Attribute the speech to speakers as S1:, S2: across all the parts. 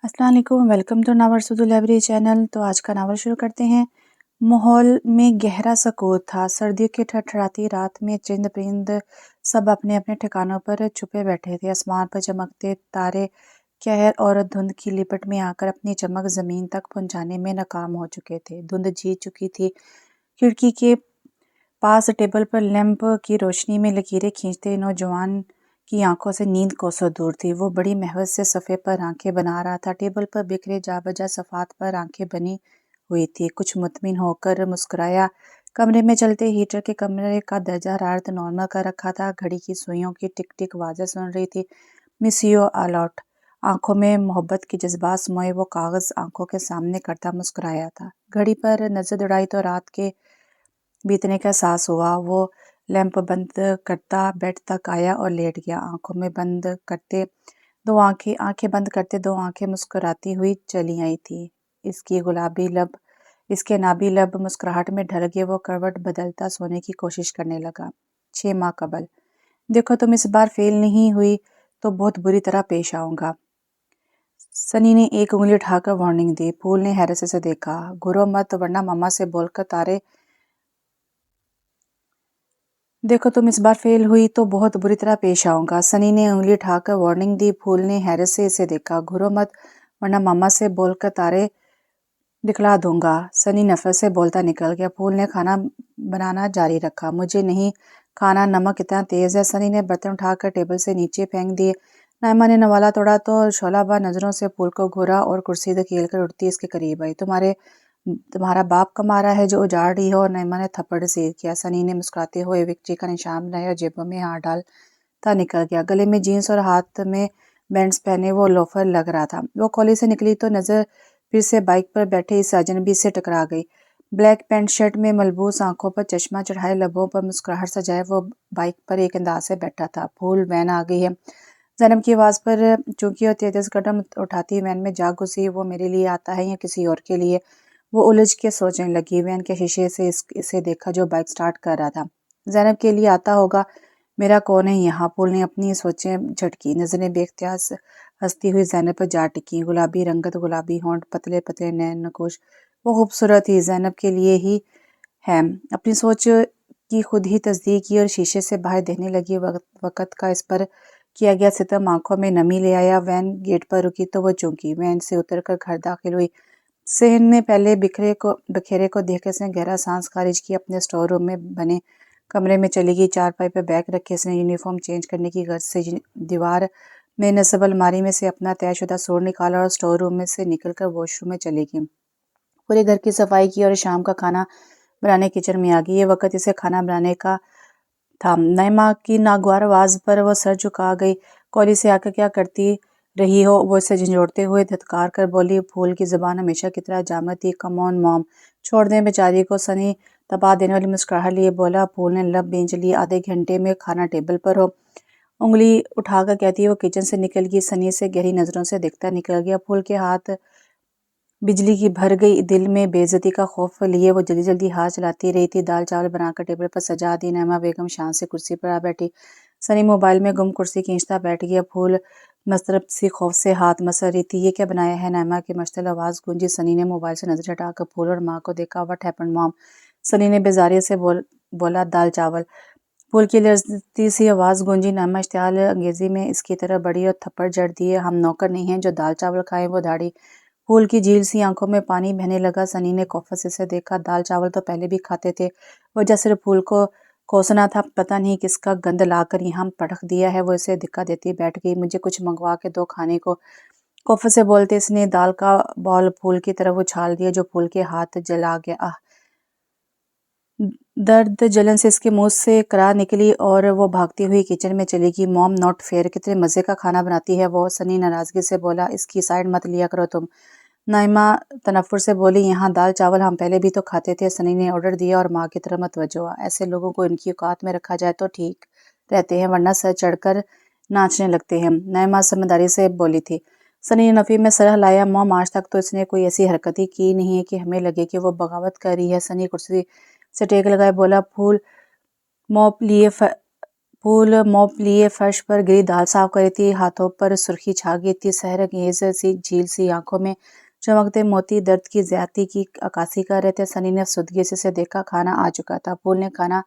S1: अस्सलाम वालेकुम, welcome to नावर सुदू लाइब्रेरी चैनल। तो आज का नावल शुरू करते हैं। माहौल में गहरा सकूत था। सर्दियों की ठठराती रात में चिंद परिंद सब अपने अपने ठिकानों पर छुपे बैठे थे। आसमान पर चमकते तारे कहर और धुंध की लिपट में आकर अपनी चमक जमीन तक पहुंचाने में नाकाम हो चुके थे। धुंध जीत चुकी थी। खिड़की के पास टेबल पर लैंप की रोशनी में लकीरें खींचते नौजवान की आंखों से नींद कोसों दूर थी। वो बड़ी महवत से सफ़े पर आंखें बना रहा था। टेबल पर बिखरे जा बजा सफ़ात पर आंखें बनी हुई थी। कुछ मुतमिन होकर मुस्कुराया। कमरे में चलते हीटर के कमरे का दर्जा हरारत नॉर्मल का रखा था। घड़ी की सुइयों की टिक टिक आवाज़ें सुन रही थी। Miss you a lot. आंखों में मोहब्बत की जज्बात समोए वो कागज़ आंखों के सामने करता मुस्कुराया था। घड़ी पर नजर दौड़ाई तो रात के बीतने का एहसास हुआ। वो लैंप बंद करता बेड तक आया और लेट गया। आंखें बंद करते दो आंखें मुस्कुराती हुई चली आई थी। इसके नाभि लब मुस्कुराहट में ढल गए। वो करवट बदलता सोने की कोशिश करने लगा। 6 माह कबल। देखो, तुम इस बार फेल नहीं हुई तो बहुत बुरी तरह पेश आऊंगा। सनी ने एक उंगली उठाकर वार्निंग दी। फूल ने हैरत से देखा। घुरो मत वरना मामा से बोलकर तारे देखो, तुम इस बार फेल हुई तो बहुत बुरी तरह पेश आऊंगा। सनी ने उंगली उठाकर वार्निंग दी। फूल ने हैरत से इसे देखा। घुरो मत वरना मामा से बोलकर तारे दिखला दूंगा। सनी नफरत से बोलता निकल गया। फूल ने खाना बनाना जारी रखा। मुझे नहीं खाना, नमक इतना तेज है। सनी ने बर्तन उठाकर टेबल से नीचे फेंक दिए। नाइमा ने नवाला तोड़ा तो शोलाबा नजरों से फूल को घूरा और कुर्सी धकेल कर उठती इसके करीब आई। तुम्हारा बाप कमा रहा है जो उजाड़ रही हो। नईमा ने थप्पड़ सीध किया। सनी ने मुस्कुराते हुए विक्ट्री का निशान बनाया और जेबों में हाथ डालता निकल गया। गले में जीन्स और हाथ में बैंड्स पहने वो लोफर लग रहा था। वो कॉलेज से निकली तो नजर फिर से बाइक पर बैठे इस अजनबी से टकरा गई। ब्लैक पैंट शर्ट में मलबूस, आंखों पर चश्मा चढ़ाए, लबों पर मुस्कुराहट सजाए वो बाइक पर एक अंदाज से बैठा था। फूल, वैन आ गई है। जैनब की आवाज़ पर चूंकि और तेज कदम उठाती वैन में जा घुसी। वो मेरे लिए आता है या किसी और के लिए? वो उलझ के सोचने लगी। वैन के शीशे से इसे देखा जो बाइक स्टार्ट कर रहा था। जैनब के लिए आता होगा। मेरा कौन है यहाँ? फूल ने अपनी सोचें झटकी। नजरें बेख्तियार हंसती हुई जैनब पर जा टिकी। गुलाबी रंगत, गुलाबी होंठ, पतले पतले नैन नकुश। वो खूबसूरत थी, जैनब के लिए ही है। अपनी सोच की खुद ही तस्दीक की और शीशे से बाहर देखने लगी। वक्त का इस पर किया गया सितम आंखों में नमी ले आया। वैन गेट पर रुकी तो वो चौंकी। वैन से उतरकर घर दाखिल हुई। सहन में पहले बखेरे को देखकर इसने गहरा सांस खारिज की। अपने स्टोर रूम में बने कमरे में चली गई। चारपाई पर बैग रखे इसने यूनिफॉर्म चेंज करने की गर्ज से दीवार में नस्ब अलमारी में से अपना तयशुदा सूट निकाला और स्टोर रूम में से निकलकर वॉशरूम में चली गई। पूरे घर की सफाई की और शाम का खाना बनाने किचन में आ गई। ये वक्त इसे खाना बनाने का था। नईमा की नागवार आवाज पर वो सर झुका गई। कॉलेज से आकर क्या करती रही हो? वो इसे झंझोड़ते हुए धत्कार कर बोली। फूल की जुबान हमेशा की तरह जामत थी। कम ऑन मॉम, छोड़ दें बेचारी को। सनी तपा देने वाली मुस्कुराहट लिए बोला। फूल ने लब बेंच ली। आधे घंटे में खाना टेबल पर हो। उंगली उठाकर कहती वो किचन से निकल गई। सनी से गहरी नजरों से देखता निकल गया। फूल के हाथ बिजली की भर गई। दिल में बेइज्जती का खौफ लिए वो जल्दी जल्दी हाथ चलाती रही थी। दाल चावल बनाकर टेबल पर सजा दी। नैमा बेगम शान से कुर्सी पर आ बैठी। सनी मोबाइल में गुम कुर्सी खींचता बैठ गया। फूल मस्तरब सी खौफ से हाथ मसल रही थी। ये क्या बनाया है? नैमा की मश्तल आवाज़ गूंजी। सनी ने मोबाइल से नजर हटाकर फूल और माँ को देखा। What happened mom? सनी ने बेजारियत से बोला दाल चावल। फूल की लड़ती सी आवाज़ गूंजी। नैमा इश्तियाल अंगेजी में इसकी तरफ बढ़ी और थप्पड़ जड़ दिए। हम नौकर नहीं हैं जो दाल चावल खाएं। वो दाढ़ी फूल की झील सी आंखों में पानी बहने लगा। सनी ने कौफत से देखा। दाल चावल तो पहले भी खाते थे। वजह सिर्फ फूल को कोसना था। पता नहीं किसका गंद लाकर यहाँ पटक दिया है। वो इसे धिक्का देती बैठ गई। मुझे कुछ मंगवा के दो खाने को। कौफत से बोलते इसने दाल का बॉल फूल की तरफ उछाल दिया जो फूल के हाथ जला गया। दर्द जलन से इसके मुंह से करा निकली और वो भागती हुई किचन में चली गई। मॉम नॉट फेयर, कितने मज़े का खाना बनाती है वो। सनी नाराज़गी से बोला। इसकी साइड मत लिया करो तुम। नाइमा तनफ्फुर से बोली। यहाँ दाल चावल हम पहले भी तो खाते थे। सनी ने ऑर्डर दिया और माँ की तरफ मतवज्जो हुआ। ऐसे लोगों को इनकी औकात में रखा जाए तो ठीक रहते हैं, वरना सर चढ़कर नाचने लगते हैं। नाइमा समझदारी से बोली थी। सनी ने नफ़ी में सर हिलाया। मॉम, आज तक तो इसने कोई ऐसी हरकत ही की नहीं है कि हमें लगे कि वो बगावत कर रही है। सनी कुर्सी से टेक लगाए बोला। फूल मोप लिए پھول موپ لیے فرش پر گری دال صاف کری تھی، ہاتھوں پر سرخی چھا گئی تھی، سحر انگیز سی جھیل سی آنکھوں میں چمکتے موتی درد کی زیادتی کی عکاسی کر رہے تھے۔ سنی نے افسردگی سے اسے دیکھا، کھانا آ چکا تھا۔ پھول نے کھانا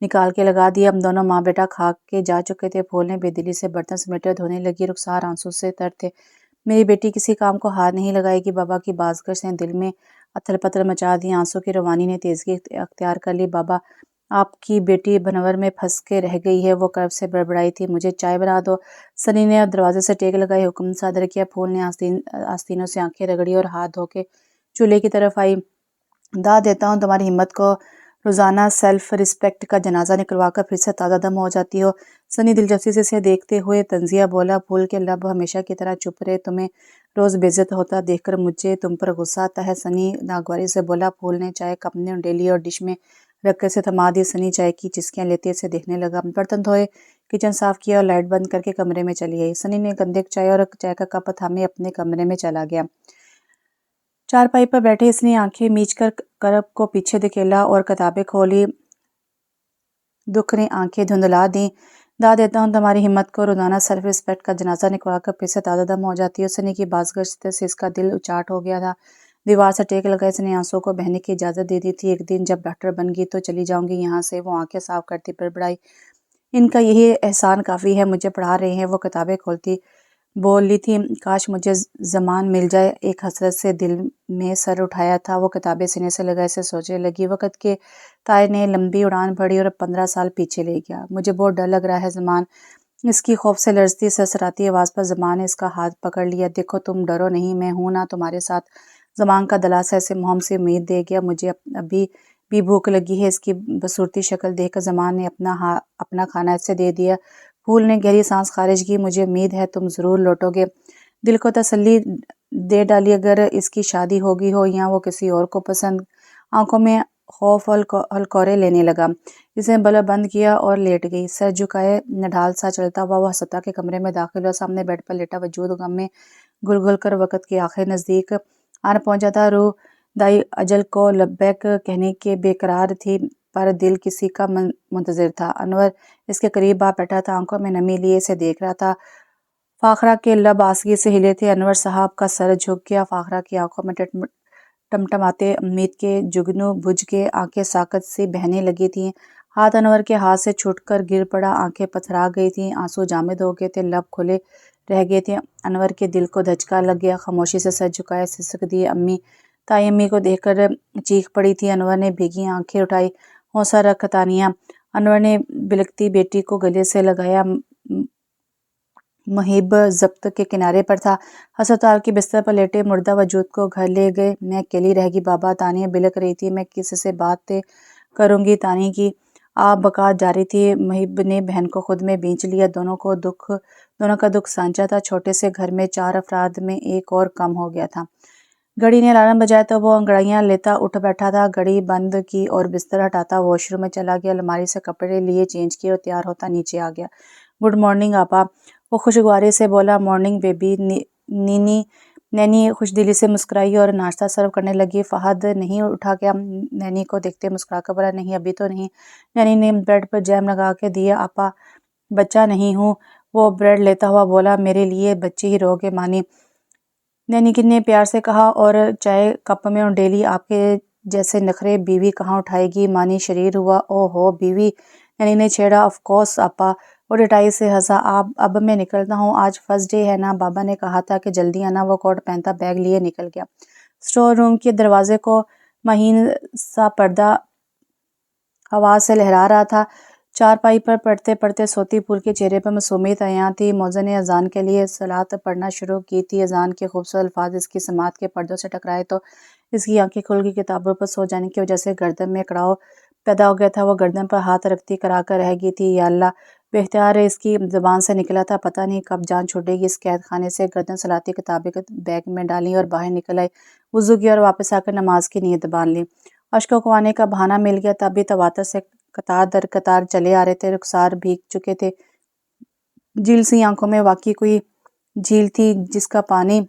S1: نکال کے لگا دیا، ہم دونوں ماں بیٹا کھا کے جا چکے تھے۔ پھول نے بے دلی سے برتن سمیٹے، دھونے لگی، رخسار آنسو سے تر تھے۔ میری بیٹی کسی کام کو ہاتھ نہیں لگائے گی۔ بابا کی بازگشت نے دل میں اتھل پتھل مچا دی، آنسو کی روانی نے تیزی اختیار کر لی۔ بابا، آپ کی بیٹی بھنور میں پھنس کے رہ گئی ہے، وہ کرب سے بڑبڑائی تھی۔ مجھے چائے بنا دو۔ سنی نے دروازے سے ٹیک لگائی، حکم صادر کیا۔ پھول نے آستینوں سے آنکھیں رگڑی اور ہاتھ دھو کے چولہے کی طرف آئی۔ داد دیتا ہوں تمہاری ہمت کو، روزانہ سیلف رسپیکٹ کا جنازہ نکلوا کر پھر سے تازہ دم ہو جاتی ہو۔ سنی دلچسپی سے اسے دیکھتے ہوئے طنزیہ بولا۔ پھول کے لب ہمیشہ کی طرح چپ رہے۔ تمہیں روز بے عزت ہوتا دیکھ کر مجھے تم پر غصہ آتا ہے، سنی ناگواری سے بولا۔ پھول نے چائے کپ میں ڈیلی اور ڈش میں رکھ کر اسے تھما دی۔ سنی چائے کی چسکیاں لیتے اسے دیکھنے لگا، برتن دھوئے، کچن صاف کیا اور لائٹ بند کر کے کمرے میں چلی گئی۔ سنی نے گندے چائے اور چائے کا کپ تھامے اپنے کمرے میں چلا گیا۔ چارپائی پر بیٹھے اس نے آنکھیں میچ کر کرب کو پیچھے دھکیلا اور کتابیں کھولی۔ دکھ نے آنکھیں دھندلا دیں۔ داد دیتا ہوں تمہاری ہمت کو، روزانہ سیلف رسپیکٹ کا جنازہ نکلوا کر پھر سے تازہ دم ہو جاتی ہو۔ سنی کی بازگشت سے اس کا دل اچاٹ ہو گیا تھا۔ دیوار سے ٹیک لگائے اس نے آنسوں کو بہنے کی اجازت دے دی تھی۔ ایک دن جب ڈاکٹر بن گئی تو چلی جاؤں گی یہاں سے، وہ آنکھیں صاف کرتی بڑبڑائی۔ ان کا یہی احسان کافی ہے، مجھے پڑھا رہے ہیں۔ وہ کتابیں کھولتی بول لی تھی، کاش مجھے زمان مل جائے۔ ایک حسرت سے دل میں سر اٹھایا تھا، وہ کتابیں سینے سے لگائے سے سوچنے لگی۔ وقت کے تائر نے لمبی اڑان بھری اور 15 سال پیچھے لے گیا۔ مجھے بہت ڈر لگ رہا ہے زمان، اس کی خوف سے لرزتی سرسراتی آواز پر زمان نے اس کا ہاتھ پکڑ لیا۔ دیکھو تم ڈرو نہیں، میں ہوں نا تمہارے ساتھ۔ زمان کا دلاسا اسے محم سے امید دے گیا۔ مجھے ابھی بھی بھوک لگی ہے۔ اس کی بصورتی شکل دیکھ کر زمان نے اپنا کھانا اسے دے دیا۔ پھول نے گہری سانس خارج کی، مجھے امید ہے تم ضرور لوٹو گے۔ دل کو تسلی دے ڈالی، اگر اس کی شادی ہو گئی ہو یا وہ کسی اور کو پسند۔ آنکھوں میں خوف ہلکورے لینے لگا۔ اس نے بلب بند کیا اور لیٹ گئی، سر جھکائے نڈھال سا چلتا ہوا وہ ہسپتال کے کمرے میں داخل ہوا۔ سامنے بیڈ پر لیٹا وجود غم میں گل گل کر وقت کے آخر نزدیک آن پہنچا تھا۔ روح دائی اجل کو لبیک کہنے کے بے قرار تھی، پر دل کسی کا منتظر تھا۔ انور اس کے قریب آ بیٹھا تھا، آنکھوں میں نمی لیے اسے دیکھ رہا تھا۔ فاخرہ کے لب آسگی سے ہلے تھے۔ انور صاحب کا سر جھک گیا۔ فاخرہ کی آنکھوں میں ٹمٹماتے امید کے جگنو بجھ کے آنکھیں ساکت سی بہنے لگی تھیں۔ ہاتھ انور کے ہاتھ سے چھوٹ کر گر پڑا، آنکھیں پتھرا گئی تھیں، آنسو جامد ہو گئے تھے، لب کھلے رہ گئے تھے۔ انور کے دل کو دھچکا لگ گیا، خاموشی سے سر جھکائے سسک دیے۔ امی، تائی امی کو دیکھ کر چیخ پڑی تھی۔ انور نے بھیگی آنکھیں اٹھائی، حوصلہ رکھ تانیہ۔ انور نے بلکتی بیٹی کو گلے سے لگایا۔ محب ضبط کے کنارے پر تھا، ہسپتال کے بستر پر لیٹے مردہ وجود کو گھر لے گئے۔ میں اکیلی رہ گئی بابا، تانیہ بلک رہی تھی۔ میں کس سے باتیں کروں گی؟ تانیہ کی آہ بکا جاری تھی۔ محب نے بہن کو خود میں بینچ لیا، دونوں کا دکھ سانجا تھا۔ چھوٹے سے گھر میں 4 افراد میں ایک اور کم ہو گیا تھا۔ گھڑی نے الارم بجایا تو وہ انگڑائیاں لیتا اٹھ بیٹھا تھا، گھڑی بند کی اور بستر ہٹاتا واش روم میں چلا گیا، الماری سے کپڑے لیے، چینج کیے اور تیار ہوتا نیچے آ گیا۔ گڈ مارننگ آپا، وہ خوشگواری سے بولا۔ مارننگ بیبی، نینی خوش دلی سے مسکرائی اور ناشتہ سرو کرنے لگی۔ فہد نہیں اٹھا کیا؟ نینی کو دیکھتے مسکرا کر بولا۔ نہیں ابھی تو نہیں۔ نینی نے بریڈ پر جیم لگا کے دیا۔ آپا بچہ نہیں ہوں، وہ بریڈ لیتا ہوا بولا۔ میرے لیے بچے ہی رہو گے مانی، نینی نے پیار سے کہا، اور چائے کپ میں اور ڈیلی آپ کے جیسے نخرے بیوی کہاں اٹھائے گی؟ مانی شریر ہوا۔ او ہو بیوی، نینی نے چھیڑا۔ آف کورس آپا، وہ ڈٹائی سے ہنسا۔ اب میں نکلتا ہوں، آج فرسٹ ڈے ہے نا، بابا نے کہا تھا کہ جلدی آنا۔ وہ کوٹ پہنتا بیگ لیے نکل گیا۔ اسٹور روم کے دروازے کو مہین سا پردہ ہوا سے لہرا رہا تھا۔ چارپائی پر پڑھتے پڑھتے سوتی پھول کے چہرے پر معصومیت عیاں تھی۔ مؤذن نے اذان کے لیے صلاۃ پڑھنا شروع کی تھی۔ اذان کے خوبصورت الفاظ اس کی سماعت کے پردوں سے ٹکرائے تو اس کی آنکھیں کھل گئی۔ کتابوں پر سو جانے کی وجہ سے گردن میں کڑاؤ پیدا ہو گیا تھا، وہ گردن پر ہاتھ رکھتی کرا کر رہ گئی تھی۔ یا اللہ، بے اختیار اس کی زبان سے نکلا تھا، پتہ نہیں کب جان چھوٹے گی اس قید خانے سے۔ گردن سلاتی کتابیں بیگ میں ڈالیں اور باہر نکل آئی، وضو کیا اور واپس آ کر نماز کی نیت باندھ لی۔ اشکوں کو آنے کا بہانہ مل گیا، تب بھی تواتر سے قطار در قطار چلے آ رہے تھے، رخسار بھیگ چکے تھے۔ جھیل سی آنکھوں میں واقعی کوئی جھیل تھی جس کا پانی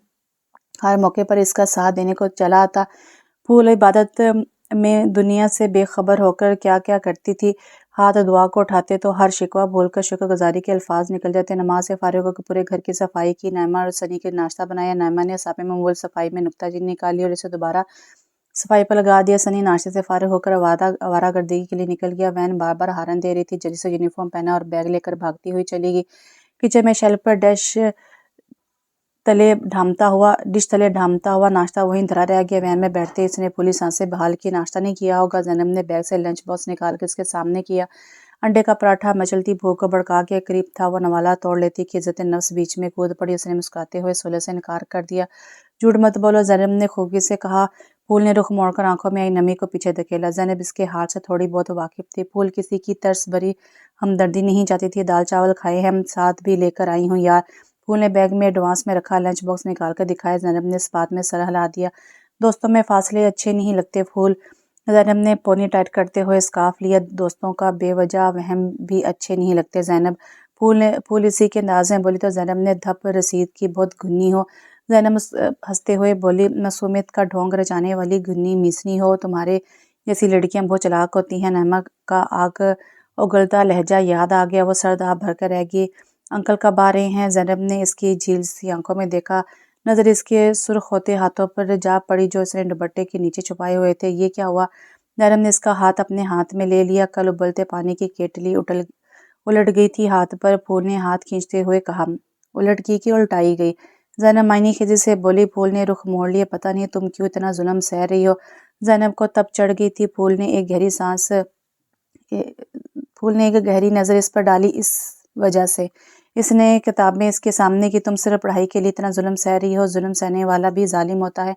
S1: ہر موقع پر اس کا ساتھ دینے کو چلا آتا۔ پھول عبادت میں دنیا سے بے خبر ہو کر کیا کیا کرتی تھی، ہاتھ دعا کو اٹھاتے تو ہر شکوہ بول کر شکر گزاری کے الفاظ نکل جاتے۔ نماز سے فارغ ہو کے پورے گھر کی صفائی کی، نائمہ اور سنی کے ناشتہ بنایا۔ نائمہ نے ساپے میں موبائل صفائی میں نکتہ چینی نکالی اور اسے دوبارہ صفائی پر لگا دیا۔ سنی ناشتے سے فارغ ہو کر آوارہ گردی کے لیے نکل گیا۔ وین بار بار ہارن دے رہی تھی، جلدی سے یونیفارم پہنا اور بیگ لے کر بھاگتی ہوئی چلی گئی۔ کچن میں شیلف پر ڈش تلے ڈھامتا ہوا ناشتہ وہیں دھرا رہ گیا۔ وین میں بیٹھتے اس نے پھولی سانسیں بحال کی۔ ناشتہ نہیں کیا ہوگا، زینب نے بیگ سے لنچ باکس نکال کر اس کے سامنے کیا۔ انڈے کا پراٹھا مچلتی بھوک کو بھڑکا کے قریب تھا وہ نوالا توڑ لیتی کہ عزت نفس بیچ میں کود پڑی۔ اس نے مسکراتے ہوئے صلح سے انکار کر دیا۔ جھوٹ مت بولو، زینب نے خوبی سے کہا۔ پھول نے رخ موڑ کر آنکھوں میں آئی نمی کو پیچھے دھکیلا۔ زینب اس کے حال سے تھوڑی بہت واقف تھی۔ پھول کسی کی ترس بھری ہمدردی نہیں چاہتی تھی۔ دال چاول کھائے ہیں، ساتھ بھی لے کر آئی ہوں یار۔ پھول نے بیگ میں ایڈوانس میں رکھا لنچ باکس نکال کر دکھایا۔ زینب نے اس بات میں سر ہلا دیا۔ دوستوں میں فاصلے اچھے نہیں لگتے پھول۔ زینب نے پونی ٹائٹ کرتے ہوئے اسکارف لیا۔ دوستوں کا بے وجہ وہم بھی اچھے نہیں لگتے زینب۔ پھول اسی کے انداز میں بولی تو زینب نے دھپ رسید کی بہت گھنی ہو۔ زینب ہنستے ہوئے بولی معصومیت کا ڈھونگ رچانے والی گھنی میسنی ہو، تمہارے جیسی لڑکیاں بہت چلاک ہوتی ہیں۔ نعمہ کا آگ اگلتا لہجہ یاد آ گیا، وہ سرد آہ بھر کر رہ گئی۔ انکل کب آ رہے ہیں؟ زینب نے اس کی جھیل سی آنکھوں میں دیکھا۔ نظر اس کے سرخ ہوتے ہاتھوں پر جا پڑی جو اس نے دوپٹے کے نیچے چھپائے ہوئے تھے۔ یہ کیا ہوا؟ زینب نے اس کا ہاتھ اپنے ہاتھ میں لے لیا۔ کل ابلتے پانی کی کیٹلی الٹ گئی تھی ہاتھ پر۔ پھول نے ہاتھ کھینچتے ہوئے کہا۔ الٹ کی کہ الٹائی گئی؟ زینب معنی خیزی سے بولی۔ پھول نے رخ موڑ لیا۔ پتہ نہیں تم کیوں اتنا ظلم سہ رہی ہو؟ زینب کو تب چڑھ گئی تھی۔ پھول نے ایک گہری نظر اس پر ڈالی۔ اس وجہ سے اس نے کتابیں اس کے سامنے کی، تم صرف پڑھائی کے لیے اتنا ظلم سہ رہی ہو؟ ظلم سہنے والا بھی ظالم ہوتا ہے،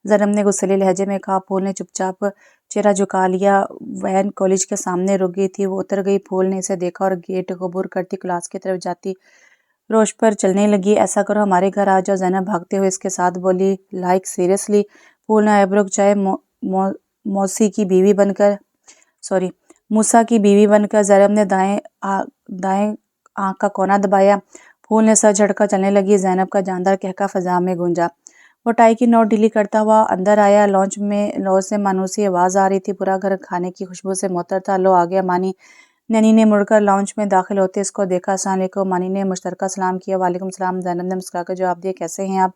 S1: زینب نے غصیلے لہجے میں کہا۔ پھول نے چپ چاپ چہرہ جھکا لیا۔ وین کالج کے سامنے رک گئی تھی، وہ اتر گئی۔ پھول نے اسے دیکھا اور گیٹ عبور کرتی کلاس کی طرف جاتی روش پر چلنے لگی۔ ایسا کرو ہمارے گھر آ جاؤ، زینب بھاگتے ہوئے اس کے ساتھ بولی۔ Like seriously? پھول نے آئبرو کھچائے۔ موسیٰ کی بیوی بن کر زینب نے دائیں آنکھ کا کونا دبایا۔ پھول نے سر جھٹکا چلنے لگی۔ زینب کا جاندار قہقہ فضا میں گونجا۔ وہ ٹائی کی نوٹ ڈھیلی کرتا ہوا اندر آیا۔ لانچ سے مانوسی آواز آ رہی تھی، پورا گھر کھانے کی خوشبو سے معطر تھا۔ لو آ گیا مانی۔ نینی نے مڑ کر لانچ میں داخل ہوتے اس کو دیکھا۔ السلام علیکم، مانی نے مشترکہ سلام کیا۔ وعلیکم السلام، زینب نے مسکرا کر جواب دیا۔ کیسے ہیں آپ؟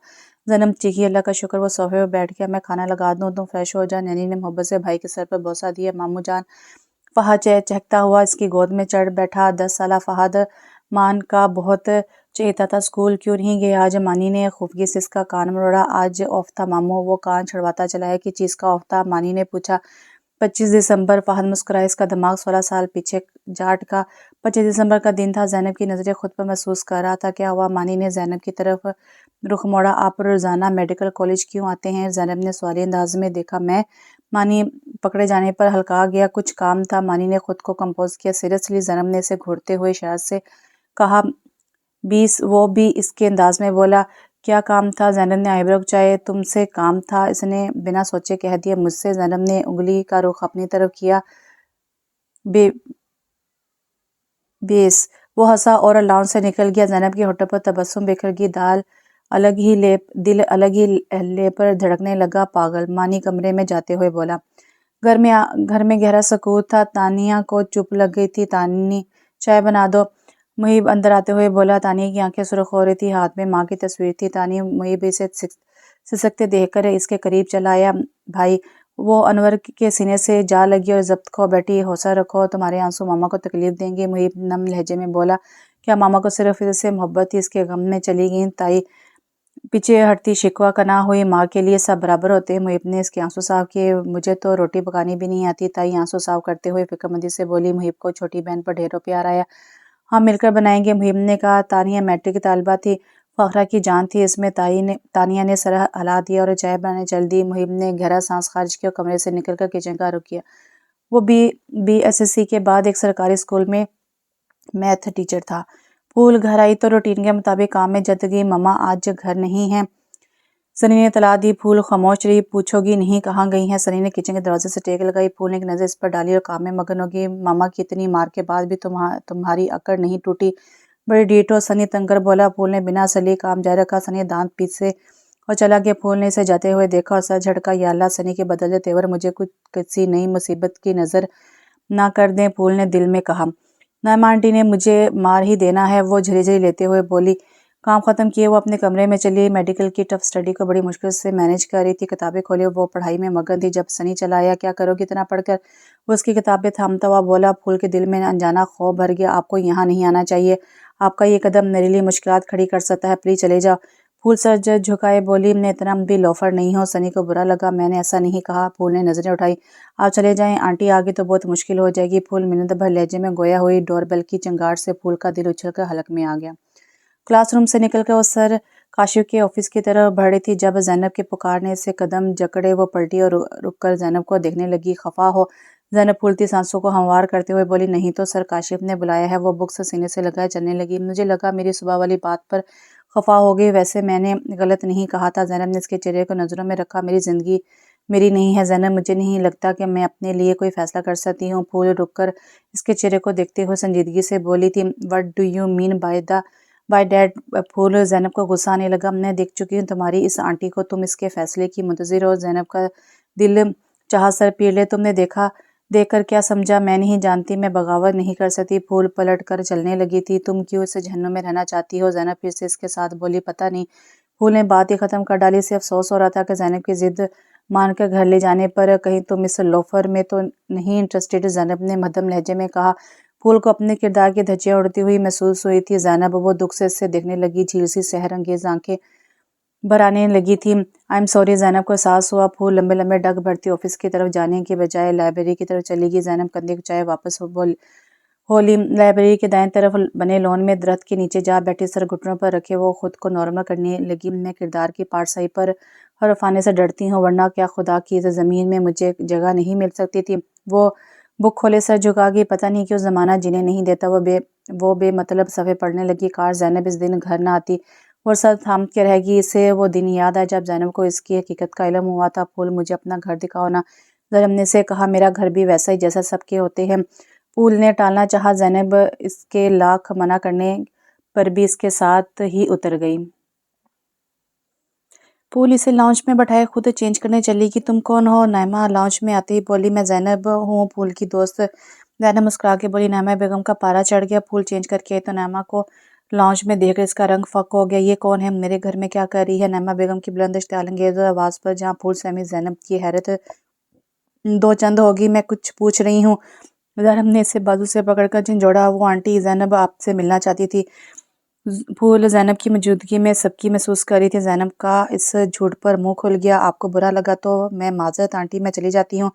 S1: زینب چیخی۔ اللہ کا شکر، وہ صوفے پر بیٹھ گیا۔ میں کھانا لگا دوں، تم فریش ہو جا۔ نینی نے محبت سے بھائی کے سر پر بوسہ دیا۔ ماموں جان۔ فہد چہکتا ہوا اس کی گود میں چڑھ بیٹھا۔ 10 سالہ فہد مان کا بہت چہیتا تھا۔ اسکول کیوں نہیں گئے آج؟ مانی نے خفگی سے اس کا کان مروڑا۔ آج آف تھا ماموں۔ وہ کان چھڑواتا چلا ہے۔ کس چیز کا آف تھا؟ مانی نے پوچھا۔ 25 دسمبر، فہد مسکرایا۔ اس کا دماغ 16 سال پیچھے جا اٹکا۔ 25 دسمبر کا دن تھا۔ زینب کی نظریں خود پر محسوس کر رہا تھا۔ کیا ہوا؟ مانی نے زینب کی طرف رخ موڑا۔ آپ روزانہ میڈیکل کالج کیوں آتے ہیں؟ زینب نے سوالی انداز میں دیکھا۔ میں؟ مانی پکڑے جانے پر ہلکا گیا۔ کچھ کام تھا؟ مانی نے خود کو کمپوز کیا۔ سیریسلی؟ زینب نے اسے گھورتے ہوئے اشارت سے کہا۔ وہ بھی اس کے انداز میں بولا۔ کیا کام تھا؟ زینب نے آئیبرو کھچائے۔ تم سے کام تھا؟ اس نے بنا سوچے کہہ دیا۔ مجھ سے؟ زینب نے انگلی کا رخ اپنی طرف کیا۔ بیس۔ وہ ہنسا اور لانچ سے نکل گیا۔ زینب کے ہونٹوں پر تبسم بکھر گئی۔ دل الگ ہی لے پر دھڑکنے لگا۔ پاگل، مانی کمرے میں جاتے ہوئے بولا۔ گھر میں گہرا سکوت تھا۔ تانیہ کو چوٹ لگ گئی تھی۔ تانی، چائے بنا دو، محیب اندر آتے ہوئے بولا۔ تانیہ کی آنکھیں سرخ ہو رہی تھی، ہاتھ میں ماں کی تصویر تھی۔ تانی، محیب اسے سسکتے دیکھ کر اس کے قریب چلا آیا۔ بھائی، وہ انور کے سینے سے جا لگی اور ضبط کھو بیٹھی۔ حوصلہ رکھو، تمہارے آنسو ماما کو تکلیف دیں گے، محیب نم لہجے میں بولا۔ کیا ماما کو صرف اس سے محبت تھی؟ اس کے غم میں چلی گئیں تائی پیچھے ہٹتی۔ شکوہ کا نہ ہوئی، ماں کے لیے سب برابر ہوتے ہیں۔ محیب نے اس کے آنسو صاف کیے۔ مجھے تو روٹی پکانی بھی نہیں آتی، تائی آنسو صاف کرتے ہوئے فکرمندی سے بولی۔ محیب کو چھوٹی بہن پر ڈھیروں پیار آیا۔ ہم مل کر بنائیں گے، محیب نے کہا۔ تانیہ میٹرک کی طالبہ تھی، فخرہ کی جان تھی اس میں۔ تانیہ نے سر ہلا دیا اور چائے بنانے چل دی۔ محیب نے گہرا سانس خارج کیا اور کمرے سے نکل کر کچن کا رخ کیا۔ وہ بی ایس سی کے بعد ایک سرکاری اسکول میں میتھ ٹیچر تھا۔ پھول گھر آئی تو روٹین کے مطابق کام میں جت گئی۔ مما آج گھر نہیں ہیں، سنی نے اطلاع دی۔ پھول خاموش رہی۔ پوچھو گی نہیں کہاں گئی ہیں؟ سنی نے کچن کے دروازے سے ٹیک لگائی۔ پھول نے ایک نظر اس پر ڈالی اور کام میں مگن ہو گئی۔ ماما کی اتنی مار کے بعد بھی تمہاری اکڑ نہیں ٹوٹی؟ بڑی ڈھیٹ ہو، سنی تنگ کر بولا۔ پھول نے بنا سلی کام جاری رکھا۔ سنی دانت پیسے اور چلا گیا۔ پھول نے اسے جاتے ہوئے دیکھا اور سر جھٹکا۔ یا اللہ، سنی کے بدلتے تیور، مجھے کسی نئی مصیبت کی نظر ना कर दें, फूल ने दिल में कहा। नाइमा आंटी ने मुझे मार ही देना है, वो झरी लेते हुए बोली। काम ख़त्म किए वो अपने कमरे में चली। मेडिकल की टफ स्टडी को बड़ी मुश्किल से मैनेज कर रही थी। किताबें खोली, वो पढ़ाई में मगन थी। जब सनी चला आया, क्या करोगी इतना पढ़कर? वो उसकी किताबें थामता हुआ बोला। फूल के दिल में अनजाना खौफ भर गया। आपको यहाँ नहीं आना चाहिए, आपका ये कदम मेरे लिए मुश्किलात खड़ी कर सकता है, प्लीज़ चले जाओ। फूल सर झुकाए बोली, मैं इतना भी लोफर नहीं हो। सनी को बुरा लगा, मैंने ऐसा नहीं कहा। फूल ने नजरें उठाई। आप चले जाएं, आंटी आगे तो बहुत मुश्किल हो जाएगी। फूल मिन्नत भर लहजे में गोया हुई। डोरबेल की चिंगार से फूल का दिल उछल कर हलक में आ गया। क्लासरूम से निकलकर वो सर काशिफ के ऑफिस की तरफ बढ़ रही थी। जब जैनब के पुकारने से कदम जकड़े, वो पलटी और रुक कर जैनब को देखने लगी। खफा हो? जैनब फूलती सांसों को हमवार करते हुए बोली। नहीं तो सर काशिफ ने बुलाया है। वो बुक्स सीने से लगाए चलने लगी। मुझे लगा मेरी सुबह वाली बात पर खफा हो गई, वैसे मैंने गलत नहीं कहा था। जैनब ने इसके चेहरे को नज़रों में रखा। मेरी ज़िंदगी मेरी नहीं है जैनब, मुझे नहीं लगता कि मैं अपने लिए कोई फ़ैसला कर सकती हूँ। फूल रुक कर इसके चेहरे को देखते हुए संजीदगी से बोली थी। What do you mean by dad? फूल जैनब को गुस्सा आने लगा। मैं देख चुकी हूँ तुम्हारी इस आंटी को, तुम इसके फैसले की मुंतज़िर हो। जैनब का दिल चाह सर पीट ले। तुमने देखकर क्या समझा? मैं नहीं जानती, मैं बगावत नहीं कर सकती। फूल पलट कर चलने लगी थी। तुम क्यों इस जहन्नुम में रहना चाहती हो? जैनब फिर से इसके साथ बोली। पता नहीं। फूल ने बात ही ख़त्म कर डाली। से अफसोस हो रहा था कि जैनब की ज़िद मान कर घर ले जाने पर कहीं तुम इस लोफर में तो नहीं इंटरेस्टेड। जैनब ने मध्यम लहजे में कहा। फूल को अपने किरदार की धज्जियां उड़ती हुई महसूस हुई थी। जैनब वो दुख से इससे देखने लगी। झील सी सहर अंगेज आंखें भर आने लगी थी। I am sorry. जैनब को एहसास हुआ। फूल लंबे लंबे डग भरती ऑफिस की तरफ जाने के बजाय लाइब्रेरी की तरफ चली गई। जैनब कंधे उठाए वापस होली लाइब्रेरी के दाएं तरफ बने लॉन में दरख्त के नीचे जा बैठी, सर घुटनों पर रखे वो खुद को नॉर्मल करने लगी। मैं किरदार की पाठशाही पर हर्फ आने से डरती हूँ, वरना क्या खुदा की ज़मीन में मुझे जगह नहीं मिल सकती थी। वो बुक खोले सर झुका गई। पता नहीं क्यों ज़माना जिन्हें नहीं देता। वो बेमतलब सफ़े पढ़ने लगी। काश जैनब इस दिन घर ना आती और सर थाम के रहेगी। इसे वो दिन याद आया जब जैनब को इसकी हकीकत का इल्म हुआ था। फूल मुझे अपना घर दिखाओ ना, जैनब ने से कहा। मेरा घर भी वैसा ही जैसा सबके होते हैं। फूल ने टालना चाहा। जैनब इसके लाख मना करने पर भी इसके साथ ही उतर गई। फूल इसे लाउंज में बैठाए खुद चेंज करने चली कि तुम कौन हो? नाइमा लाउंज में आते ही बोली। मैं जैनब हूँ, फूल की दोस्त। जैनब मुस्कुरा के बोली। नाइमा बेगम का पारा चढ़ गया। फूल चेंज करके आई तो नाइमा को लाउंज में देखकर इसका रंग फक हो गया। ये कौन है? मेरे घर में क्या कर रही है? नाइमा बेगम की बुलंद इश्तियालंगेज़ आवाज़ पर जहाँ फूल सहमी, जैनब की हैरत दो चंद होगी। मैं कुछ पूछ रही हूँ। जैनब ने इसे बाजू से पकड़कर झंझोड़ा। वो आंटी जैनब आपसे मिलना चाहती थी। फूल जैनब की मौजूदगी में सबकी महसूस कर रही थी। जैनब का इस झूठ पर मुंह खुल गया। आपको बुरा लगा तो मैं माजरत आंटी, मैं चली जाती हूँ।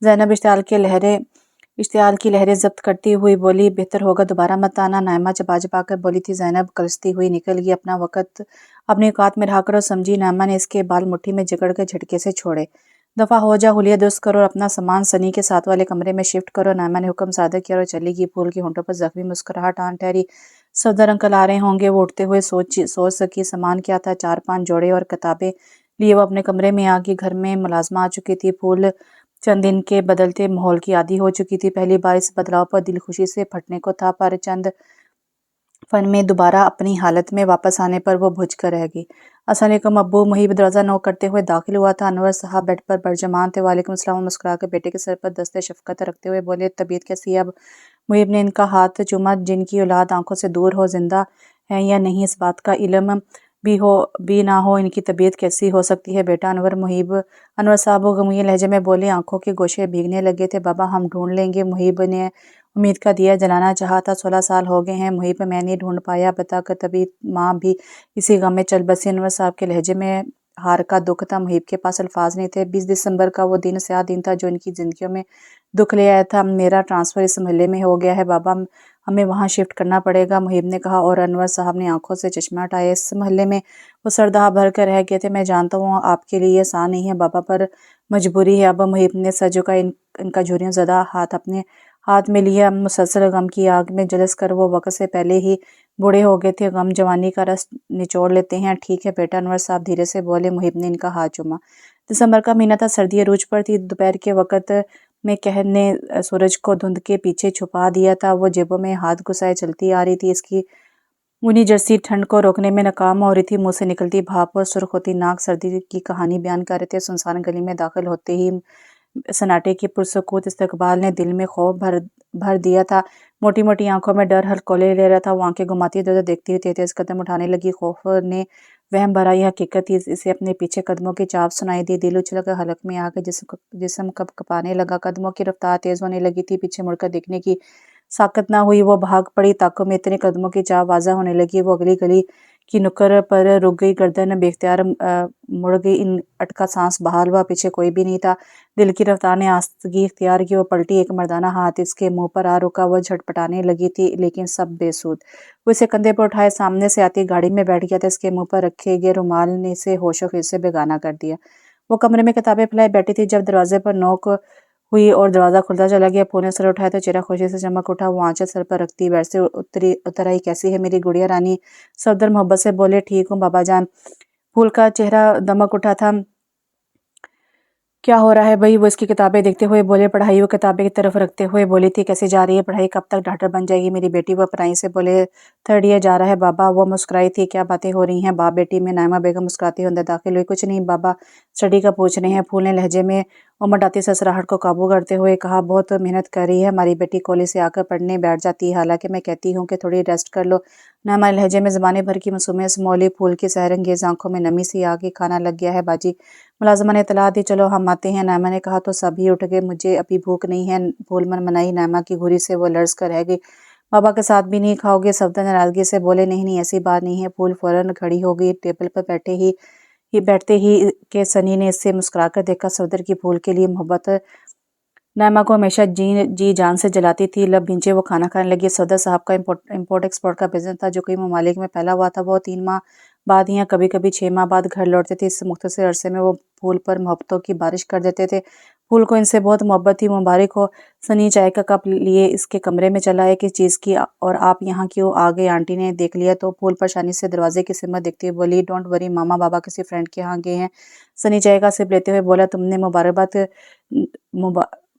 S1: जैनब इश्तियाल की लहरें जब्त करती हुई बोली। बेहतर होगा दोबारा मत आना। नाइमा चबा चबा कर बोली थी। जैनब कलसती हुई निकल गई। अपना वक़्त अपनी औकात में रहा करो समझी। नाइमा ने इसके बाल मुट्ठी में जकड़ कर झटके से छोड़े। दफ़ा हो जा, हुलिया दुरुस्त करो और अपना सामान सनी के साथ वाले कमरे में शिफ्ट करो। नाइमा ने हुक्म सादर किया और चली गई। फूल की होंठों पर जख्मी मुस्कुराहट आन ठहरी। सफदर अंकल आ रहे होंगे। वो उठते हुए सोच सकी सामान क्या था। 4-5 जोड़े और किताबें लिए वो अपने कमरे में आ गई। घर में मुलाजमा आ चुकी थी। फूल चंद दिन के बदलते माहौल की आदी हो चुकी थी। पहली बार इस बदलाव पर दिल खुशी से फटने को था, पर चंद फन में दोबारा अपनी हालत में वापस आने पर वो भुज कर रह गई। अस्सलाम वालेकुम अब्बू। मुहीब दरवाज़ा नॉक करते हुए दाखिल हुआ था। अनवर साहब बेड पर बरजमान थे। वालेकुम सलाम मुस्कुरा कर बेटे के सर पर दस्ते शफकत रखते हुए बोले। तबीयत कैसी है अब? मुहीब ने इनका हाथ चूमा। जिनकी औलाद आंखों से दूर हो, जिंदा है या नहीं इस बात का इल्म भी ना हो, इनकी तबीयत कैसी हो सकती है बेटा? अनवर साहब वो गमगीन लहजे में बोले। आंखों के गोशे भीगने लगे थे। बाबा हम ढूंढ लेंगे। मुहीब ने उम्मीद का दिया जलाना चाहा था। 16 साल हो गए हैं मुहीब, मैं नहीं ढूंढ पाया बता कर तभी माँ भी इसी गम में चल बसी। अनवर साहब के लहजे में हार का दुख था। मुहीब के पास अल्फाज नहीं थे। 20 दिसंबर का वो दिन स्याह दिन था जो इनकी जिंदगियों में दुख ले आया था। मेरा ट्रांसफ़र इस मोहल्ले में हो गया है बाबा, हमें वहाँ शिफ्ट करना पड़ेगा, मुहीब ने कहा और अनवर साहब ने आंखों से चश्मा हटाया। इस मोहल्ले में वो सरदहा भर कर रह गए थे। मैं जानता हूँ आपके लिए ये आसान नहीं है बाबा, पर मजबूरी है अब। मुहीब ने सर झुका। इनका झुर्रियों ज़दा हाथ अपने हाथ में लिया। मुसलसल गम की आग में झुलस कर वो वक्त से पहले ही बूढ़े हो गए थे। गम जवानी का रस निचोड़ लेते हैं। ठीक है बेटा, अनवर साहब धीरे से बोले। मुहीब ने इनका हाथ चूमा। दिसंबर का महीना था। सर्दी अरूज पर थी। दोपहर के वक्त में कहर ने सूरज को धुंध के पीछे छुपा दिया था। वो जेबों में हाथ घुसाए चलती आ रही थी। इसकी ऊनी जर्सी ठंड को रोकने में नाकाम हो रही थी। मुंह से निकलती भाप और सुर्ख होती नाक सर्दी की कहानी बयान कर रहे थे। सुनसान गली में दाखिल होते ही सन्नाटे की पुरसकूत इस्तकबाल ने दिल में खौफ भर दिया था। मोटी मोटी आंखों में डर हलकोले ले रहा था। वो आंखें घुमाती इधर उधर देखती हुई तेज तेज कदम उठाने लगी। खौफ ने वहम भरा यह हकीकत थी, इसे अपने पीछे कदमों की चाप सुनाई दी। दिल उछल कर हलक में आकर जिस्म कपाने लगा। कदमों की रफ्तार तेज होने लगी थी। पीछे मुड़कर देखने की साकत ना हुई। वो भाग पड़ी। ताकों में इतने कदमों की चाप वाज़ा होने लगी। वो अगली गली की नुक्कड़ पर रुक गई। गर्दन बेख्तियार मुड़ गई। इन अटका सांस बहाल हुआ। पीछे कोई भी नहीं था। दिल की रफ्तार ने आस्तगी इख्तियार की। वो पलटी। एक मर्दाना हाथ इसके मुंह पर आ रुका। वो झटपटाने लगी थी, लेकिन सब बेसूद। वो इसे कंधे पर उठाए सामने से आती गाड़ी में बैठ गया था। इसके मुंह पर रखे गए रुमाल ने इसे होशो खीर से बेगाना कर दिया। वो कमरे में किताबें फैलाए बैठी थी जब दरवाजे पर नोक हुई और दरवाजा खुलता चला गया। फूल ने सर उठाया तो चेहरा खुशी से चमक उठा। वो आंचल सर पर रखती बेड से उतर आई। कैसी है मेरी गुड़िया रानी? सफदर मोहब्बत से बोले। ठीक हूँ बाबा जान। फूल का चेहरा दमक उठा था। क्या हो रहा है भाई? वो इसकी किताबें देखते हुए बोले। पढ़ाई वो किताबें की तरफ रखते हुए बोली थी। कैसी जा रही है पढ़ाई? कब तक डॉक्टर बन जाएगी मेरी बेटी? वो अपनाई से बोले। 3rd ईयर जा रहा है बाबा। वो मुस्कुराई थी। क्या बातें हो रही हैं बाप बेटी में? नाइमा बेगम मुस्कुराती हुई अंदर दाखिल हुई। कुछ नहीं बाबा, स्टडी का पूछ रहे हैं। फूल ने लहजे में उमड़ ससराहट को काबू करते हुए कहा। बहुत मेहनत कर रही है हमारी बेटी। कॉलेज से आकर पढ़ने बैठ जाती है, हालांकि मैं कहती हूँ कि थोड़ी रेस्ट कर लो ना। हमारे लहजे में ज़माने भर की मासूमियत समौली। फूल की सहरंगेज़ आंखों में नमी सी आ गई। खाना लग गया है बाजी, मुलाजिमा ने इतला दी। चलो हम आते हैं। नायमा ने कहा तो सभी उठ गए। मुझे अभी भूख नहीं है। फूल मन मनाई। नायमा की घुरी से वो लर्ज कर रह गई। बाबा के साथ भी नहीं खाओगे? सफदर नाराजगी से बोले। नहीं नहीं, ऐसी बात नहीं है। फूल फौरन खड़ी हो गई। टेबल पर बैठते ही के सनी ने इससे मुस्कुराकर देखा। सफदर की फूल के लिए मोहब्बत नायमा को हमेशा जी जान से जलाती थी। लब भींचे वो खाना खाने लगी। सफदर साहब का इम्पोर्ट एक्सपोर्ट का बिजनेस था जो कई ममालिक में फैला हुआ था। वो 3 माह बाद या कभी कभी 6 माह बाद घर लौटते थे। इस मुख्तसर अरसे में वो फूल पर मोहब्बतों की बारिश कर देते थे। फूल को इनसे बहुत मोहब्बत थी। मुबारक हो। सनी चाय का कप लिए इसके कमरे में चला है। किस चीज़ की और आप यहाँ क्यों आ गए? आंटी ने देख लिया तो फूल परेशानी से दरवाजे की सिमत देखती हुई बोली। डोंट वरी मामा, बाबा किसी फ्रेंड के यहाँ गए हैं। सनी चाय का सिप लेते हुए बोला। तुमने मुबारकबाद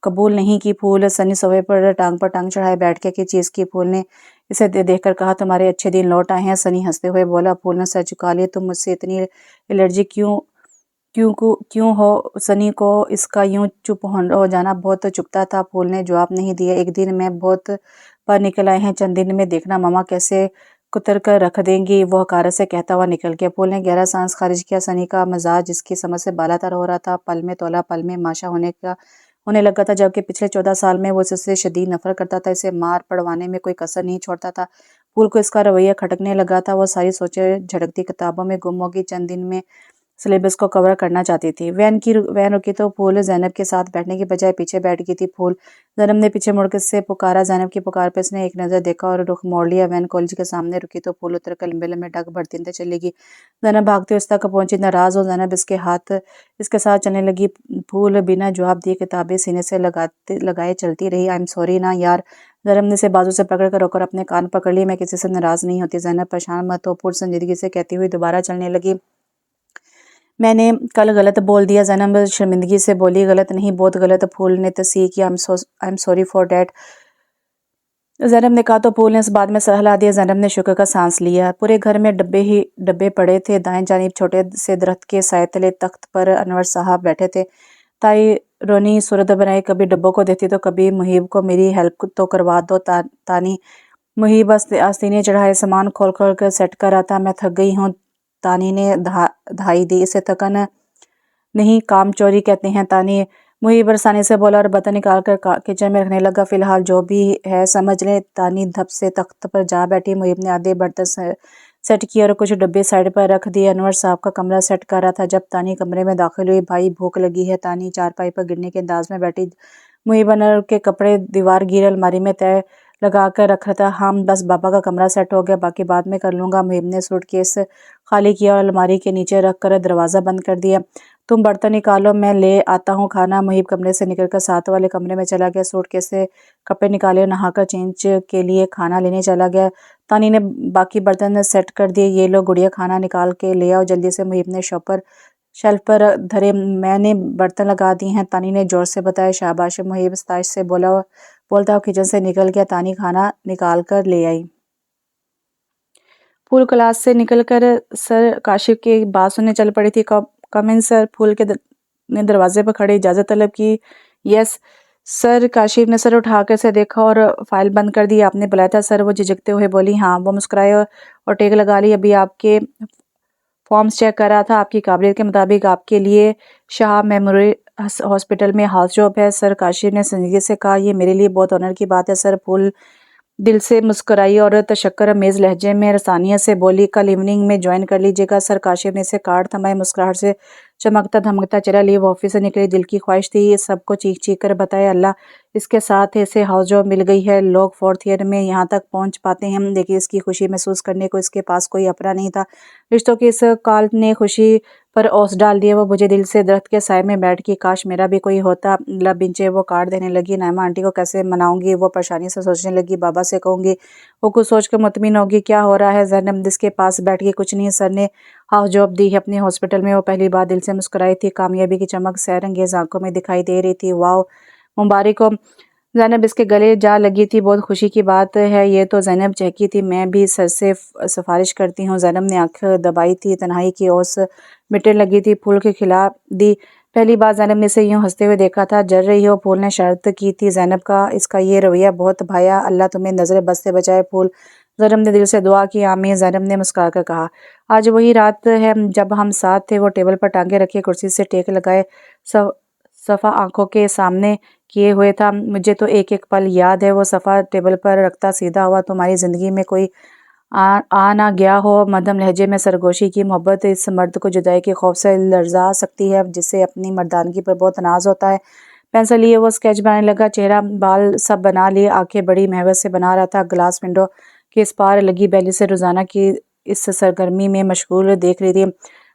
S1: कबूल नहीं की? फूल सनी सोफे पर टांग चढ़ाए बैठ के किस चीज़ की? फूल ने इसे देखकर कहा। तुम्हारे अच्छे दिन लौट आए हैं। सनी हंसते हुए बोला। फूल ने सर झुका लिया। तुम मुझसे इतनी एलर्जी क्यों हो? सनी को इसका यूं चुप हो जाना बहुत चुभता था। फूल ने जवाब नहीं दिया। एक दिन मैं बहुत पर निकल आए हैं, चंद दिन में देखना मामा कैसे कुतर कर रख देंगी। वो हकारत से कहता हुआ निकल गया। फूल ने गहरा सांस खारिज किया। सनी का मजाज जिसकी समझ से बालातर हो रहा था, पल में तोला पल में माशा होने लगा था। जबकि पिछले 14 साल में वो इससे शदीद नफरत करता था। इसे मार पड़वाने में कोई कसर नहीं छोड़ता था। फूल को इसका रवैया खटकने लगा था। वो सारी सोचें झटकती किताबों में गुम होगी। चंद दिन में सिलेबस को कवर करना चाहती थी। वैन रुकी तो फूल ज़ैनब के साथ बैठने की बजाय पीछे बैठ गई थी। फूल ज़ैनब ने पीछे मुड़कर से पुकारा। ज़ैनब की पुकार पर इसने एक नज़र देखा और रुख मोड़ लिया। वैन कॉलेज के सामने रुकी तो फूल उतर कर लंबे लंबे डग भरती अंदर चलेगी। ज़ैनब भागते हुए उस तक पहुंची। नाराज़ हो ज़ैनब इसके साथ चलने लगी। फूल बिना जवाब दिए किताबें सीने से लगाए चलती रही। आई एम सॉरी ना यार। ज़ैनब ने इसे बाजू से पकड़ कर रोकर अपने कान पकड़ लिए। मैं किसी से नाराज़ नहीं होती ज़ैनब, परेशान मत हो। फूल संजीदगी से कहती हुई दोबारा चलने लगी। मैंने कल गलत बोल दिया। ज़ैनब शर्मिंदगी से बोली। गलत नहीं, बहुत गलत। फूल ने तस्दीक किया। I am sorry for that. Zainab ने कहा तो फूल ने इस बात में सर हिला दिया। ज़ैनब ने शुक्र का सांस लिया। पूरे घर में डब्बे पड़े थे। दाएं जानिब छोटे से दरख्त के साए तले तख्त पर अनवर साहब बैठे थे। ताई रोनी सूरत बनाई, कभी डब्बों को देखती तो कभी मुहीब को मेरी हेल्प तो करवा दो तानी। मुहीब आस्तीने चढ़ाए सामान खोल खोल कर सेट कर रहा था। मैं थक गई हूँ, तानी ने धाई दी। इसे थकन नहीं, काम चोरी कहते हैं। तानी मुहीब बरसाने से बोला और बर्तन निकाल कर किचन में रखने लगा। फिलहाल जो भी है समझ ले। तानी धप से तख्त पर जा बैठी। मुहीब ने आधे बर्तन सेट किए और कुछ डब्बे साइड पर रख दिए। अनवर साहब का कमरा सेट कर रहा था जब तानी कमरे में दाखिल हुई। भाई भूख लगी है। तानी चारपाई पर गिरने के अंदाज में बैठी। मुहीब अनवर के कपड़े दीवार गिर अलमारी में तय लगा कर रखा था। हम बस बाबा का कमरा सेट हो गया, बाकी बाद में कर लूँगा। मुहीब ने सूटकेस खाली किया और अलमारी के नीचे रख कर दरवाज़ा बंद कर दिया। तुम बर्तन निकालो, मैं ले आता हूँ खाना। मुहीब कमरे से निकलकर साथ वाले कमरे में चला गया। सूटकेस से कपड़े निकाले और नहाकर चेंज के लिए खाना लेने चला गया। तानी ने बाकी बर्तन सेट कर दिए। ये लो गुड़िया, खाना निकाल के ले आओ जल्दी से। मुहीब ने शेल्फ पर धरे। मैंने बर्तन लगा दिए हैं, तानी ने जोर से बताया। शाबाश। मुहीब सताइश से बोलता हुआ किचन से निकल गया। तानी खाना निकाल कर ले आई। फूल क्लास से निकलकर सर काशिफ की बात सुनने चल पड़ी थी। कम इन सर। फूल के ने दरवाजे पर खड़े इजाज़त तलब की। Yes sir. काशिफ ने सर उठा कर से देखा और फाइल बंद कर दी। आपने बुलाया था सर? वो झिझकते हुए बोली। हाँ। वो मुस्कुराए और टेक लगा ली। अभी आपके फॉर्म्स चेक कर रहा था, आपकी काबिलियत के मुताबिक आपके लिए शाह मेमोरियल हॉस्पिटल में हाउस जॉब है। सर काशिफ ने संजीदगी से कहा, ये मेरे लिए बहुत ऑनर की बात है सर। फूल दिल से मुस्कुराई और तशक्कर अमेज लहजे में रसानियत से बोली, कल इवनिंग में ज्वाइन कर लीजिएगा सर। काशिफ ने इसे कार्ड थमाए, मुस्कुराहट से चमकता धमकता चेहरा लिए वो ऑफिस से निकली। दिल की ख्वाहिश थी ये सबको चीख चीख कर बताए, अल्लाह इसके साथ इसे हाउस जॉब मिल गई है। लोग 4th ईयर में यहाँ तक पहुँच पाते हैं, लेकिन इसकी खुशी महसूस करने को इसके पास कोई अपना नहीं था। रिश्तों की इस कॉल ने खुशी पर ओस डाल दिया। वो मुझे दिल से दरख्त के साय में बैठ के काश मेरा भी कोई होता। लब इंचे वो कार्ड देने लगी। नाइमा आंटी को कैसे मनाऊंगी? वो परेशानी से सोचने लगी। बाबा से कहूंगी? वो कुछ सोच कर मुतमिन होगी। क्या हो रहा है? ज़ैनब जिसके पास बैठ के कुछ नहीं, सर ने हाउस जॉब दी है अपने हॉस्पिटल में। वो पहली बार दिल से मुस्कुराई थी। कामयाबी की चमक सैरंगेज़ आंखों में दिखाई दे रही थी। वाह मुबारक हो। ज़ैनब इसके गले जा लगी थी। बहुत खुशी की बात है ये तो। ज़ैनब चहकी थी। मैं भी सर से सिफारिश करती हूँ। ज़ैनब ने आंख दबाई थी। तन्हाई की ओस मिटने लगी थी। फूल के खिला दी। पहली बार ज़ैनब ने इसे यूँ हंसते हुए देखा था। जल रही हो? फूल ने शर्त की थी। ज़ैनब का इसका ये रवैया बहुत भाया। अल्लाह तुम्हें नज़र बद से बचाए फूल। ज़ैनब ने दिल से दुआ की। आमीन। ज़ैनब ने मुस्कुरा कर कहा। आज वही रात है जब हम साथ थे। वो टेबल पर टांगे रखे कुर्सी से टेक लगाए सफ़ा आंखों के सामने किए हुए था। मुझे तो एक एक पल याद है। वो सफ़ा टेबल पर रखता सीधा हुआ, तुम्हारी ज़िंदगी में कोई आ ना गया हो? मध्यम लहजे में सरगोशी की। मोहब्बत इस मर्द को जुदाई के खौफ से लर्जा सकती है जिसे अपनी मर्दानगी पर बहुत नाज होता है। पेंसिल लिए वो स्केच बनाने लगा। चेहरा बाल सब बना लिए। आंखें बड़ी मेहनत से बना रहा था। ग्लास विंडो के इस पार लगी बैली से रोज़ाना की इस सरगर्मी में मशगूल देख रही थी।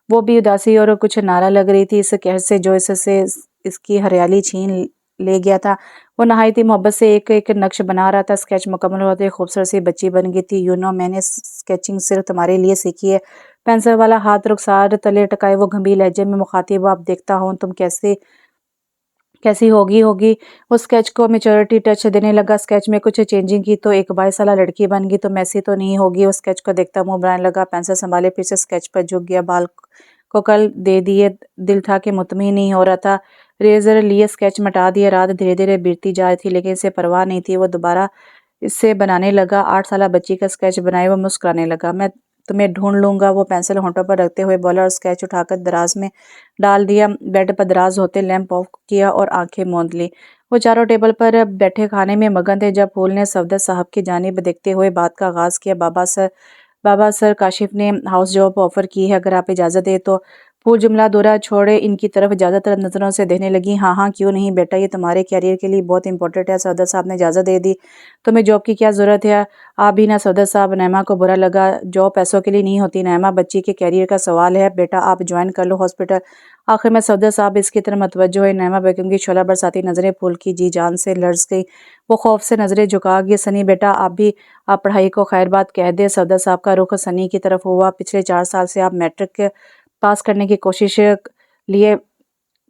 S1: वो भी उदासी और कुछ नारा लग रही थी इस कहर से जो इससे इसकी हरियाली छीन ले गया था। वो नहायती मोहब्बत से एक एक नक्श बना रहा था। स्केच मुकम्मल होते खूबसूरत सी बच्ची बन गई थी। यू नो मैंने स्केचिंग सिर्फ तुम्हारे लिए सीखी है। पेंसिल वाला हाथ रुखसार तले टकाए वो गंभीर लहजे में मुखातिब, आप देखता हूँ तुम कैसी होगी। वो स्केच को मेच्योरिटी टच देने लगा। स्केच में कुछ चेंजिंग की तो एक 22 साल लड़की बन गई। तो मैसी तो नहीं होगी? वो स्केच को देखता मुंह बनाने लगा। पेंसिल संभाले फिर से स्केच पर झुक गया। बाल को कल दे दिए। दिल था कि मुतमिन नहीं हो रहा था। रेजर लिए स्केच मिटा दिया। रात धीरे धीरे बीतती जा रही थी लेकिन इसे परवाह नहीं थी। वो दोबारा इससे बनाने लगा। 8 साल बच्ची का स्केच बनाए। वो मुस्कुराने लगा। मैं तुम्हें ढूंढ लूंगा। वो पेंसिल होंठों पर रखते हुए बोला और स्केच उठाकर दराज में डाल दिया। बेड पर दराज होते लैंप ऑफ किया और आंखें मूंद ली। वो चारों टेबल पर बैठे खाने में मगन थे जब फूल ने सफदर साहब की जानिब देखते हुए बात का आगाज किया। बाबा सर काशिफ ने हाउस जॉब ऑफर की है, अगर आप इजाज़त दे तो। फूल जुमला दोहरा छोड़े इनकी तरफ ज़्यादातर नज़रों से देखने लगी। हाँ हाँ क्यों नहीं बेटा, ये तुम्हारे कैरियर के लिए बहुत इंपॉर्टेंट है। सफदर साहब ने इजाज़त दे दी। तुम्हें जॉब की क्या ज़रूरत है? आप भी ना सफदर साहब। नैमा को बुरा लगा। जॉब पैसों के लिए नहीं होती नैमा, बच्ची के कैरियर का सवाल है। बेटा आप ज्वाइन कर लो हॉस्पिटल। आखिर में सफदर साहब इसकी तरफ मतवज्जो है। नैमा बेगम की शोला बरसाती नज़रें फूल की जी जान से लर्ज गई। वो खौफ से नज़रें झुका गई। सनी बेटा आप पढ़ाई को खैर बात कह दे। सफदर साहब का रुख सनी की तरफ हुआ। पिछले 4 साल से आप मैट्रिक पास करने की कोशिश लिए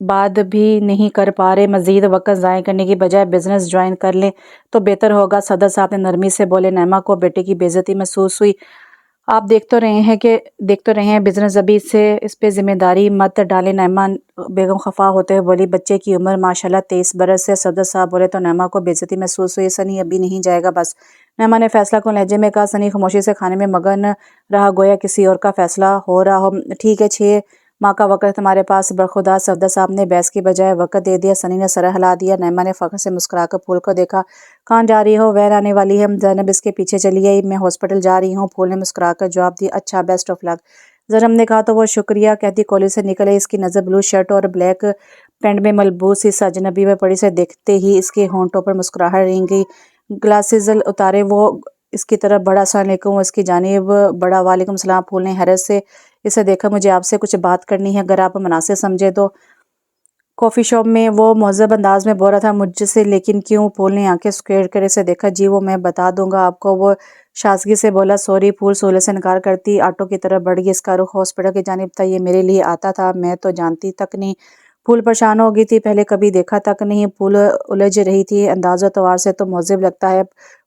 S1: बाद भी नहीं कर पा रहे। मजीद वक्त ज़ाय करने की बजाय बिजनेस ज्वाइन कर लें तो बेहतर होगा। सदर साहब ने नरमी से बोले। नैमा को बेटे की बेइज्जती महसूस हुई। आप देख तो रहे हैं बिजनेस, अभी इस पे जिम्मेदारी मत डालें। नैमा बेगम खफा होते हुए बोली। बच्चे की उम्र माशाल्लाह 23 बरस है। सदर साहब बोले तो नैमा को बेइज्जती महसूस हुई। सनी अभी नहीं जाएगा बस। नैमा ने फैसला कौन लहजे में कहा। सनी खामोशी से खाने में मगन रहा, गोया किसी और का फैसला हो रहा हो। ठीक है 6 माँ का वक्त तुम्हारे पास। बरखुदा सफदर साहब ने बहस की बजाय वक्त दे दिया। सनी ने सर हिला दिया। नैमा ने फख्र से मुस्कुराकर फूल को देखा। कहाँ जा रही हो? वैन आने वाली है। ज़ैनब इसके पीछे चली आई। मैं हॉस्पिटल जा रही हूँ। फूल ने मुस्कुराकर जवाब दिया। अच्छा बेस्ट ऑफ लक। ज़ैनब ने कहा तो वो शुक्रिया कहती कॉलेज से निकले। इसकी नज़र ब्लू शर्ट और ब्लैक पैंट में मलबूस इस अजनबी में पड़ी से देखते ही इसके होंठों पर मुस्कुराहट रह गई। ग्लासेस उतारे वो इसकी तरफ बड़ा अस्सलाम वालेकुम, इसकी जानिब बड़ा वालेकुम सलाम। फूल ने हैरत से इसे देखा। मुझे आपसे कुछ बात करनी है, अगर आप मुनासिब समझे तो। कॉफ़ी शॉप में वो मुहज़्ज़ब अंदाज में बोल रहा था। मुझसे लेकिन क्यों? फूल ने आंखें स्क्वेयर कर इसे देखा। जी वो मैं बता दूंगा आपको। वो शासगी से बोला। सॉरी। फूल सोले से इनकार करती ऑटो की तरफ बढ़ गई। इसका रुख हॉस्पिटल की जानिब था। ये मेरे लिए आता था, मैं तो जानती तक नहीं। फूल परेशान हो गई थी। पहले कभी देखा तक नहीं। फूल उलझ रही थी। अंदाज़ो तवार से तो मुहज़्ज़ब लगता है।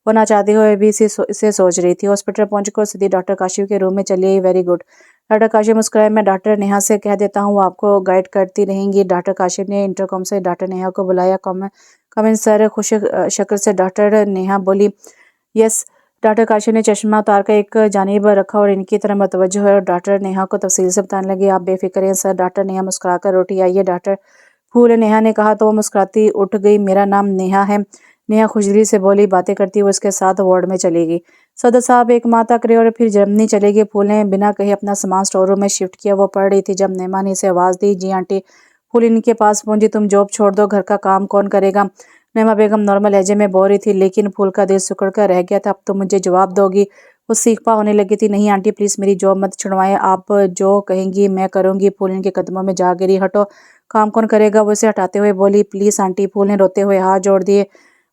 S1: वो ना चाहते हुए भी इसे सोच रही थी। हॉस्पिटल पहुंचकर सीधी डॉक्टर काशिफ के रूम में चली आई। Very good. ڈاکٹر کاشف مسکرائے، میں ڈاکٹر نیہا سے کہہ دیتا ہوں، وہ آپ کو گائیڈ کرتی رہیں گی۔ ڈاکٹر کاشف نے انٹرکام سے ڈاکٹر نیہا کو بلایا۔ کمن سر، خوش شکل سے ڈاکٹر نیہا بولی۔ یس۔ ڈاکٹر کاشف نے چشمہ اتار کر ایک جانب رکھا اور ان کی طرف متوجہ ہوئے اور ڈاکٹر نیہا کو تفصیل سے بتانے لگے۔ آپ بے فکر ہیں سر؟ ڈاکٹر نیہا مسکرا کر اٹھی۔ آئیے ڈاکٹر پھول، نیہا نے کہا تو وہ مسکراتی اٹھ گئی۔ میرا نام نیہا ہے، نیہا خوشدلی سے بولی۔ باتیں کرتی وہ اس کے ساتھ وارڈ میں چلی گئی۔ صدر صاحب 1 ماہ تک رہے اور پھر جرمنی چلے گئے۔ پھول نے بنا کہے اپنا سامان سٹور روم میں شفٹ کیا۔ وہ پڑھ رہی تھی جب نیما نے اسے آواز دی۔ جی آنٹی۔ پھول ان کے پاس پہنچی۔ تم جاب چھوڑ دو، گھر کا کام کون کرے گا؟ نیما بیگم نارمل لہجے میں بول رہی تھی، لیکن پھول کا دل سکڑ کر رہ گیا تھا۔ اب تم مجھے جواب دو گی؟ وہ سیکھپا ہونے لگی تھی۔ نہیں آنٹی پلیز میری جاب مت چھڑوائیں، آپ جو کہیں گی میں کروں گی۔ پھول ان کے قدموں میں جا گری۔ ہٹو، کام کون کرے گا؟ وہ اسے ہٹاتے ہوئے بولی۔ Please aunty. پھول نے روتے ہوئے ہاتھ جوڑ دیے۔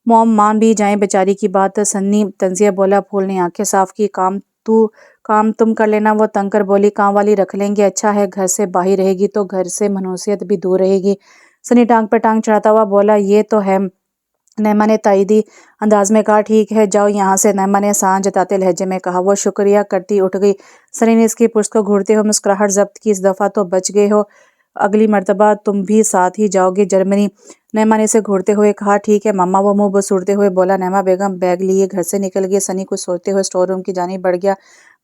S1: موم مان بھی جائیں بیچاری کی بات۔ سنی تنزیہ بولا۔ پھول نے آنکھیں صاف کی۔ کام تم کر لینا، وہ تنگ کر بولی۔ کام والی رکھ لیں گے، اچھا ہے گھر سے باہر رہے گی تو گھر سے منحوسیت بھی دور رہے گی۔ سنی ٹانگ پہ ٹانگ چڑھاتا ہوا بولا۔ یہ تو ہے۔ نیما نے تائیدی انداز میں کہا۔ ٹھیک ہے جاؤ یہاں سے، نیما نے احسان جتاتے لہجے میں کہا۔ وہ شکریہ کرتی اٹھ گئی۔ سنی نے اس کی پشت کو گھورتے ہوئے مسکراہٹ ضبط کی۔ اس دفعہ تو بچ گئے ہو، اگلی مرتبہ تم بھی ساتھ ہی جاؤ گے جرمنی، نیما نے اسے گھورتے ہوئے کہا۔ ٹھیک ہے ماما، وہ منہ بسوڑتے ہوئے بولا۔ نیما بیگم بیگ لیے گھر سے نکل گئی۔ سنی کچھ سوچتے ہوئے سٹور روم کی جانب بڑھ گیا۔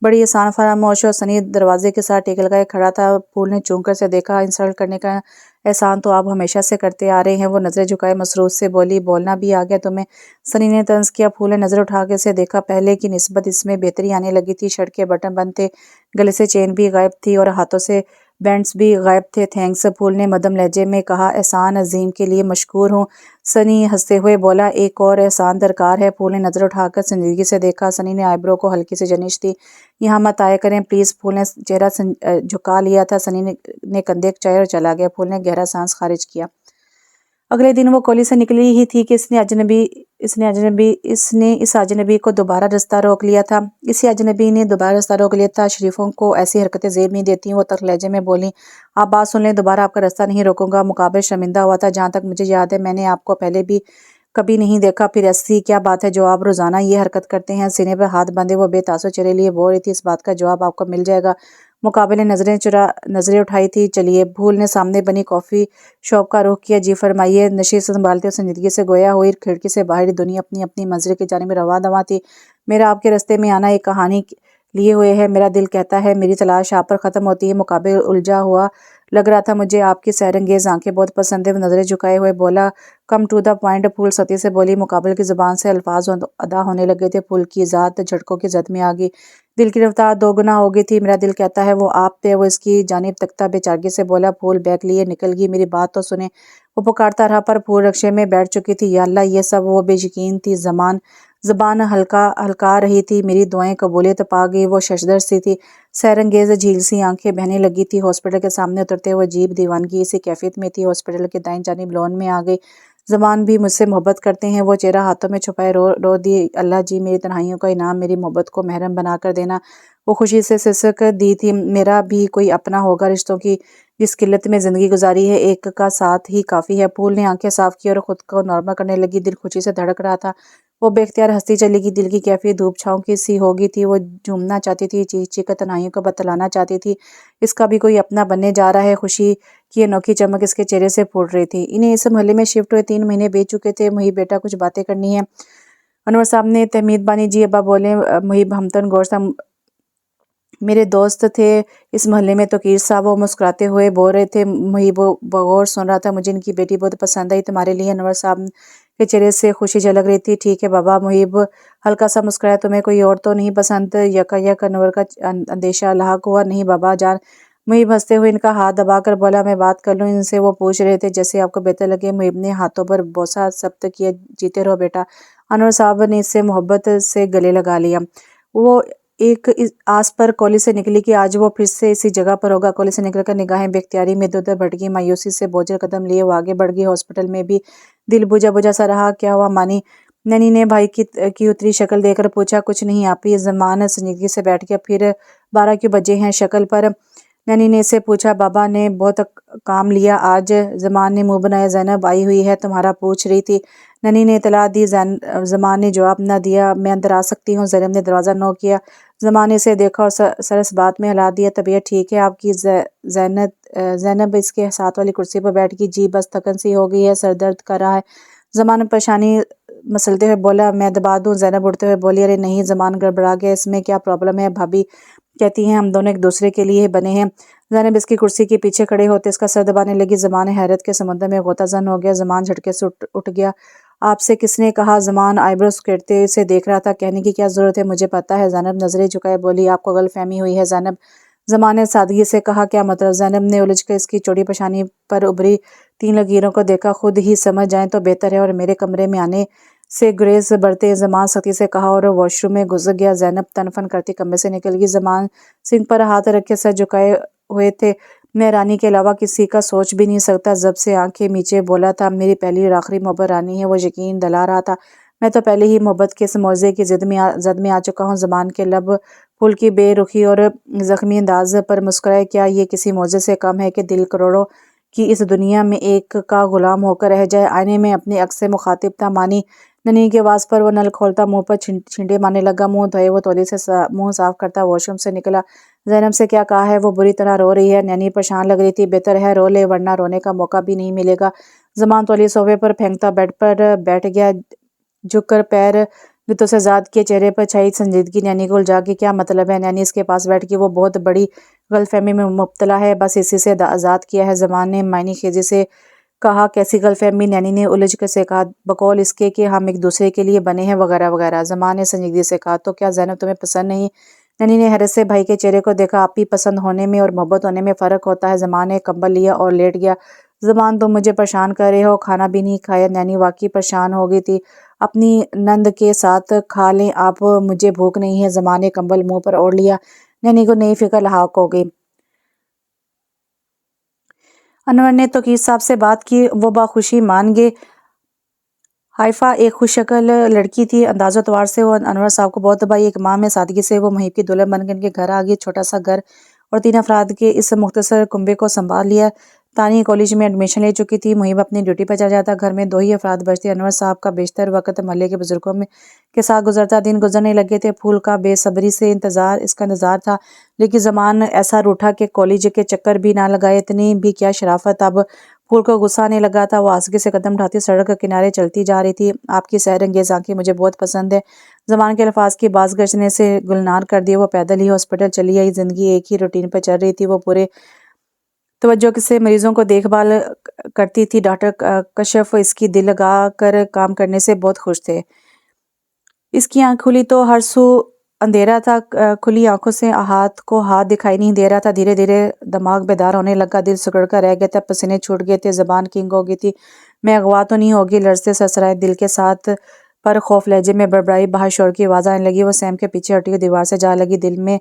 S1: بڑی احسان فراموش ہو۔ سنی دروازے کے ساتھ ٹیک لگائے کھڑا تھا۔ پھول نے چونک کر اسے دیکھا۔ انسلٹ کرنے کا احسان تو آپ ہمیشہ سے کرتے آ رہے ہیں۔ وہ نظریں جھکائے مسرت سے بولی۔ بولنا بھی آ گیا تمہیں؟ سنی نے طنز کیا۔ پھول نے نظر اٹھا کے اسے دیکھا۔ پہلے کی نسبت اس میں بہتری آنے لگی تھی۔ شرٹ کے بٹن بند تھے، گلے سے چین بھی غائب تھی اور ہاتھوں سے بینڈز بھی غائب تھے۔ تھینکس، پھول نے مدھم لہجے میں کہا۔ احسان عظیم کے لیے مشکور ہوں، سنی ہنستے ہوئے بولا۔ ایک اور احسان درکار ہے۔ پھول نے نظر اٹھا کر سنجیدگی سے دیکھا۔ سنی نے آئی برو کو ہلکی سی جنش دی۔ یہاں مت آیا کریں پلیز۔ پھول نے چہرہ جھکا لیا تھا۔ سنی نے کندھے کچائے اور چلا گیا۔ پھول نے گہرا سانس خارج کیا۔ اگلے دن وہ کالج سے نکلی ہی تھی کہ اس نے اس اجنبی کو دوبارہ رستہ روک لیا تھا۔ اسی اجنبی نے دوبارہ رستہ روک لیا تھا۔ شریفوں کو ایسی حرکتیں زیب نہیں دیتی ہیں۔ وہ تلخ لہجے میں بولی۔ آپ بات سن لیں، دوبارہ آپ کا رستہ نہیں روکوں گا۔ مقابل شرمندہ ہوا تھا۔ جہاں تک مجھے یاد ہے میں نے آپ کو پہلے بھی کبھی نہیں دیکھا، پھر ایسی کیا بات ہے جو آپ روزانہ یہ حرکت کرتے ہیں؟ سینے پر ہاتھ باندھے وہ بے تاثر چہرے لیے بول رہی تھی۔ اس بات کا جواب آپ کو مل جائے گا۔ مقابل نے نظریں اٹھائی تھی۔ چلیے۔ پھول نے سامنے بنی کافی شاپ کا رخ کیا۔ جی فرمائیے۔ نشست سنبھالتے اور سنجیدگی سے گویا ہوئی کھڑکی سے باہری دنیا اپنی اپنی منزل کی جانب رواں دواں تھی۔ میرا آپ کے راستے میں آنا ایک کہانی لیے ہوئے ہے۔ میرا دل کہتا ہے میری تلاش آپ پر ختم ہوتی ہے۔ مقابل الجھا ہوا لگ رہا تھا۔ مجھے آپ کی سحر انگیز آنکھیں بہت پسند ہیں، وہ نظریں جھکائے ہوئے بولا۔ Come to the point. پھول سختی سے بولی۔ مقابل کی زبان سے الفاظ ادا ہونے لگے تھے۔ پھول کی ذات جھٹکوں کی زد میں آ گئی۔ دل کی رفتار دوگنا ہو گئی تھی۔ میرا دل کہتا ہے وہ آپ پہ۔ وہ اس کی جانب تکتا بے چارگی سے بولا۔ پھول بیگ لیے نکل گئی۔ میری بات تو سنیں، وہ پکارتا رہا، پر پھول رکشے میں بیٹھ چکی تھی۔ یا اللہ یہ سب وہ بے یقین تھی۔ زبان ہلکا رہی تھی۔ میری دعائیں قبولیت پا گئی۔ وہ ششدر سی تھی، سحر انگیز جھیل سی آنکھیں بہنے لگی تھی۔ ہاسپٹل کے سامنے اترتے ہوئے عجیب دیوانگی اسی کیفیت میں تھی۔ ہاسپٹل کے دائیں جانب لون میں آ گئی۔ زمان بھی مجھ سے محبت کرتے ہیں۔ وہ چہرہ ہاتھوں میں چھپائے رو دی۔ اللہ جی میری تنہائیوں کا انعام میری محبت کو محرم بنا کر دینا۔ وہ خوشی سے سسک دی تھی۔ میرا بھی کوئی اپنا ہوگا، رشتوں کی جس قلت میں زندگی گزاری ہے ایک کا ساتھ ہی کافی ہے۔ پھول نے آنکھیں صاف کی اور خود کو نارمل کرنے لگی۔ دل خوشی سے دھڑک رہا تھا۔ وہ بے اختیار ہنستی چلی گئی۔ دل کی کیفیت دھوپ چھاؤں کی سی ہو گئی تھی۔ وہ جھومنا چاہتی تھی، چیخ چیخ کر تنہائیوں کو بتلانا چاہتی تھی اس کا بھی کوئی اپنا بننے جا رہا ہے۔ خوشی کی انوکھی چمک اس کے چہرے سے پھوٹ رہی تھی۔ انہیں اس محلے میں شفٹ ہوئے 3 مہینے بیت چکے تھے۔ محب بیٹا کچھ باتیں کرنی ہے؟ انور صاحب نے تحمید بانی۔ جی ابا بولے۔ محب ہمتن غور سے میرے دوست تھے اس محلے میں توقیر صاحب، وہ مسکراتے ہوئے بول رہے تھے۔ محب بغور سن رہا تھا۔ مجھے ان کی بیٹی بہت پسند آئی تمہارے لیے۔ انور صاحب کے چہرے سے خوشی جھلک رہی تھی۔ ٹھیک ہے بابا۔ محب ہلکا سا مسکرایا۔ تمہیں کوئی اور تو نہیں پسند؟ یک انور کا اندیشہ لاحق ہوا۔ نہیں بابا جان۔ محب ہنستے ہوئے ان کا ہاتھ دبا کر بولا۔ میں بات کر لوں ان سے؟ وہ پوچھ رہے تھے جیسے آپ کو بہتر لگے۔ محب نے ہاتھوں پر بوسہ ثبت کیا۔ جیتے رہو بیٹا۔ انور صاحب نے اس سے محبت سے گلے لگا لیا۔ وہ ایک آس پر کالج سے نکلی کہ آج وہ پھر سے اسی جگہ پر ہوگا۔ کالج سے نکل کر نگاہیں بے اختیاری میں ادھر ادھر بھٹکی۔ مایوسی سے بوجھل قدم لیے وہ آگے بڑھ گئی۔ ہاسپٹل میں بھی دل بجھا بجھا سا رہا۔ کیا ہوا مانی؟ ننی نے بھائی کی اتری شکل دیکھ کر پوچھا۔ کچھ نہیں آپی۔ زمان سنجیدگی سے بیٹھ گیا۔ پھر 12 کیوں بجے ہیں؟ شکل پر नैनी ने इससे पूछा। बाबा ने बहुत काम लिया आज, ज़मान ने मुंह बनाया। ज़ैनब आई हुई है, तुम्हारा पूछ रही थी। नैनी ने इतला दी। ज़मान ने जवाब न दिया। मैं अंदर आ सकती हूँ? ज़ैनब ने दरवाज़ा नॉक किया। ज़मान ने इसे देखा और सरस बात में हिला दिया। तबीयत ठीक है आपकी? ज़ैनब इसके साथ वाली कुर्सी पर बैठ गई। जी बस थकन सी हो गई है, सर दर्द कर रहा है। ज़मान परेशानी मसलते हुए बोला। मैं दबा दूँ? ज़ैनब उठते हुए बोली। अरे नहीं। ज़मान गड़बड़ा गया। इसमें क्या प्रॉब्लम है? भाभी कहती हैं हम दोनों एक दूसरे के लिए बने हैं। ज़ैनब इसकी कुर्सी के पीछे खड़े होते इसका सर दबाने लगी। ज़मान हैरत के समंदर में गोताज़न हो गया। ज़मान झटके से उठ गया। आपसे किसने कहा? ज़मान आईब्रोज करते से देख रहा था। कहने की क्या ज़रूरत है, मुझे पता है। ज़ैनब नजरें झुकाए बोली। आपको गलतफहमी हुई है ज़ैनब। ज़मान ने सादगी से कहा। क्या मतलब? ज़ैनब ने उलझ कर इसकी चौड़ी पेशानी पर उभरी 3 लकीरों को देखा। खुद ही समझ जाएं तो बेहतर है। और मेरे कमरे में आने से गुरेज बढ़ते ज़मान सख्ती से कहा और वॉशरूम में घुस गया। ज़ैनब तनफन करती कमरे से निकल गई। ज़मान सिंह पर हाथ रखे सर झुकाए हुए थे। मैं रानी के अलावा किसी का सोच भी नहीं सकता। जब से आंखें मीचे बोला था मेरी पहली और आखिरी मोहब्बत रानी है, वो यकीन दिला रहा था। मैं तो पहले ही मोहब्बत के इस मौजे की जद में आ चुका हूँ। ज़मान के लब फूल की बेरुखी और जख्मी अंदाज पर मुस्कुराए। क्या ये किसी मौजे से कम है कि दिल करोड़ों की इस दुनिया में एक का गुलाम होकर रह जाए? आईने में अपने अक्स से मुखातिब था। मानी ननी की आवाज़ पर वो नल खोलता मुंह पर छींटे मारने लगा। मुंह धोए वो तौली से मुंह साफ करता वॉशरूम से निकला। ज़ैनब से क्या कहा है? वो बुरी तरह रो रही है। नैनी परेशान लग रही थी। बेहतर है रो ले, वरना रोने का मौका भी नहीं मिलेगा। ज़मान तौली सोफे पर फेंकता बेड पर बैठ गया। झुककर पैर जूतों से आज़ाद किए। चेहरे पर छाई संजीदगी नैनी को उलझा के। क्या मतलब है? नैनी इसके पास बैठ के वो बहुत बड़ी गलतफहमी में मुब्तला है, बस इसी से आज़ाद किया है। ज़मान ने मायनी खेजी से कहा। कैसी गलतफहमी? नैनी ने उलझ कर से कहा। बकौल इसके कि हम एक दूसरे के लिए बने हैं वगैरह वगैरह। ज़मान ने संजीदगी से कहा। तो क्या ज़ैनब तुम्हें पसंद नहीं? नैनी ने हैरत से भाई के चेहरे को देखा। आप ही पसंद होने में और मोहब्बत होने में फ़र्क होता है। ज़मान ने कंबल लिया और लेट गया। ज़मान तुम मुझे परेशान कर रहे हो, खाना भी नहीं खाया। नैनी वाकई परेशान हो गई थी। अपनी नंद के साथ खा लें आप, मुझे भूख नहीं है। ज़मान ने कंबल मुंह पर ओढ़ लिया। नैनी को नई फिक्र लाहक हो गई। अनवर ने तौकीर साहब से बात की। वो बाखुशी मान गए। हाइफा एक खुशशक्ल लड़की थी। अंदाज़ो तवार से वो अनवर साहब को बहुत दबाई। एक माह में सादगी से वो मुहिब की दुल्हन बनकर इनके घर आ गई। छोटा सा घर और 3 अफराद के इस मुख्तसर कुंबे को संभाल लिया। तानी कॉलेज में एडमिशन ले चुकी थी। मुहिब अपनी ड्यूटी पर चला जाता। घर में 2 ही अफराद बचते। अनवर साहब का बेशतर वक्त महल्ले के बुजुर्गों में के साथ गुजरता। दिन गुजरने लगे थे। फूल का बेसब्री से इसका इंतजार था, लेकिन ज़मान ऐसा रूठा कि कॉलेज के चक्कर भी ना लगाए। इतनी भी क्या शराफत, अब फूल को गुस्सा आने लगा था। वो आसगी से कदम उठाती सड़क के किनारे चलती जा रही थी। आपकी सैरंगेज़ आंखें मुझे बहुत पसंद है। ज़मान के अल्फाज की बाज गजने से गुलनार कर दिए। वो पैदल ही हॉस्पिटल चली आई। ज़िंदगी एक ही रूटीन पर चल रही थी। वो पूरे तवज्जो से मरीजों को देखभाल करती थी। डॉक्टर कशफ इसकी दिल लगा कर काम करने से बहुत खुश थे। इसकी आंख खुली तो हर सू अंधेरा था। खुली आंखों से हाथ दिखाई नहीं दे रहा था। धीरे धीरे दिमाग बेदार होने लगा। दिल सिकुड़ कर रह गया था। पसीने छूट गए थे। ज़बान किंग हो गई थी। मैं अगवा तो नहीं होगी? लर्जते सरसराए दिल के साथ पर खौफ लहजे में बड़बड़ाई। बाहर शोर की आवाज़ आने लगी। वो सैम के पीछे हटी हुई दीवार से जा लगी। दिल में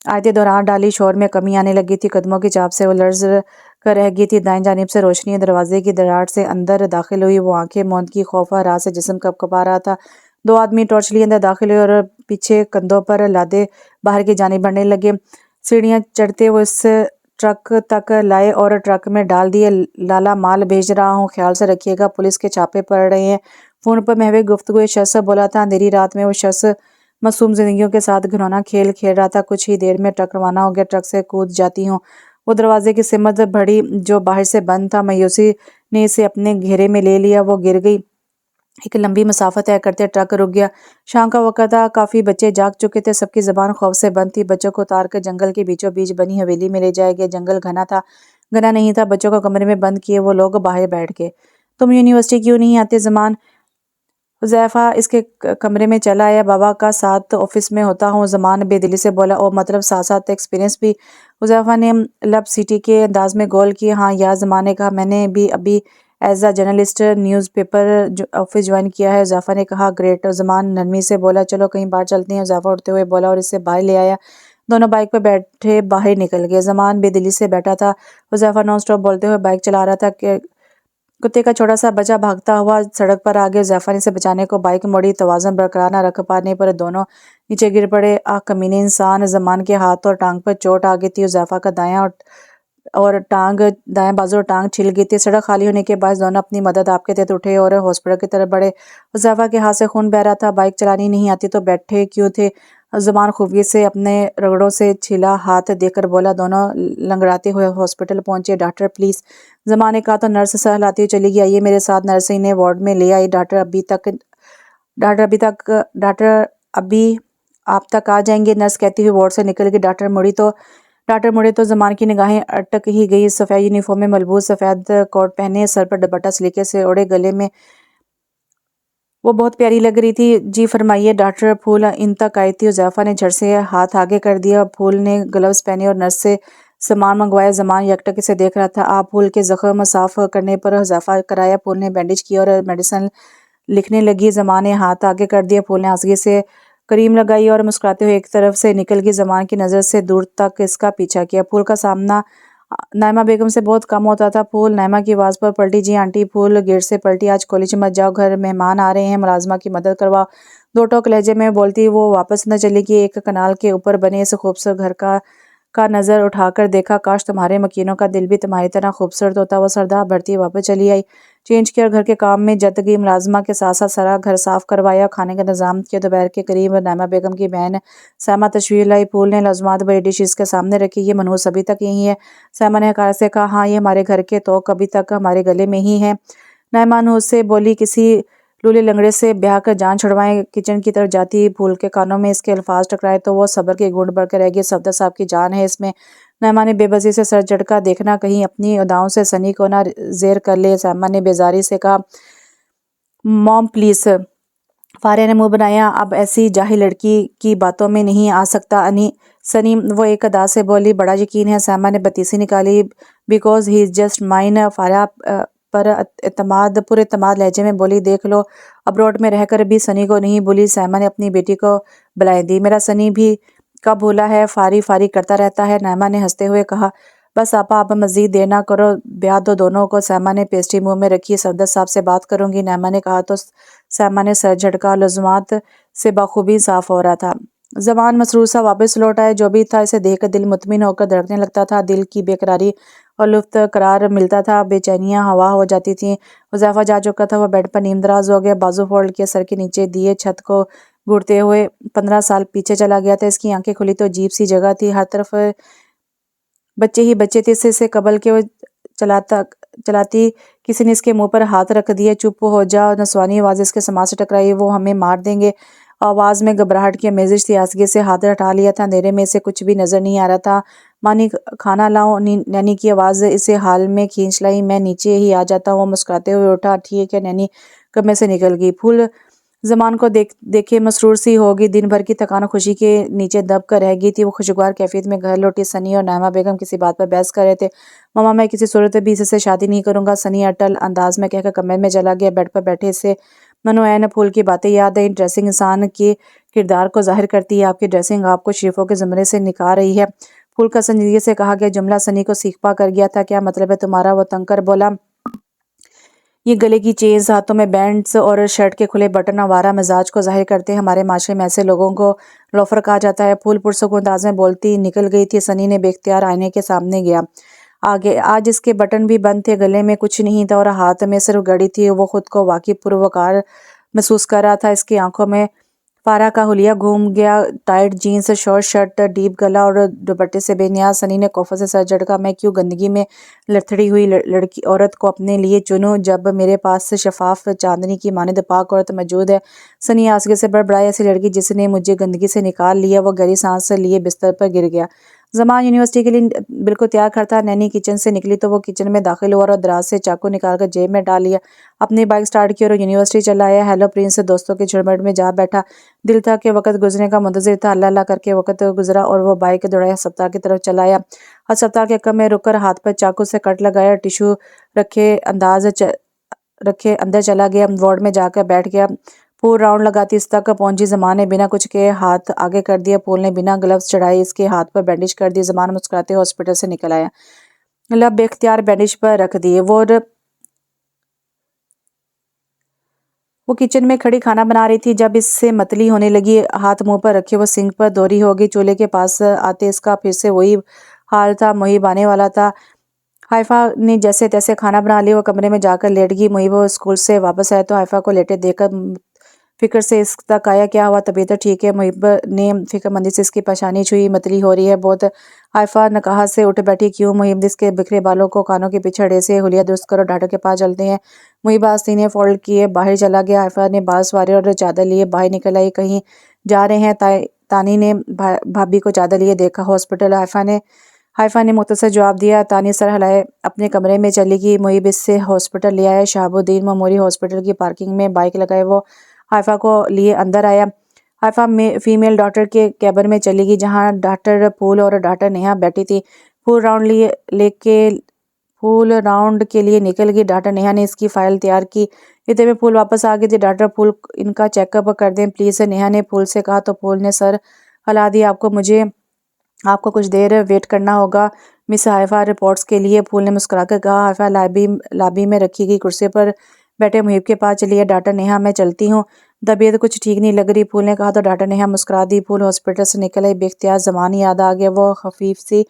S1: आयते दौरान डाली शोर में कमी आने लगी थी। कदमों की चाप से वो लर्ज कर रह गई थी। दाएं जानिब से रोशनी दरवाजे की दरार से अंदर दाखिल हुई। वो आंखें मौन की खौफा राह से जिस्म कपकपा रहा था। 2 आदमी टॉर्च लिए अंदर दाखिल हुए और पीछे कंधों पर लादे बाहर की जानिब बढ़ने लगे। सीढ़ियां चढ़ते वो इस ट्रक तक लाए और ट्रक में डाल दिए। लाला माल भेज रहा हूँ, ख्याल से रखिएगा, पुलिस के छापे पड़ रहे हैं। फोन पर महवे गुफ्तगू एक शख्स से बोला था। अंधेरी रात में वो शख्स मासूम जिंदगियों के साथ घिनौना खेल खेल रहा था। कुछ ही देर में ट्रक रवाना हो गया। ट्रक से कूद जाती हूँ। वो दरवाजे की सिमत बढ़ी जो बाहर से बंद था। मायूसी ने इसे अपने घेरे में ले लिया। वो गिर गई। एक लंबी मसाफत तय करते ट्रक रुक गया। शाम का वक्त था। काफी बच्चे जाग चुके थे। सबकी जबान खौफ से बंद थी। बच्चों को उतार कर जंगल के बीचों बीच बनी हवेली में ले जाया गया। जंगल घना था, घना नहीं था। बच्चों को कमरे में बंद किए वो लोग बाहर बैठ गए। तुम यूनिवर्सिटी क्यों नहीं आते? ज़मान हुज़ैफ़ा इसके कमरे में चला आया। बाबा का साथ ऑफिस में होता हूँ। ज़मान बेदिली से बोला। ओ मतलब साथ साथ एक्सपीरियंस भी? हुज़ैफ़ा ने लब सिटी के अंदाज में गोल किया। हाँ यार, ज़मान ने कहा। मैंने भी अभी as a journalist newspaper office join किया है। हुज़ैफ़ा ने कहा। ग्रेट। ज़मान नरमी से बोला। चलो कहीं बाहर चलते हैं। हुज़ैफ़ा उठते हुए बोला और इससे बाहर ले आया। दोनों बाइक पर बैठे बाहर निकल गए। ज़मान बेदिली से बैठा था। हुज़ैफ़ा नॉन स्टॉप बोलते हुए बाइक चला रहा था कि कुत्ते का छोटा सा बच्चा भागता हुआ सड़क पर आ गया। हुज़ैफ़ा ने इसे बचाने को बाइक मोड़ी। तवाज़ुन बरकरार न रख पाने पर दोनों नीचे गिर पड़े। आह कमीने इंसान! ज़मान के हाथ और टांग पर चोट आ गई थी। हुज़ैफ़ा का दायां बाजू और टांग छिल गई थी। सड़क खाली होने के बाद दोनों अपनी मदद आपके तहत उठे और हॉस्पिटल की तरफ बढ़े। हुज़ैफ़ा के हाथ से खून बह रहा था। बाइक चलानी नहीं आती तो बैठे क्यों थे? ज़मान खुफिया से अपने रगड़ों से छिला हाथ देकर बोला। दोनों लंगड़ाते हुए हॉस्पिटल पहुंचे। डॉक्टर प्लीज़, ज़मान ने कहा तो नर्स सर हिलाती हुई चली गई। आइए मेरे साथ। नर्स इन्हें वार्ड में ले आई। डॉक्टर अभी आप तक आ जाएंगे, नर्स कहती हुई वार्ड से निकल गई। डॉक्टर मुड़े तो ज़मान की निगाहें अटक ही गई। सफ़ेद यूनिफॉर्म में मलबूस, सफ़ेद कोट पहने, सर पर दुपट्टा सलीके से ओढ़े, गले में वो बहुत प्यारी लग रही थी। जी फरमाइए डॉक्टर। फूल इन तक आई थी। हुज़ैफ़ा ने झट से हाथ आगे कर दिया। फूल ने ग्लव्स पहने और नर्स से सामान मंगवाया। ज़मान यकटक से देख रहा था। आप फूल के ज़ख्म साफ़ करने पर हुज़ैफ़ा कराया। फूल ने बैंडेज किया और मेडिसिन लिखने लगी। ज़मान ने हाथ आगे कर दिया। फूल ने आसगी से क्रीम लगाई और मुस्कुराते हुए एक तरफ से निकल गई। ज़मान की नज़र से दूर तक इसका पीछा किया। फूल का सामना नाइमा बेगम से बहुत कम होता था। फूल नाइमा की आवाज़ पर पलटी। जी आंटी। फूल गेट से पलटी। आज कॉलेज मत जाओ, घर मेहमान आ रहे हैं, मुलाजमा की मदद करवाओ। दो टोक लहजे में बोलती वो वापस न चली गई। एक कनाल के ऊपर बने इस खूबसूरत घर का नज़र उठाकर देखा। काश तुम्हारे मकीनों का दिल भी तुम्हारी तरह खूबसूरत होता। वो सरदा भरती वापस चली आई। चेंज किया और घर के काम में जत गई। मुलाजमा के साथ साथ सारा घर साफ करवाया, खाने का इंतजाम किया। दोपहर के करीब नाइमा बेगम की बहन सैमा तशरीफ लाई। फूल ने लज़मात बड़ी डिश इसके सामने रखी। ये मनहूस अभी तक यही है? सैमा ने हकार से कहा। हाँ, ये हमारे घर के तो कभी तक हमारे गले में ही है। नाइमा मनहूस से बोली। किसी लूले लंगड़े से ब्याह कर जान छुड़वाएं। किचन की तरफ जाती फूल के कानों में इसके अल्फाज टकराए तो वो सब्र के घूंट भरकर रह गई। सफदर साहब की जान है इसमें। नाइमा ने बेबसी से सर झटका। देखना कहीं अपनी अदाओं से सनी को ना जेर कर ले। सैमा ने बेजारी से कहा। Mom please. फारिया ने मुंह बनाया। अब ऐसी जाहिल लड़की की बातों में नहीं आ सकता सनी। वो एक अदा से बोली। बड़ा यकीन है? सैमा ने बतीसी निकाली। Because he is just mine. Faria पर पूरे एतमाद लहजे में बोली। देख लो, अब्रोड में रहकर भी सनी को नहीं भूली। सैमा ने अपनी बेटी को बुलाई दी। मेरा सनी भी कब भूला है, फारी फारी करता रहता है। नाइमा ने हंसते हुए कहा। बस आपा, अब मजीद देर ना करो, ब्याह दो दोनों को। सैमा ने पेस्ट्री मुंह में रखी। सफदर साहब से बात करूंगी, नाइमा ने कहा तो सैमा ने सर झटका। लज़मात से बखूबी साफ हो रहा था। ज़मान मसरूर सा वापस लौट आया। जो भी था इसे देखकर दिल मुतमिन होकर धड़कने लगता था। दिल की बेकरारी और लुफ्त करार मिलता था। बेचैनियां हवा हो जाती थी। हुज़ैफ़ा जा चुका था। वह बेड पर नींदराज हो गया। बाजू फोल्ड किए, सर के नीचे दिए छत को घूरते हुए 15 साल पीछे चला गया था। इसकी आंखें खुली तो अजीब सी जगह थी। हर तरफ बच्चे ही बच्चे थे। इसे कबल के वो चलाती किसी ने इसके मुंह पर हाथ रख दिया। चुप हो जा। नसवानी आवाज़ इसके समाज से टकराई। वो हमें मार देंगे। आवाज़ में घबराहट की आमेजिश थी। आसगे से हाथ हटा लिया था। अंधेरे में इसे कुछ भी नजर नहीं आ रहा था। मानी खाना लाओ। नैनी की आवाज़ इसे हाल में खींच लाई। मैं नीचे ही आ जाता हूँ। मुस्कुराते हुए उठा। ठीक है। नैनी कमरे से निकल गई। फूल ज़मान को देखे मसरूर सी होगी। दिन भर की थकान और खुशी के नीचे दब कर रह गई थी। वो खुशगवार कैफियत में घर लौटी। सनी और नाइमा बेगम किसी बात पर बहस कर रहे थे। मामा, मैं किसी सूरत भी इससे शादी नहीं करूंगा, सनी अटल अंदाज में कहकर कमरे में चला गया। बेड पर बैठे से मनो ऐन फूल की बातें याद आई। ड्रेसिंग इंसान के किरदार को जाहिर करती है। आपकी ड्रेसिंग आपको शरीफों के ज़मरे से निकाल रही है। फूल का संजीदगी से कहा गया जुमला सनी को सीखपा कर गया था। क्या मतलब है तुम्हारा? वो तंग कर बोला। ये गले की चेन्स, हाथों में बैंड्स और शर्ट के खुले बटन आवारा मिजाज को जाहिर करते हैं। हमारे माशरे में ऐसे लोगों को लोफर कहा जाता है। फूल पुरसुकून अंदाज में बोलती निकल गई थी। सनी ने बेख्तियार आईने के सामने गया। आगे आज इसके बटन भी बंद थे। गले में कुछ नहीं था और हाथ में सिर्फ घड़ी थी। वो खुद को वाकई पुरवकार महसूस कर रहा था। इसकी आंखों में फारा का हुलिया घूम गया। Tight jeans, short shirt, deep गला और दुपट्टे से बेनियाज। सनी ने कोफा से सर झटका। मैं क्यों गंदगी में लथड़ी हुई लड़की औरत को अपने लिए चुनूं जब मेरे पास शफाफ चांदनी की मानद पाक औरत मौजूद है। सनी आसगे से बड़बड़ाई। ऐसी लड़की जिसने मुझे गंदगी से निकाल लिया। वो गहरी सांस लिए बिस्तर पर गिर गया। ज़मान यूनिवर्सिटी के लिए बिल्कुल तैयार खड़ा था। नैनी किचन से निकली तो वो किचन में दाखिल हुआ और दराज से चाकू निकालकर जेब में डाल लिया। अपनी बाइक स्टार्ट की और यूनिवर्सिटी चला आया। Hello Prince. दोस्तों के झुरमुट में जा बैठा। दिल था कि वक्त गुजरने का मुंतजिर था। अल्लाह अल्लाह करके वक्त गुजरा और वो बाइक दौड़ाया अस्पताल की तरफ चला आया। अस्पताल के कम में रुककर हाथ पर चाकू से कट लगाया। टिश्यू रखे अंदर चला गया। वार्ड में जाकर बैठ गया। पूल राउंड लगाती इस तक पहुंची। ज़मान ने बिना कुछ के हाथ आगे कर दिया। पूल ने बिना ग्लव्स चढ़ाए इसके हाथ पर बैंडेज कर दिए। ज़मान मुस्कुराते हॉस्पिटल से निकल आया। लब बेख्तियार बैंडेज पर रख दिए। वो وہ کچن میں کھڑی کھانا بنا رہی تھی جب اس سے متلی ہونے لگی۔ ہاتھ منہ پر رکھے وہ سنک پر دوری ہو گئی۔ چولہے کے پاس آتے اس کا پھر سے وہی حال تھا۔ محیب آنے والا تھا۔ حائفہ نے جیسے تیسے کھانا بنا لیا۔ وہ کمرے میں جا کر لیٹ گئی۔ محیب اسکول سے واپس آیا تو حائفہ کو لیٹے دیکھ کر فکر سے اس تک آیا، کیا ہوا، طبیعت ٹھیک ہے؟ محیب نے فکر مندی سے اس کی پیشانی چھوئی۔ متلی ہو رہی ہے بہت۔ حائفہ نکہت سے اٹھ بیٹھی۔ کیوں؟ محیب نے اس کے بکھرے بالوں کو کانوں کے پیچھے اڑے سے، حلیہ درست کرو، ڈاکٹر کے پاس چلتے ہیں۔ محیب آستینے فولڈ کیے باہر چلا گیا۔ حائفہ نے بال سنوارے اور چادر لیے باہر نکل آئی۔ کہیں جا رہے ہیں؟ تانی نے بھابھی کو چادر لیے دیکھا۔ ہاسپٹل۔ حائفہ نے مختصر جواب دیا۔ تانی سر ہلائے اپنے کمرے میں چلی گئی۔ محیب اس سے ہاسپٹل لے آیا۔ شہاب الدین میموریل ہاسپٹل کی پارکنگ میں بائیک لگائے وہ حائفہ کو لیے اندر آیا۔ حائفہ فیمیل ڈاکٹر کے کیبن میں چلی گئی جہاں ڈاکٹر پھول اور ڈاکٹر نیہا بیٹھی تھی۔ پھول راؤنڈ کے لیے نکل گئی۔ ڈاکٹر نیہا نے اس کی فائل تیار کی۔ اتنے میں پھول واپس آ گئی تھی۔ ڈاکٹر پھول ان کا چیک اپ کر دیں پلیز، نیہا نے پھول سے کہا تو پھول نے سر ہلا دیا۔ آپ کو کچھ دیر ویٹ کرنا ہوگا مس حائفہ رپورٹس کے لیے، پھول نے مسکرا کر کہا۔ حائفہ لابی میں رکھی گئی کرسی پر بیٹھے محیب کے پاس چلی ہے۔ ڈاکٹر نیہا میں چلتی ہوں، طبیعت کچھ ٹھیک نہیں لگ رہی، پھول نے کہا تو ڈاکٹر نیہا مسکرا دی۔ پھول ہاسپٹل سے نکل آئی۔ بے اختیار زمان یاد آ گیا۔ وہ خفیف سی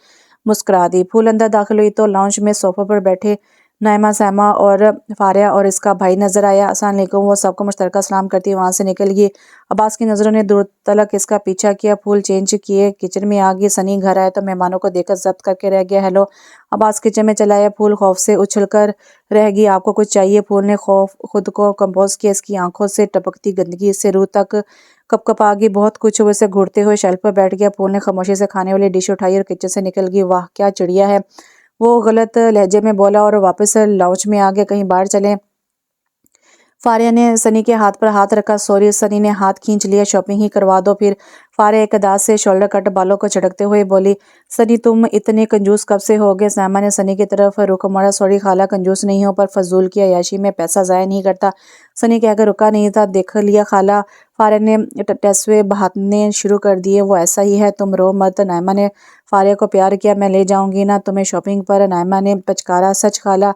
S1: مسکرا دی۔ پھول اندر داخل ہوئی تو لاؤنج میں صوفے پر بیٹھے نائمہ، سائمہ اور فاریہ اور اس کا بھائی نظر آیا۔ السلام علیکم، وہ سب کو مشترکہ سلام کرتی وہاں سے نکل گئی۔ عباس کی نظروں نے دور تلک اس کا پیچھا کیا۔ پھول چینج کیے کچن میں آ گئی۔ سنی گھر آیا تو مہمانوں کو دیکھ کر ضبط کر کے رہ گیا۔ ہیلو، عباس کچن میں چلا آیا۔ پھول خوف سے اچھل کر رہ گئی۔ آپ کو کچھ چاہیے؟ پھول نے خود کو کمپوز کیا۔ اس کی آنکھوں سے ٹپکتی گندگی اس سے روح تک کپ آ گئی۔ بہت کچھ وہ اسے گھورتے ہوئے شیلف پر بیٹھ گیا۔ پھول نے خاموشی سے کھانے والی ڈش اٹھائی اور کچن سے نکل گئی۔ واہ کیا چڑیا ہے، وہ غلط لہجے میں بولا اور واپس لاؤنج میں آ گیا۔ کہیں باہر چلیں؟ فاریہ نے سنی کے ہاتھ پر ہاتھ رکھا۔ سوری، سنی نے ہاتھ کھینچ لیا، شاپنگ ہی کروا دو پھر۔ فاریہ ایک انداز سے شولڈر کٹ بالوں کو جھٹکتے ہوئے بولی۔ سنی تم اتنے کنجوس کب سے ہو گئے؟ سائمہ نے سنی کی طرف رخ موڑا۔ سوری خالہ، کنجوس نہیں ہوں پر فضول کی عیاشی میں پیسہ ضائع نہیں کرتا، سنی کہہ کر رکا نہیں تھا۔ دیکھ لیا خالہ، فاریہ نے ٹیسوے بہانے شروع کر دیے۔ وہ ایسا ہی ہے، تم رو مت، نائمہ نے فاریہ کو پیار کیا۔ میں لے جاؤں گی نا تمہیں شاپنگ پر، نائمہ نے پچکارا۔ سچ خالہ؟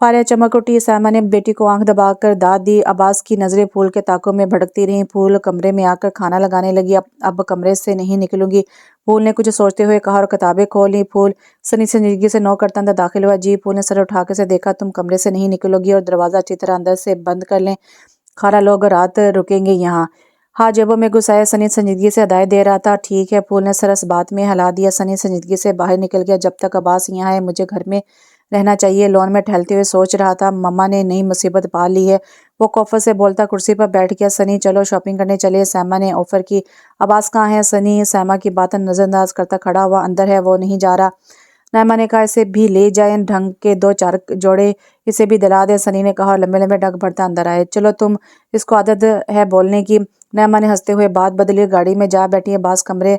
S1: فاریہ چمک اٹھی۔ سائمہ نے بیٹی کو آنکھ دبا کر داد دی۔ عباس کی نظریں پھول کے طاقوں میں بھٹکتی رہیں۔ پھول کمرے میں آ کر کھانا لگانے لگی۔ اب کمرے سے نہیں نکلوں گی، پھول نے کچھ سوچتے ہوئے کہا اور کتابیں کھول لیں۔ پھول سنی سنجیدگی سے نوک کرتا اندر داخل ہوا۔ جی، پھول نے سر اٹھا کر اسے دیکھا۔ تم کمرے سے نہیں نکلو گی اور دروازہ اچھی طرح اندر سے بند کر لیں، خالہ لوگ رات رکیں گے یہاں۔ ہاتھ جیبوں میں گھسائے سنی سنجیدگی سے ہدایت دے رہا تھا۔ ٹھیک ہے، پھول نے سر اس بات میں ہلا دیا۔ سنی سنجیدگی سے باہر نکل گیا۔ جب تک عباس یہاں ہے مجھے گھر میں رہنا چاہیے، لون میں ٹہلتے ہوئے سوچ رہا تھا مما نے نئی مصیبت پال لی ہے، وہ کوفت سے بولتا کرسی پر بیٹھ گیا۔ سنی چلو شاپنگ کرنے چلے، سائمہ نے آفر کی۔ عباس کہاں ہے؟ سنی سائمہ کی باتیں نظر انداز کرتا کھڑا ہوا۔ اندر ہے، وہ نہیں جا رہا، نائمہ نے کہا۔ اسے بھی لے جائیں، ڈھنگ کے دو چار جوڑے اسے بھی دلا دیں، سنی نے کہا اور لمبے لمبے ڈگ بھرتا اندر آئے۔ چلو تم، اس کو عادت ہے بولنے کی، نائمہ نے ہنستے ہوئے بات بدلی، گاڑی میں جا بیٹھی۔ عباس کمرے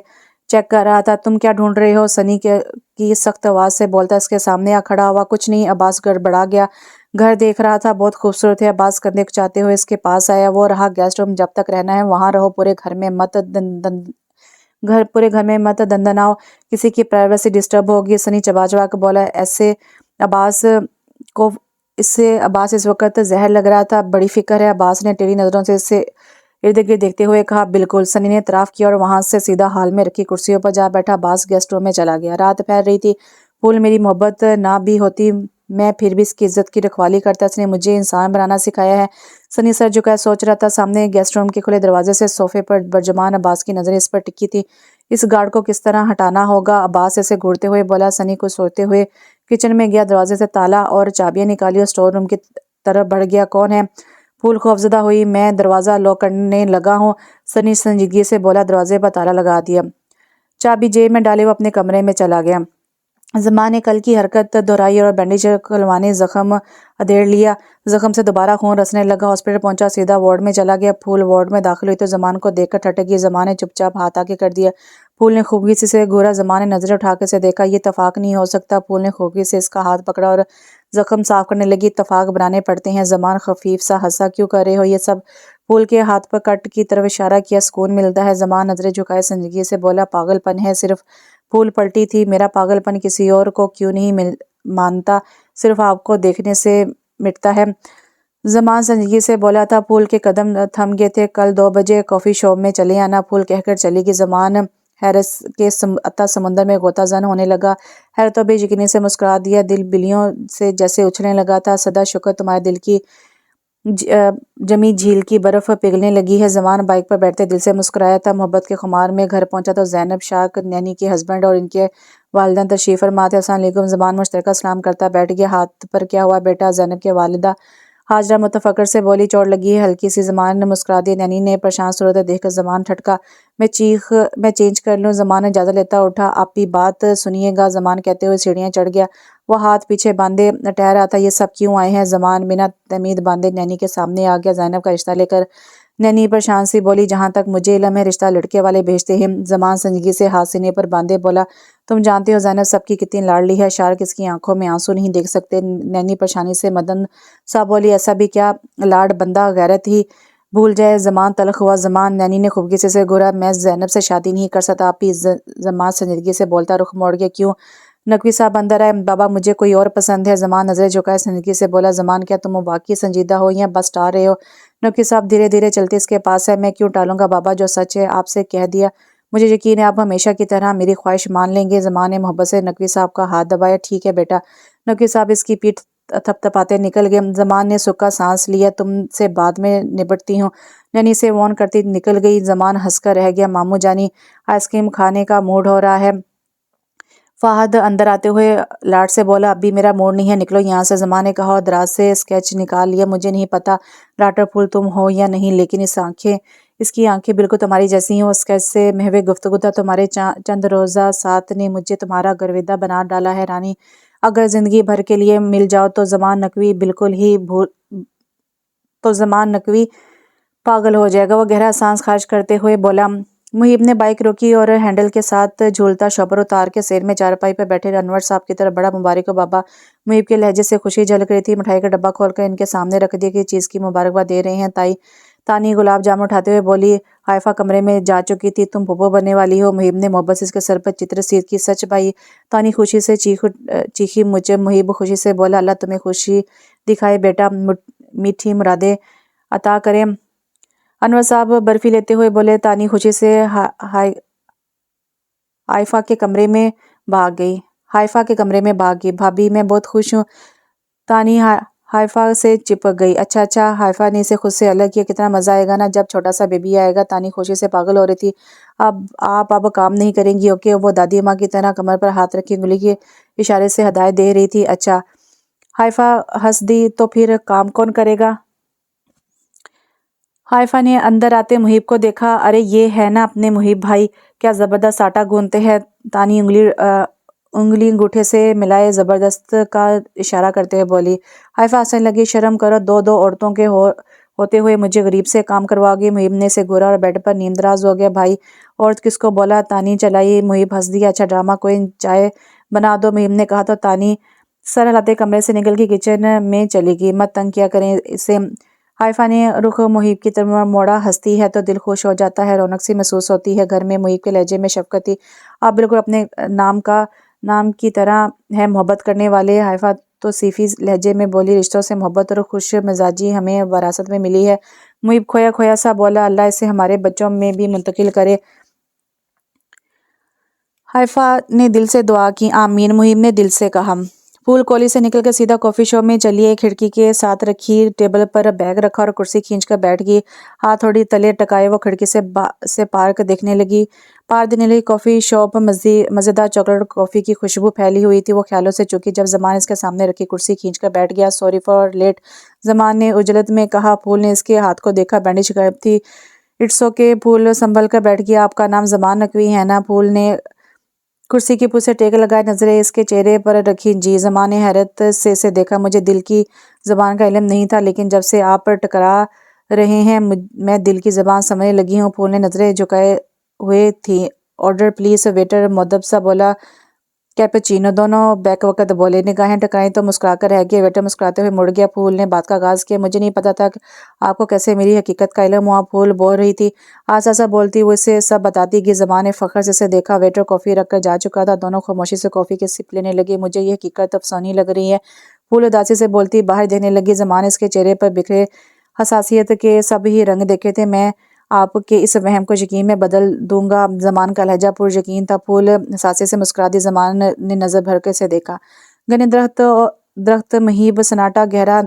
S1: چیک کر رہا تھا۔ تم کیا ڈھونڈ رہے ہو؟ سنی کی سخت آواز سے بولتا اس کے سامنے آ کھڑا ہوا۔ کچھ نہیں، عباس گڑبڑا گیا۔ گھر دیکھ رہا تھا، بہت خوبصورت ہے۔ عباس کندھے کھچاتے ہوئے اس کے پاس آیا۔ وہ رہا گیسٹ روم، جب تک رہنا ہے وہاں رہو، پورے گھر میں مت دندناؤ، کسی کی پرائیویسی ڈسٹرب ہوگی، سنی چبا چبا کے بولا۔ عباس اس وقت زہر لگ رہا تھا۔ بڑی فکر ہے، عباس نے ٹیڑھی نظروں سے اسے ارد گرد دیکھتے ہوئے کہا۔ بالکل، سنی نے اعتراف کیا اور وہاں سے سیدھا ہال میں رکھی کرسیوں پر جا بیٹھا۔ عباس گیسٹ روم میں چلا گیا۔ رات پھیل رہی تھی۔ پھول میری محبت نہ بھی ہوتی میں پھر بھی اس کی عزت کی رکھوالی کرتا، اس نے مجھے انسان بنانا سکھایا ہے۔ سنی سر جھکائے سوچ رہا تھا۔ سامنے گیسٹ روم کے کھلے دروازے سے صوفے پر برجمان عباس کی نظریں اس پر ٹکی تھی۔ اس گارڈ کو کس طرح ہٹانا ہوگا، عباس اسے گھورتے ہوئے بولا۔ سنی کچھ سوچتے ہوئے کچن میں گیا، دروازے سے تالا اور چابیاں نکالی اور اسٹور روم کی طرف بڑھ گیا۔ کون ہے؟ پھول خوفزدہ ہوئی۔ میں دروازہ لاک کرنے لگا ہوں، سنی سنجیدگی سے بولا۔ دروازے پر تالا لگا دیا، چابی جیب میں ڈالے وہ اپنے کمرے میں چلا گیا۔ زمان نے کل کی حرکت دہرائی اور بینڈیج کھلوانے زخم ادھیڑ لیا۔ زخم سے دوبارہ خون رسنے لگا۔ ہاسپٹل پہنچا، سیدھا وارڈ میں چلا گیا۔ پھول وارڈ میں داخل ہوئی تو زمان کو دیکھ کر ٹھٹک گئی۔ زمان نے چپ چاپ ہاتھ آگے کر دیا۔ پھول نے خوبی سے اسے گھورا۔ زمان نے نظریں اٹھا کے اسے دیکھا۔ یہ اتفاق نہیں ہو سکتا۔ پھول نے خوبی سے اس کا ہاتھ پکڑا اور زخم صاف کرنے لگی۔ اتفاق بنانے پڑتے ہیں۔ زمان خفیف سا ہنسا۔ کیوں کر رہے ہو یہ سب؟ پھول کے ہاتھ پر کٹ کی طرف اشارہ کیا۔ سکون ملتا ہے، زمان نظریں جھکائے سنجیدگی سے بولا۔ پاگل پن ہے صرف۔ پھول پلٹی تھی۔ میرا پاگل پن کسی اور کو کیوں نہیں مانتا، صرف آپ کو دیکھنے سے مٹتا ہے۔ زمان سنجیدگی سے بولا تھا۔ پھول کے قدم تھم گئے تھے۔ کل 2 بجے کافی شاپ میں چلے آنا، پھول کہہ کر چلی گئی۔ زمان حیرت کے عطا سمندر میں غوطہ زن ہونے لگا۔ حیرت و بے یقینی سے مسکرا دیا، دل بلیوں سے جیسے اچھلنے لگا تھا۔ صدا شکر تمہارے دل کی جمی جھیل کی برف پگھلنے لگی ہے۔ زمان بائک پر بیٹھتے دل سے مسکرایا تھا۔ محبت کے خمار میں گھر پہنچا تو زینب شاق نینی کے ہسبینڈ اور ان کے والدین تشریف فرما تھے۔ السلام علیکم۔ زمان مشترکہ سلام کرتا بیٹھ گیا۔ ہاتھ پر کیا ہوا بیٹا؟ زینب کی والدہ ہاجرہ متفکر سے بولی۔ چوٹ لگی ہے ہلکی سی۔ زمان نے مسکرا دیا۔ نینی نے پریشان صورت دیکھ کر زمان ٹھٹکا۔ میں چینج کر لوں؟ زمان نے اجازت لیتا اٹھا۔ آپ بھی بات سنیے گا، زمان کہتے ہوئے سیڑھیاں چڑھ گیا۔ وہ ہاتھ پیچھے باندھے ٹہر رہا تھا۔ یہ سب کیوں آئے ہیں؟ زمان بنا تمید باندھے نینی کے سامنے آ گیا۔ زینب کا رشتہ لے کر نینی پریشان سی بولی۔ جہاں تک مجھے علم ہے رشتہ لڑکے والے بھیجتے ہیں۔ زمان سنجیدگی سے ہاتھ سینے پر باندھے بولا۔ تم جانتے ہو زینب سب کی کتنی لاڈلی ہے، شارق اس کی آنکھوں میں آنسو نہیں دیکھ سکتے۔ نینی پریشانی سے مدن سا بولی۔ ایسا بھی کیا لاڈ بندہ غیرت ہی بھول جائے؟ زمان تلخ ہوا۔ زمان نینی نے خفگی سے گھورا۔ میں زینب سے شادی نہیں کر سکتا آپ ہی۔ زمان سنجیدگی سے بولتا رخ موڑ گیا۔ کیوں؟ نقوی صاحب اندر آئے۔ بابا مجھے کوئی اور پسند ہے۔ زمان نظریں جھکائے سنجیدگی سے بولا۔ زمان کیا تم واقعی سنجیدہ ہو یا بس ٹال رہے ہو؟ نقوی صاحب دھیرے دھیرے چلتے اس کے پاس ہے۔ میں کیوں ٹالوں گا بابا، جو سچ ہے آپ سے کہہ دیا۔ مجھے یقین ہے آپ ہمیشہ کی طرح میری خواہش مان لیں گے۔ زمان نے محبت سے نقوی صاحب کا ہاتھ دبایا۔ ٹھیک ہے بیٹا۔ نقوی صاحب اس کی پیٹھ تھپتھپاتے نکل گئے۔ زمان نے سکا سانس لیا۔ تم سے بعد میں نبٹتی ہوں۔ نینی سے وارن کرتی نکل گئی۔ زمان ہنس کر رہ گیا۔ ماموں جانی آئس کریم کھانے کا موڈ ہو رہا ہے۔ فہد اندر آتے ہوئے لاڈ سے بولا۔ ابھی میرا موڈ نہیں ہے، نکلو یہاں سے۔ زمان نے کہا اور دراز سے اسکیچ نکال لیا۔ مجھے نہیں پتا ڈاکٹر پھول تم ہو یا نہیں، لیکن اس کی آنکھیں بالکل تمہاری جیسی ہیں۔ اسکیچ سے محو گفتگو تھا۔ تمہارے چند روزہ ساتھ نے مجھے تمہارا گرویدہ بنا ڈالا ہے رانی۔ اگر زندگی بھر کے لیے مل جاؤ تو زمان نقوی پاگل ہو جائے گا۔ وہ گہرا سانس خارج کرتے ہوئے بولا۔ محیب نے بائک روکی اور ہینڈل کے ساتھ جھولتا شوہر اتار کے سیر میں چارپائی پر بیٹھے انور صاحب کی طرف بڑا۔ مبارک ہو بابا۔ محیب کے لہجے سے خوشی جھلک رہی تھی۔ مٹھائی کا ڈبہ کھول کر ان کے سامنے رکھ دیا کہ اس چیز کی مبارکباد دے رہے ہیں تانی گلاب جامن اٹھاتے ہوئے بولی۔ حائفہ کمرے میں جا چکی تھی، تم پھوپھو بننے والی ہو؟ محیب نے محبت سے اس کے سر پر چتر سیدھ کی۔ سچ بھائی؟ تانی خوشی سے چیخی۔ مجھے محیب خوشی سے بولا۔ اللہ تمہیں خوشی دکھائے بیٹا، میٹھی مرادیں عطا کرے۔ انور صاحب برفی لیتے ہوئے بولے۔ تانی خوشی سے حائفہ کے کمرے میں بھاگ گئی۔ بھابھی میں بہت خوش ہوں۔ تانی حائفہ سے چپک گئی۔ اچھا، حائفہ نے اسے خود سے الگ کیا، کتنا مزہ آئے گا نا جب چھوٹا سا بیبی آئے گا۔ تانی خوشی سے پاگل ہو رہی تھی۔ آپ اب کام نہیں کریں گی اوکے؟ وہ دادی ماں کی طرح کمر پر ہاتھ رکھی انگلی کے اشارے سے ہدایت دے رہی تھی۔ اچھا۔ حائفہ ہنس دی۔ تو پھر کام کون کرے گا؟ حائفہ نے اندر آتے محیب کو دیکھا۔ ارے یہ ہے نا اپنے محیب بھائی، کیا زبردست آٹا گوندھتے ہیں۔ تانی انگلی انگوٹھے سے ملائے زبردست کا اشارہ کرتے ہوئے بولی۔ حائفہ ہنسنے لگی۔ شرم کرو، دو عورتوں کے ہوتے ہوئے مجھے غریب سے کام کرواؤ گی؟ محیب نے اسے گھورا اور بیڈ پر نیم دراز ہو گیا۔ بھائی عورت کس کو بولا؟ تانی چلائی۔ محیب ہنس دیا۔ اچھا ڈرامہ کوئی چائے بنا دو، محیب نے کہا تو تانی سر ہلاتے کمرے سے نکل کے کچن میں چلی گئی۔ مت تنگ کیا کریں اسے۔ حائفہ نے رخ محیب کی طرف موڑا۔ ہنستی ہے تو دل خوش ہو جاتا ہے، رونق سی محسوس ہوتی ہے گھر میں۔ محیب کے لہجے میں شفقت تھی۔ آپ بالکل اپنے نام کی طرح ہے، محبت کرنے والے۔ حائفہ تو صیفی لہجے میں بولی۔ رشتوں سے محبت اور خوش مزاجی ہمیں وراثت میں ملی ہے۔ محیب کھویا سا بولا۔ اللہ اسے ہمارے بچوں میں بھی منتقل کرے۔ حائفہ نے دل سے دعا کی۔ آمین، محیب نے دل سے کہا۔ پھول کولی سے نکل کر سیدھا کافی شاپ میں چلی آئی۔ کھڑکی کے ساتھ رکھی ٹیبل پر بیگ رکھا اور کرسی کھینچ کر بیٹھ گئی۔ ہاتھ تھوڑی تلے ٹکائے وہ کھڑکی سے پارک دینے لگی۔ کافی شاپ مزیدار چاکلیٹ کافی کی خوشبو پھیلی ہوئی تھی۔ وہ خیالوں سے چوکی جب زمان اس کے سامنے رکھی کرسی کھینچ کر بیٹھ گیا۔ سوری فار لیٹ، زمان نے عجلت میں کہا۔ پھول نے اس کے ہاتھ کو دیکھا، بینڈیج غائب تھی۔ اٹس اوکے، پھول سنبھل کر بیٹھ گیا۔ آپ کا نام زمان نقوی ہے نا؟ پھول نے کرسی کی پشت سے ٹیک لگائے نظریں اس کے چہرے پر رکھی۔ جی۔ زمان نے حیرت سے اسے دیکھا۔ مجھے دل کی زبان کا علم نہیں تھا، لیکن جب سے آپ ٹکرا رہے ہیں میں دل کی زبان سمجھنے لگی ہوں۔ پھول نے نظریں جھکائے ہوئے تھی۔ آرڈر پلیز، ویٹر مؤدب سا بولا۔ कैपेचिनो। दोनों बैक वक्त बोले, निगाहें टकराई तो मुस्कुराकर रह गए। वेटर मुस्कुराते हुए मुड़ गया। फूल ने बात का आगाज किया, मुझे नहीं पता था कि आपको कैसे मेरी हकीकत का इल्म हुआ। फूल बोल रही थी, आसा सा बोलती हुए उसे सब बताती कि ज़बान ने फ़ख्र से उसे देखा। वेटर कॉफ़ी रखकर जा चुका था। दोनों खामोशी से कॉफ़ी की सिप लेने लगे। मुझे ये हकीकत अफसानी लग रही है, फूल उदासी से बोलती बाहर देखने लगी। ज़बान ने इसके चेहरे पर बिखरे हसासियत के सब ही रंग देखे थे। मैं आपके इस वहम को यकीन में बदल दूंगा। ज़मान का लहजा पुर यकीन था। फूल सासे से मुस्कुरा दी। ज़मान ने नज़र भर के से देखा। घने दरख्त महीब सन्नाटा, गहरा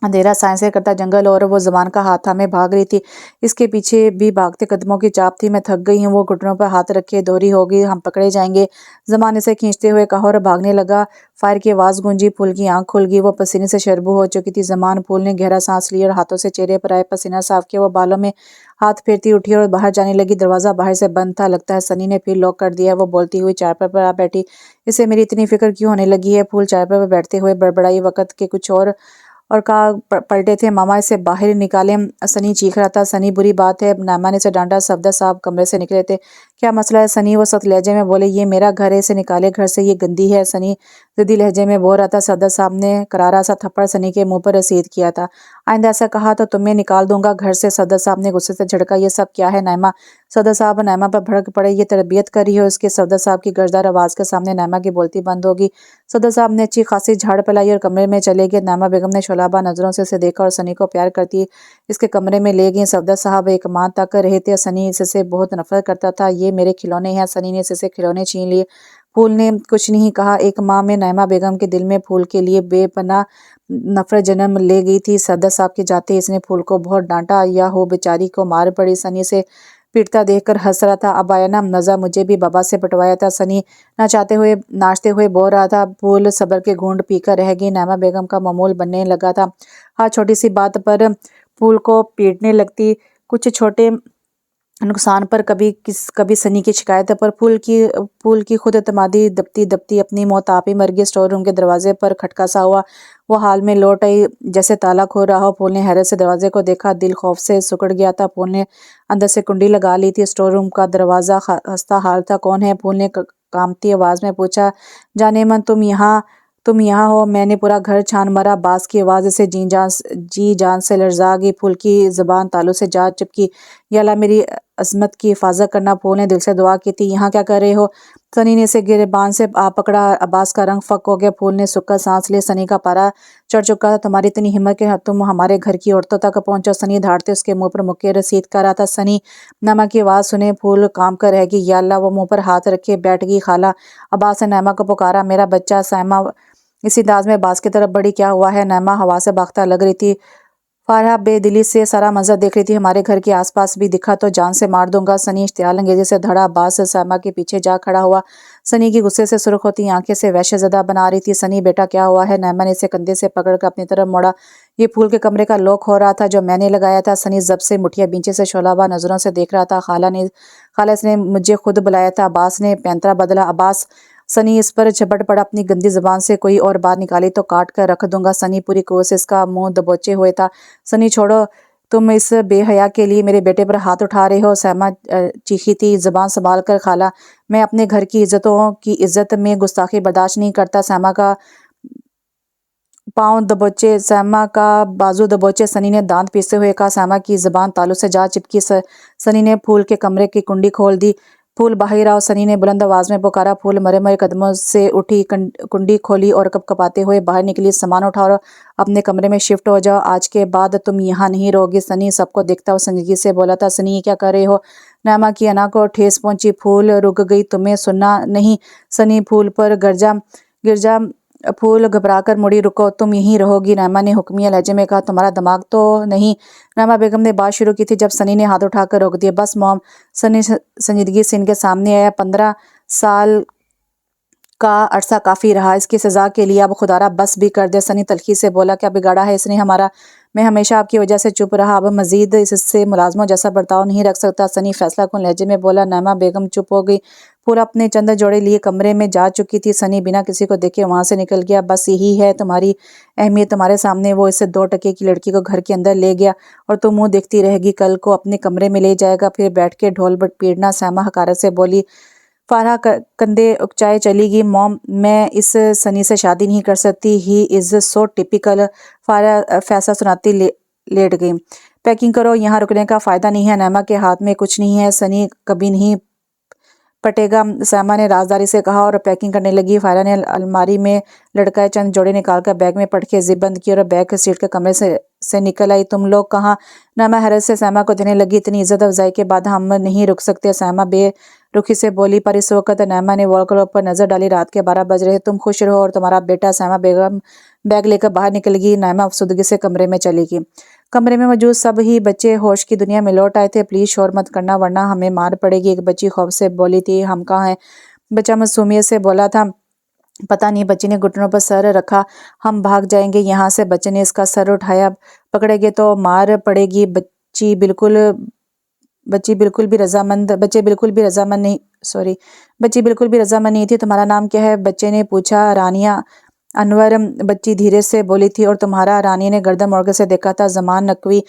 S1: अंधेरा, साइंस करता जंगल, और वो ज़बान का हाथ थामे भाग रही थी। इसके पीछे भी भागते कदमों की चाप थी। मैं थक गई हूँ। वो घुटनों पर हाथ रखे दोहरी होगी, हम पकड़े जाएंगे। ज़मान इसे खींचते हुए कहा और भागने लगा। फायर की आवाज़ गूंजी। फूल की आंख खुल गई। वो पसीने से शरबू हो चुकी थी। ज़मान। फूल ने गहरा सांस लिया और हाथों से चेहरे पर आए पसीना साफ किया। वो बालों में हाथ फेरती उठी और बाहर जाने लगी। दरवाज़ा बाहर से बंद था। लगता है सनी ने फिर लॉक कर दिया। वो बोलती हुई चारपाई पर आ बैठी। इसे मेरी इतनी फिक्र क्यों होने लगी है? फूल चारपाई पर बैठते हुए बड़बड़ाई। वक्त के कुछ और कहा पलटे थे, मामा इसे बाहर निकालें। सनी चीख रहा था। सनी, बुरी बात है। नामा ने इसे डांटा। सफदर साहब कमरे से निकले थे। क्या मसला है सनी? वो सख्त लहजे में बोले, ये मेरा घर है, इसे निकाले घर से, ये गंदी है। सनी जिद्दी लहजे में बोल रहा था। सफदर साहब ने करारा सा थप्पड़ सनी के मुंह पर रसीद किया था। आइंदा ऐसा कहा तो तुम्हें निकाल दूंगा घर से। सफदर साहब ने गुस्से से झड़का। ये सब क्या है नामा? सफदर साहब नामा पर भड़क पड़े। ये तरबियत कर रही है उसके। सफदर साहब की गर्जदार आवाज़ के सामने नामा की बोलती बंद होगी। सफदर साहब ने अच्छी खासी झाड़ फैलाई और कमरे में चले गए। नामा बेगम ने शोलाबा नजरों से इसे देखा और सनी को प्यार करती इसके कमरे में ले गई। सफदर साहब एक माह तक रहे थे। सनी इससे बहुत नफरत करता था। ये मेरे खिलौने हैं। सनी ने इससे खिलौने छीन लिए। फूल ने कुछ नहीं कहा। एक माह में नामा बेगम के दिल में फूल के लिए बेपनाह नफरत जन्म ले गई थी। सफदर साहब के जाते इसने फूल को बहुत डांटा, या हो बेचारी को मार पड़ी। सनी से पीटता देखकर हंस रहा था। अब आया ना मजा, मुझे भी बाबा से पटवाया था। सनी नाचते हुए बोल रहा था। फूल सबर के घूंट पीकर रह गई। नामा बेगम का मामूल बनने लगा था। हर छोटी सी बात पर फूल को पीटने लगती। कुछ छोटे नुकसान पर कभी सनी की शिकायत पर फूल की खुद एतमादी दबती दबती अपनी मौत आप ही मर गई। स्टोर रूम के दरवाजे पर खटका सा हुआ। वो हाल में लौट आई जैसे ताला खो रहा हो। फूल ने हैरत से दरवाजे को देखा। दिल खौफ से सिकुड़ गया था। फूल ने अंदर से कुंडी लगा ली थी। स्टोर रूम का दरवाजा खस्ता हाल था। कौन है? फूल ने कांपती आवाज में पूछा। जाने मन, तुम यहाँ हो? मैंने पूरा घर छान मारा। बास की आवाज से जी जान से लर्जा गई। फूल की जबान तालू से जा चिपकी। या अल्लाह मेरी अजमत की हिफाजत करना। फूल ने दिल से दुआ की थी। यहाँ क्या कर रहे हो? सनी ने इसे गिरबान से आ पकड़ा। अब्बास का रंग फक हो गया। फूल ने सुक्का सांस लिया। सनी का पारा चढ़ चुका था। तुम्हारी इतनी हिम्मत कि तुम हमारे घर की औरतों तक पहुंचो? सनी धाड़ते उसके मुंह पर मुक्के रसीद कर रहा था। सनी, नामा की आवाज़ सुने फूल काम कर रह गई। या अल्लाह! वो मुंह पर हाथ रखे बैठ गई। खाला, अब्बास ने नामा को पुकारा। मेरा बच्चा। सायमा इसी अंदाज में अब्बास की तरफ बढ़ी। क्या हुआ है? नामा हवा से भागता लग रही थी। फारहा बेदिली से सारा मंजर देख रही थी। हमारे घर के आसपास भी दिखा तो जान से मार दूंगा। सनी इश्तियाल अंगेजी से धड़ा। अब्बास सायमा के पीछे जा खड़ा हुआ। सनी की गुस्से से सुर्ख होती आंखें से वहशतज़दा बना रही थी। सनी बेटा क्या हुआ है? नैमा ने इसे कंधे से पकड़कर अपनी तरफ मोड़ा। ये फूल के कमरे का लॉक हो रहा था जो मैंने लगाया था। सनी जब से मुठिया बींचे से शोलाबा नजरों से देख रहा था। खाला इसने मुझे खुद बुलाया था। अब्बास ने पैंतरा बदला। अब्बास। सनी इस पर झपट पड़ा। अपनी गंदी जुबान से कोई और बात निकाली तो काट कर रख दूंगा। सनी पूरी कोशिश से इसका मुंह दबोचे हुए था। सनी छोड़ो, तुम इस बेहया के लिए मेरे बेटे पर हाथ उठा रहे हो। सैमा चीखी थी। जुबान संभाल कर खाला, मैं अपने घर की इज्जतों की इज्जत में गुस्ताखी बर्दाश्त नहीं करता। सैमा का बाजू दबोचे। सनी ने दांत पीसते हुए कहा। सैमा की जुबान तालू से जा चिपकी। सनी ने फूल के कमरे की कुंडी खोल दी। फूल बाहर आओ। सनी ने बुलंद आवाज में पुकारा। फूल मरे मरे कदमों से उठी, कुंडी खोली और कपकपाते हुए बाहर निकली। सामान उठाओ और अपने कमरे में शिफ्ट हो जाओ। आज के बाद तुम यहाँ नहीं रहोगी। सनी सबको देखता हुआ संजीदगी से बोला था। सनी, ये क्या कर रहे हो? नामा की अना को ठेस पहुंची। फूल रुक गई। तुम्हें सुनना नहीं? सनी फूल पर गिरजा। फूल घबराकर मुड़ी। रुको, तुम यहीं रहोगी। नामा ने हुक्मिया लहजे में कहा। तुम्हारा दिमाग तो नहीं? नामा बेगम ने बात शुरू की थी जब सनी ने हाथ उठाकर रोक दिया। बस मॉम। सनी संजीदगी से इनके सामने आया। 15 साल का अरसा काफी रहा। इसकी सजा के लिए अब खुदारा बस भी कर दे। सनी तल्खी से बोला। क्या बिगाड़ा है इसने हमारा? मैं हमेशा आपकी वजह से चुप रहा, अब मजीद इससे मुलाजमों जैसा बर्ताव नहीं रख सकता। सनी फैसला कुन लहजे में बोला। नामा बेगम चुप हो गई। पूरा अपने चंद जोड़े लिए कमरे में जा चुकी थी। सनी बिना किसी को देखे वहां से निकल गया। बस यही है तुम्हारी अहमियत तुम्हारे सामने। वो इसे 2 टके की लड़की को घर के अंदर ले गया और तुम मुंह देखती रहेगी। कल को अपने कमरे में ले जाएगा, फिर बैठ के ढोल पीटना। सैमा हकारत से बोली। فارہ کندھے اکچائے چلی گئی. موم میں اس سنی سے شادی نہیں کر سکتی. ہی از سو ٹپیکل. فارہ فیصلہ سناتی لیٹ گئی. پیکنگ کرو، یہاں رکنے کا فائدہ نہیں ہے. نعمہ کے ہاتھ میں کچھ نہیں ہے. سنی کبھی نہیں پٹے گا، سائمہ نے رازداری سے کہا اور پیکنگ کرنے لگی. فائرہ نے الماری میں لٹکائے چند جوڑے نکال کر بیگ میں پٹ کے زپ بند کی اور بیگ سیٹ کے کمرے سے نکل آئی. تم لوگ کہاں؟ نعمہ حیرت سے سائمہ کو دینے لگی. اتنی عزت افزائی کے بعد ہم نہیں رک سکتے، سائمہ بے رخی سے بولی. پر اس وقت نعمہ نے وال کلاک پر نظر ڈالی. رات کے 12 بج رہے. تم خوش رہو اور تمہارا بیٹا. سائمہ بیگم بیگ لے کر باہر نکل گئی. نعمہ افسردگی سے کمرے میں چلی گئی. کمرے میں موجود سب ہی بچے ہوش کی دنیا میں لوٹ آئے تھے. پلیز شور مت کرنا ورنہ ہمیں مار پڑے گی، ایک بچی خوف سے بولی تھی. ہم کہاں ہیں؟ بچہ معصومیت سے بولا تھا. پتہ نہیں. بچی نے گھٹنوں پر سر رکھا. ہم بھاگ جائیں گے یہاں سے. بچے نے اس کا سر اٹھایا. پکڑے گے تو مار پڑے گی. بچے بالکل بھی رضامند نہیں تھی. تمہارا نام کیا ہے؟ بچے نے پوچھا. رانیہ انور، بچی دھیرے سے بولی تھی. اور تمہارا؟ رانیہ نے گردن موڑ کے دیکھا تھا. زمان نقوی.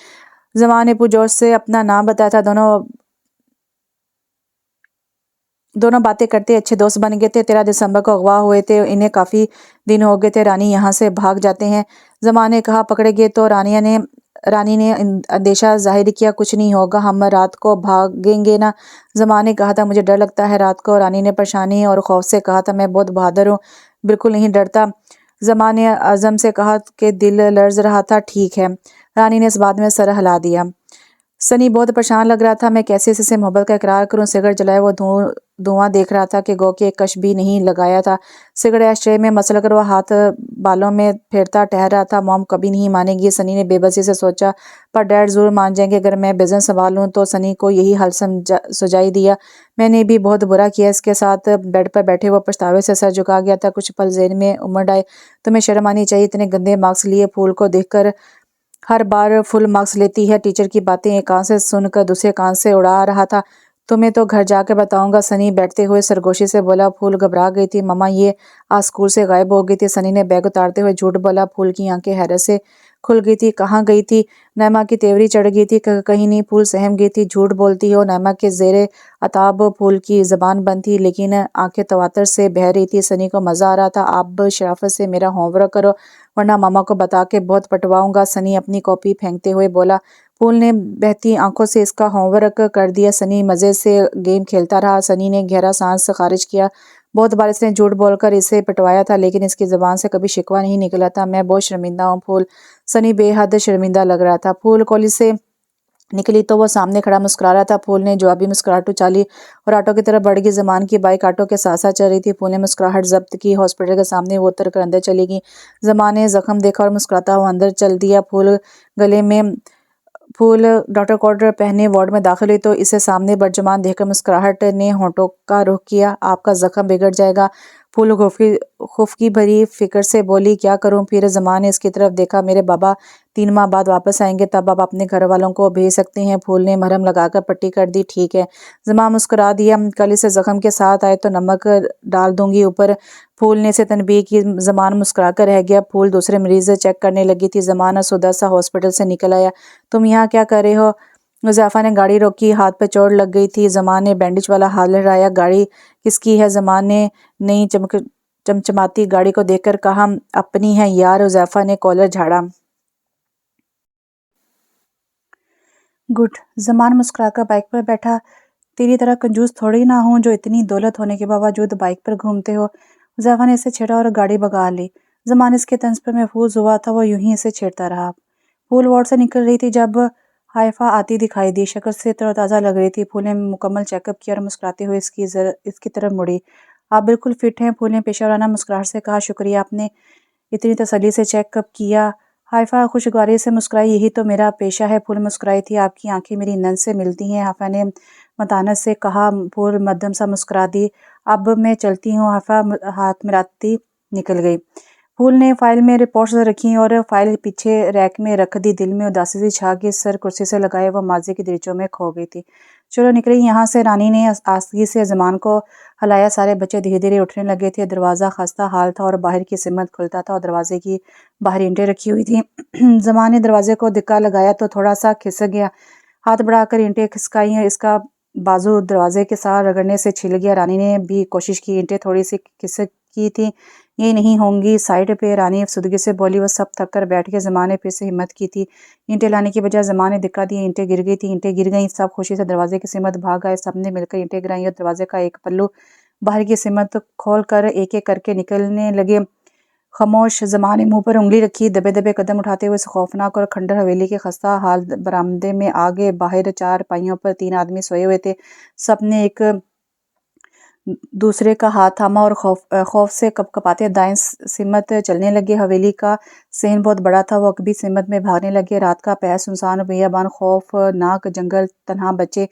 S1: زمان نے پرجوش سے اپنا نام بتایا تھا. دونوں باتیں کرتے اچھے دوست بن گئے تھے. 13 دسمبر کو اغوا ہوئے تھے. انہیں کافی دن ہو گئے تھے. رانی یہاں سے بھاگ جاتے ہیں. زمان نے کہا. پکڑے گے تو؟ رانی نے اندیشہ ظاہر کیا. کچھ نہیں ہوگا، ہم رات کو بھاگیں گے نا. زمان نے کہا تھا. مجھے ڈر لگتا ہے رات کو. رانی نے پریشانی اور خوف سے کہا تھا. میں بہت بہادر ہوں، بالکل نہیں ڈرتا. زمان نے عزم سے کہا کہ دل لرز رہا تھا. ٹھیک ہے. رانی نے اس بات میں سر ہلا دیا. سنی بہت پریشان لگ رہا تھا. میں کیسے اس سے محبت کا اقرار کروں؟ سگریٹ جلائے وہ دھواں دیکھ رہا تھا کہ گو کہ ایک کش بھی نہیں لگایا تھا. سگریٹ ایش ٹرے میں مسل کر وہ ہاتھ بالوں میں پھیرتا ٹہر رہا تھا. موم کبھی نہیں مانے گی. سنی نے بے بسی سے سوچا. پر ڈیڈ ضرور مان جائیں گے اگر میں بزنس سنبھالوں تو. سنی کو یہی حل سجائی دیا. میں نے بھی بہت برا کیا اس کے ساتھ. بیڈ پر بیٹھے وہ پچھتاوے سے سر جھکا گیا تھا. کچھ پل ذہن میں امڑ آئے. تمہیں شرم آنی چاہیے. اتنے گندے مارکس لیے. پھول کو دیکھ کر ہر بار فل مارکس لیتی ہے. ٹیچر کی باتیں ایک کان سے سن کر دوسرے کان سے اڑا رہا تھا. تمہیں تو گھر جا کے بتاؤں گا. سنی بیٹھتے ہوئے سرگوشی سے بولا. پھول گھبرا گئی تھی. مما یہ آج اسکول سے غائب ہو گئی تھی. سنی نے بیگ اتارتے ہوئے جھوٹ بولا. پھول کی آنکھیں حیرت سے کھل گئی تھی. کہاں گئی تھی؟ نعمہ کی تیوری چڑھ گئی تھی. کہیں نہیں. پھول سہم گئی تھی. جھوٹ بولتی ہو. نعمہ کے زیر عتاب پھول کی زبان بند تھی لیکن آنکھیں تواتر سے بہہ رہی تھی. سنی کو مزہ آ رہا تھا. آپ شرافت سے میرا ہوم ورک کرو ورنہ ماما کو بتا کے بہت پٹواؤں گا. سنی اپنی کاپی پھینکتے ہوئے بولا. پھول نے بہتی آنکھوں سے اس کا ہوم ورک کر دیا. سنی مزے سے گیم کھیلتا رہا. سنی نے گہرا سانس خارج کیا. بہت بار اس نے جھوٹ بول کر اسے پٹوایا تھا لیکن اس کی زبان سے کبھی شکوہ نہیں نکلا تھا. میں بہت شرمندہ ہوں پھول. سنی بے حد شرمندہ لگ رہا تھا. پھول کالج سے نکلی تو وہ سامنے کھڑا مسکرا رہا تھا. پھول نے جوابی مسکراہٹ اچھالی اور آٹو کی طرف بڑھ گئی. زمان کی بائک آٹو کے ساتھ ساتھ چل رہی تھی. پھول نے مسکراہٹ ضبط کی. ہاسپٹل کے سامنے وہ اتر کر اندر چلی گئی. زمان نے زخم دیکھا اور مسکراتا ہوا اندر چل دیا. پھول ڈاکٹر کوٹ پہنے وارڈ میں داخل ہوئی تو اسے سامنے برجمان دیکھ کر مسکراہٹ نے ہونٹوں کا رخ کیا. آپ کا زخم بگڑ جائے گا. پھول خفگی بھری فکر سے بولی. کیا کروں پھر؟ زمان نے اس کی طرف دیکھا. میرے بابا 3 ماہ بعد واپس آئیں گے تب آپ اپنے گھر والوں کو بھیج سکتے ہیں. پھول نے مرہم لگا کر پٹی کر دی. ٹھیک ہے. زمان مسکرا دیا. کل اسے زخم کے ساتھ آئے تو نمک ڈال دوں گی اوپر. پھول نے اسے تنبیہ کی. زمان مسکرا کر رہ گیا. پھول دوسرے مریض چیک کرنے لگی تھی. زمان اسودہ سا ہاسپٹل سے نکل آیا. تم یہاں کیا کر رہے ہو؟ حذیفہ نے گاڑی روکی. ہاتھ پہ چوٹ لگ گئی تھی. زمان نے بینڈیج والا ہاتھ لہرایا. گاڑی کس کی ہے؟ زمان نے نئی چمچماتی گاڑی کو دیکھ کر کہا. اپنی ہے یار. حذیفہ نے کالر جھاڑا. گڈ. زمان مسکرا کر بائک پر بیٹھا. تیری طرح کنجوس تھوڑی نہ ہوں جو اتنی دولت ہونے کے باوجود بائک پر گھومتے ہو. حذیفہ نے اسے چھیڑا اور گاڑی بھگا لی. زمان اس کے طنز پر محفوظ ہوا تھا. وہ یوں ہی اسے چھیڑتا رہا. پھول وارڈ سے نکل رہی تھی جب حائفہ آتی دکھائی دی. شکل سے تر و تازہ لگ رہی تھی. پھول نے مکمل چیک اپ کیا اور مسکراتے ہوئے اس کی طرف مڑی. آپ بالکل فٹ ہیں. پھول نے پیشہ ورانہ مسکراہٹ سے کہا. شکریہ. آپ نے اتنی تسلی سے چیک اپ کیا. حائفہ خوشگواری سے مسکرائی. یہی تو میرا پیشہ ہے. پھول مسکرائی تھی. آپ کی آنکھیں میری نند سے ملتی ہیں. حائفہ نے متانت سے کہا. پھول مدھم سا مسکرا دی. اب میں چلتی ہوں. حائفہ ہاتھ ملاتی نکل گئی. پھول نے فائل میں رپورٹس رکھیں اور فائل پیچھے ریک میں رکھ دی. دل میں اداسی سی چھا گئی. سر کرسی سے لگائے وہ ماضی کی دریچوں میں کھو گئی تھی. چلو نکلی یہاں سے. رانی نے آستگی سے زمان کو ہلایا. سارے بچے دھیرے دھیرے اٹھنے لگے تھے. دروازہ خستہ حال تھا اور باہر کی سمت کھلتا تھا اور دروازے کی باہر اینٹیں رکھی ہوئی تھیں. زمان نے دروازے کو دھکا لگایا تو تھوڑا سا کھسک گیا. ہاتھ بڑھا کر اینٹیں کھسکائیں. اس کا बाजू दरवाजे के साथ रगड़ने से छिल गया। रानी ने भी कोशिश की, ईंटें थोड़ी सी खिसकी थी, ये नहीं होंगी। साइड पे रानी अफसुदगी से बोली। वो सब थक कर बैठ के ज़मा ने फिर से हिम्मत की थी। ईंटें लाने की बजाय ज़मा ने धक्का दिया, ईंटें गिर गई थी। ईंटें गिर गईं, सब खुशी से दरवाजे की सिमत भाग आए। सबने मिलकर ईंटें गिराई और दरवाजे का एक पल्लू बाहर की सिमत खोल कर एक एक करके निकलने लगे। खामोश ज़मा ने मुंह पर उंगली रखी, दबे दबे कदम उठाते हुए इस खौफनाक और खंडर हवेली के खस्ता हाल बरामदे में आगे बाहर चार पाइयों पर 3 आदमी सोए हुए थे। सबने एक दूसरे का हाथ थामा और खौफ से कपकपाते दाएं सिमत चलने लगे। हवेली का सहन बहुत बड़ा था, वो कभी सिमत में भागने लगे। रात का पहर सुनसान और बेयाबान खौफनाक जंगल, तन्हा बचे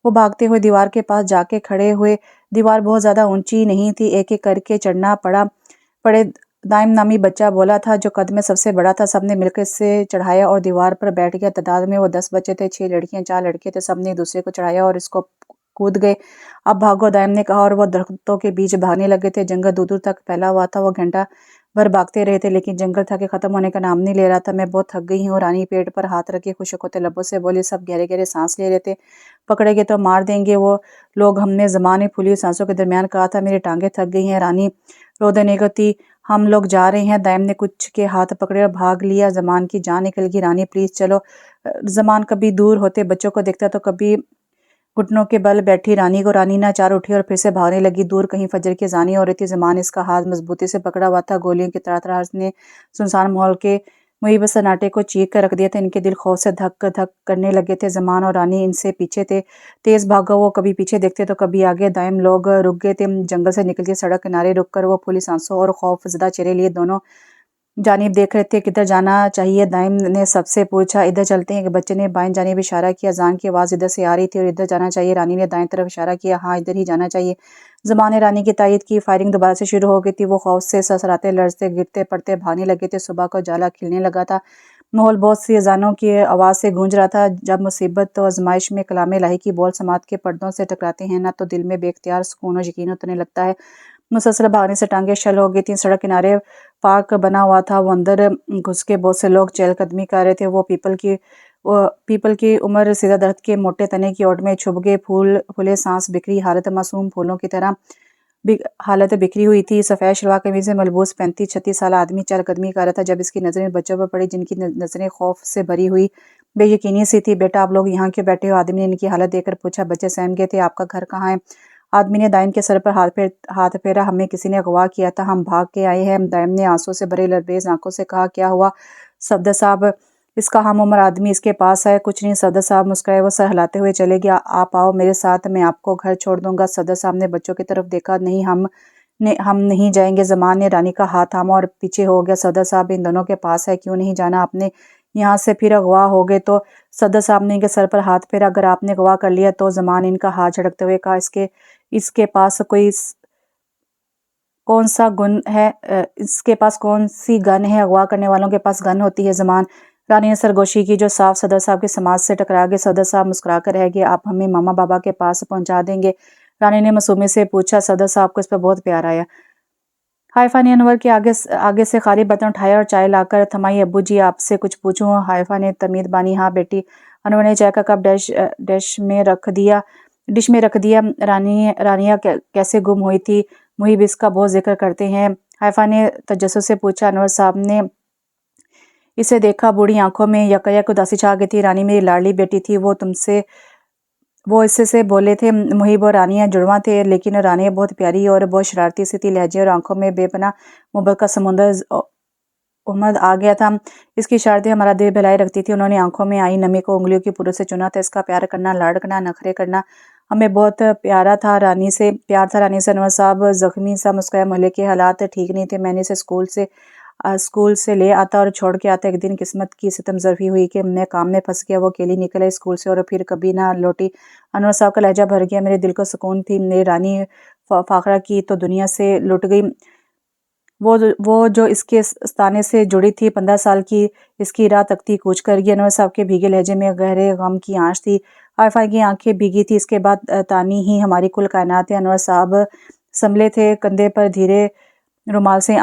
S1: वो भागते हुए दीवार के पास जाके खड़े हुए। दीवार बहुत ज्यादा ऊंची नहीं थी, एक एक करके चढ़ना पड़े। दाइम नामी बच्चा बोला था, जो कद में सबसे बड़ा था। सबने मिलकर इससे चढ़ाया और दीवार पर बैठ गया। तादाद में वो 10 बच्चे थे, 6 लड़कियां 4 लड़के थे। सबने एक दूसरे को चढ़ाया और इसको कूद गए। अब भागो, दाइम ने कहा, और वो दरख्तों के बीच भागने लगे थे। जंगल दूर दूर तक फैला हुआ था। वो घंटा भर भागते रहे थे, लेकिन जंगल था कि खत्म होने का नाम नहीं ले रहा था। मैं बहुत थक गई हूँ, रानी पेट पर हाथ रखे खुशक होते लबों से बोली। सब गहरे गहरे सांस ले रहे थे। पकड़ेंगे तो मार देंगे वो लोग, हमने ज़मा ने फूली सांसों के दरमियान कहा था। मेरी टांगें थक गई हैं। रानी रो देने को थी। हम लोग जा रहे हैं। दाइम ने कुछ के हाथ पकड़े और भाग लिया। जमान की जान निकल गई। रानी प्लीज चलो। जमान कभी दूर होते बच्चों को देखता तो कभी घुटनों के बल बैठी रानी को। रानी ना चार उठी और फिर से भागने लगी। दूर कहीं फजर की अज़ानी हो रही थी। ज़मान इसका हाथ मजबूती से पकड़ा हुआ था। गोलियों की तड़ातड़ाहट ने सुनसान माहौल के मुहीब सन्नाटे को चीख कर रख दिया था। इनके दिल खौफ से धक धक करने लगे थे। ज़मान और रानी इनसे पीछे थे। तेज भागा वो कभी पीछे देखते तो कभी आगे। दाइम लोग रुक गए थे। जंगल से निकल के सड़क किनारे रुक कर वो फूली सांसों और खौफजदा चेहरे लिए दोनों जानिब देख रहे थे। किधर जाना चाहिए? दाइम ने सबसे पूछा। इधर चलते हैं, कि बच्चे ने बाएं जानिब इशारा किया। अजान की आवाज़ इधर से आ रही थी। और इधर जाना चाहिए? रानी ने दाएं तरफ इशारा किया। हाँ, इधर ही जाना चाहिए। ज़मान ने रानी की तायद की। फायरिंग दोबारा से शुरू हो गई थी। वो खौफ से सरसराते, लड़ते, गिरते पड़ते भागने लगे थे। सुबह को उजाला खिलने लगा था। माहौल बहुत सी अजानों की आवाज़ से गूंज रहा था। जब मुसीबत तो आजमाइश में कलाम इलाही की बोल समात के पर्दों से टकराते हैं ना, तो दिल में बेख्तियार सुकून और यकीन उतरने लगता है। मुसलसल भागने से टांगे शल हो गई थी। सड़क किनारे पार्क बना हुआ था। वो अंदर घुस के बहुत से लोग चहलकदमी कर रहे थे। वो पीपल की उम्र सीधा दरख्त के मोटे तने की ओट में छुप गए। फूले सांस बिखरी हालत मासूम फूलों की तरह हालत बिखरी हुई थी। सफ़ेद शलवार कमीज में मलबूस 35-36 साल आदमी चहलकदमी कर रहा था। जब इसकी नज़रें बच्चों पर पड़ी, जिनकी नज़रें खौफ से भरी हुई बेयकीनी सी थी। बेटा, आप लोग यहाँ क्यों बैठे हो? आदमी ने इनकी हालत देखकर पूछा। बच्चे सहम गए थे। आपका घर कहाँ है? आदमी ने दाइम के सर पर हाथ फेरा। हमें किसी ने अगवा किया था, हम भाग के आए हैं। दाइम ने आंसू से भरे लरबेज आंखों से कहा। क्या हुआ सफदर साहब? इसका हम उम्र आदमी इसके पास है। कुछ नहीं, सफदर साहब मुस्कुराए। वो सर हिलाते हुए चले गया। आप आओ मेरे साथ, मैं आपको घर छोड़ दूंगा। सफदर साहब ने बच्चों की तरफ देखा। नहीं, हम नहीं जाएंगे। ज़मान ने रानी का हाथ थामा और पीछे हो गया। सफदर साहब इन दोनों के पास है, क्यों नहीं जाना आपने? यहाँ से फिर अगवा हो गए तो? सफदर साहब ने इनके सर पर हाथ फेरा। अगर आपने अगवा कर लिया तो? ज़मान इनका हाथ झटकते हुए कहा। इसके पास कौन सा गुन है? इसके पास कौन सी गन है? अगवा करने वालों के पास गन होती है। ज़मान। रानी ने सरगोशी की, जो साफ सदर साहब की समाज से टकरा गए। सदर साहब मुस्कुरा कर रह गए। आप हमें मामा बाबा के पास पहुंचा देंगे? रानी ने मासूमी से पूछा। सदर साहब को इस पर बहुत प्यार आया। हाइफा ने अनवर के आगे से खाली बर्तन उठाया और चाय लाकर थमाई। अब्बू जी, आपसे कुछ पूछूं? हाइफा ने तमीद बानी। हाँ बेटी। अनवर ने चाय का कप डिश में रख दिया। रानिया कैसे गुम हुई थी? मुहिब इसका बहुत जिक्र करते हैं। हाइफा ने तजस्सुस से पूछा। अनवर साहब ने इसे देखा। बूढ़ी आंखों में यकायक उदासी छा गई थी। रानी मेरी लाडली बेटी थी। वो इससे से बोले थे। मुहिब और रानिया जुड़वा थे, लेकिन रानिया बहुत प्यारी और बहुत शरारती सी थी। लहजे और आंखों में बेपना मोहब्बत का समुंदर उमड़ आ गया था। इसकी शरारतें हमारा दिल बहलाए रखती थी। उन्होंने आंखों में आई नमी को उंगलियों की पुरों से चुना था। इसका प्यार करना, लाड़ करना, नखरे करना हमें बहुत प्यार था रानी से। अनवर साहब जख्मी सा मुस्कुराया। मोहल्ले के हालात ठीक नहीं थे। मैंने इसे स्कूल से ले आता और छोड़ के आता। एक दिन किस्मत की सितम ज़रफ़ी हुई कि मैं काम में फंस गया। वो अकेली निकल आई स्कूल से और फिर कभी ना लौटी। अनवर साहब का लहजा भर गया। मेरे दिल को सुकून थी। मेरी रानी फाखरा की तो दुनिया से लुट गई। वो जो इसके स्थाने से जुड़ी थी, 15 साल की, इसकी राह तकती कूच कर गई। अनवर साहब के भीगे लहजे में गहरे गम की आंच थी। आइफा की आंखें भीगी थी। इसके बाद तानी ही हमारी कुल कायनात है। अनवर साहब संभले थे, कंधे पर धीरे रुमाल से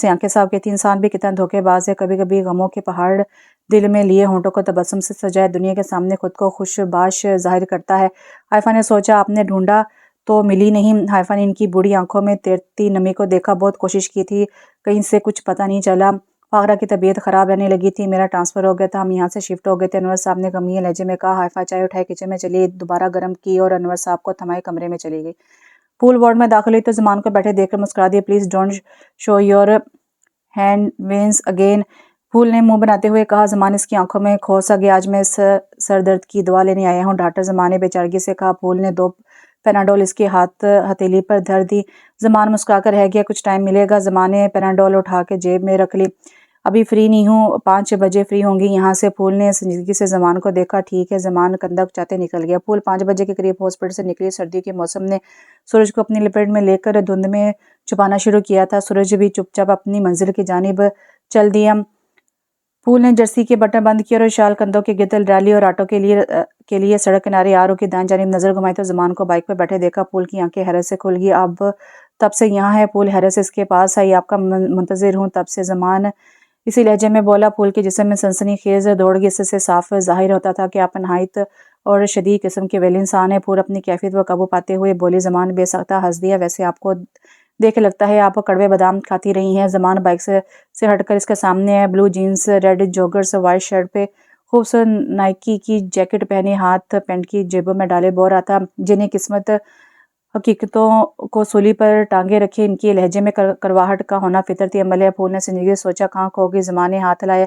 S1: आंखें साफ की थी। इंसान भी कितना धोखेबाज है, कभी कभी गमों के पहाड़ दिल में लिए होंठों को तबस्सुम से सजाए दुनिया के सामने खुद को खुशबाश जाहिर करता है। हाइफा ने सोचा, आपने ढूंढा तो मिली नहीं। हाइफा ने इनकी बूढ़ी आंखों में तैरती नमी को देखा, बहुत कोशिश की थी, कहीं से कुछ पता नहीं चला। फागरा की तबीयत खराब रहने लगी थी, मेरा ट्रांसफ़र हो गया था, हम यहाँ से शिफ्ट हो गए थे। अनवर साहब ने गमीज़ लहजे में कहा। हाइफा चाय उठाए किचन में चली, दोबारा गर्म की और अनवर साहब को थमाए कमरे में चली गई। पूल वार्ड में दाखिल हुई तो ज़मान को बैठे देखकर मुस्कुरा दिया। Please don't show your hand veins again, Phool ने मुंह बनाते हुए कहा। ज़मान इसकी आंखों में खो सा गया। आज मैं सर दर्द की दवा लेने आया हूँ, डॉक्टर ज़मान ने बेचारगी से कहा। फूल ने 2 पेनाडोल इसके हाथ हथेली पर धर दी। ज़मान मुस्कुराकर रह गया। कुछ टाइम मिलेगा? ज़मान ने पेनाडोल उठा के जेब में रख ली। अभी फ्री नहीं हूँ, 5 बजे फ्री होंगी यहाँ से। फूल ने संजीदगी से ज़मान को देखा। ठीक है। ज़मान कंधा चाहते निकल गया। फूल 5 बजे के करीब हॉस्पिटल से निकली। सर्दी के मौसम ने सूरज को अपनी लपेट में लेकर धुंध में छुपाना शुरू किया था। सूरज भी चुपचाप अपनी मंजिल की जानिब चल दिया। फूल ने जर्सी के बटन बंद किए और शाल कंधों के गितल डाली और ऑटो के लिए सड़क किनारे आ रुकी। दाएं जानिब नजर घुमाई तो ज़मान को बाइक पर बैठे देखा। फूल की आंखें हैरत से खुल गई। अब तब से यहाँ है? फूल हैरत से इसके पास आई। आपका मुंतजिर हूँ तब से, ज़मान इसी लहजे में बोला। फूल के जिस्म में सनसनी खेज दौड़, इससे साफ जाहिर होता था कि आप नहायत और शदीद किस्म के वेल इंसान है। फूल अपनी कैफियत व काबू पाते हुए बोली। ज़मान बेसख्ता हंस दिया। वैसे आपको देख लगता है आप कड़वे बादाम खाती रही हैं। ज़मान बाइक से हटकर इसके सामने है। Blue jeans, red joggers, white shirt पे खूबसूरत नाइकी की जैकेट पहने, हाथ पैंट की जेबों में डाले बो रहा था। जिन्हें किस्मत हकीकतों को सूली पर टांगे रखे, इनकी लहजे में करवाहट का होना फितरती अमल है। फूल ने संजीदगी सोचा, कहाँ खो गई? ज़मान ने हाथ लाया।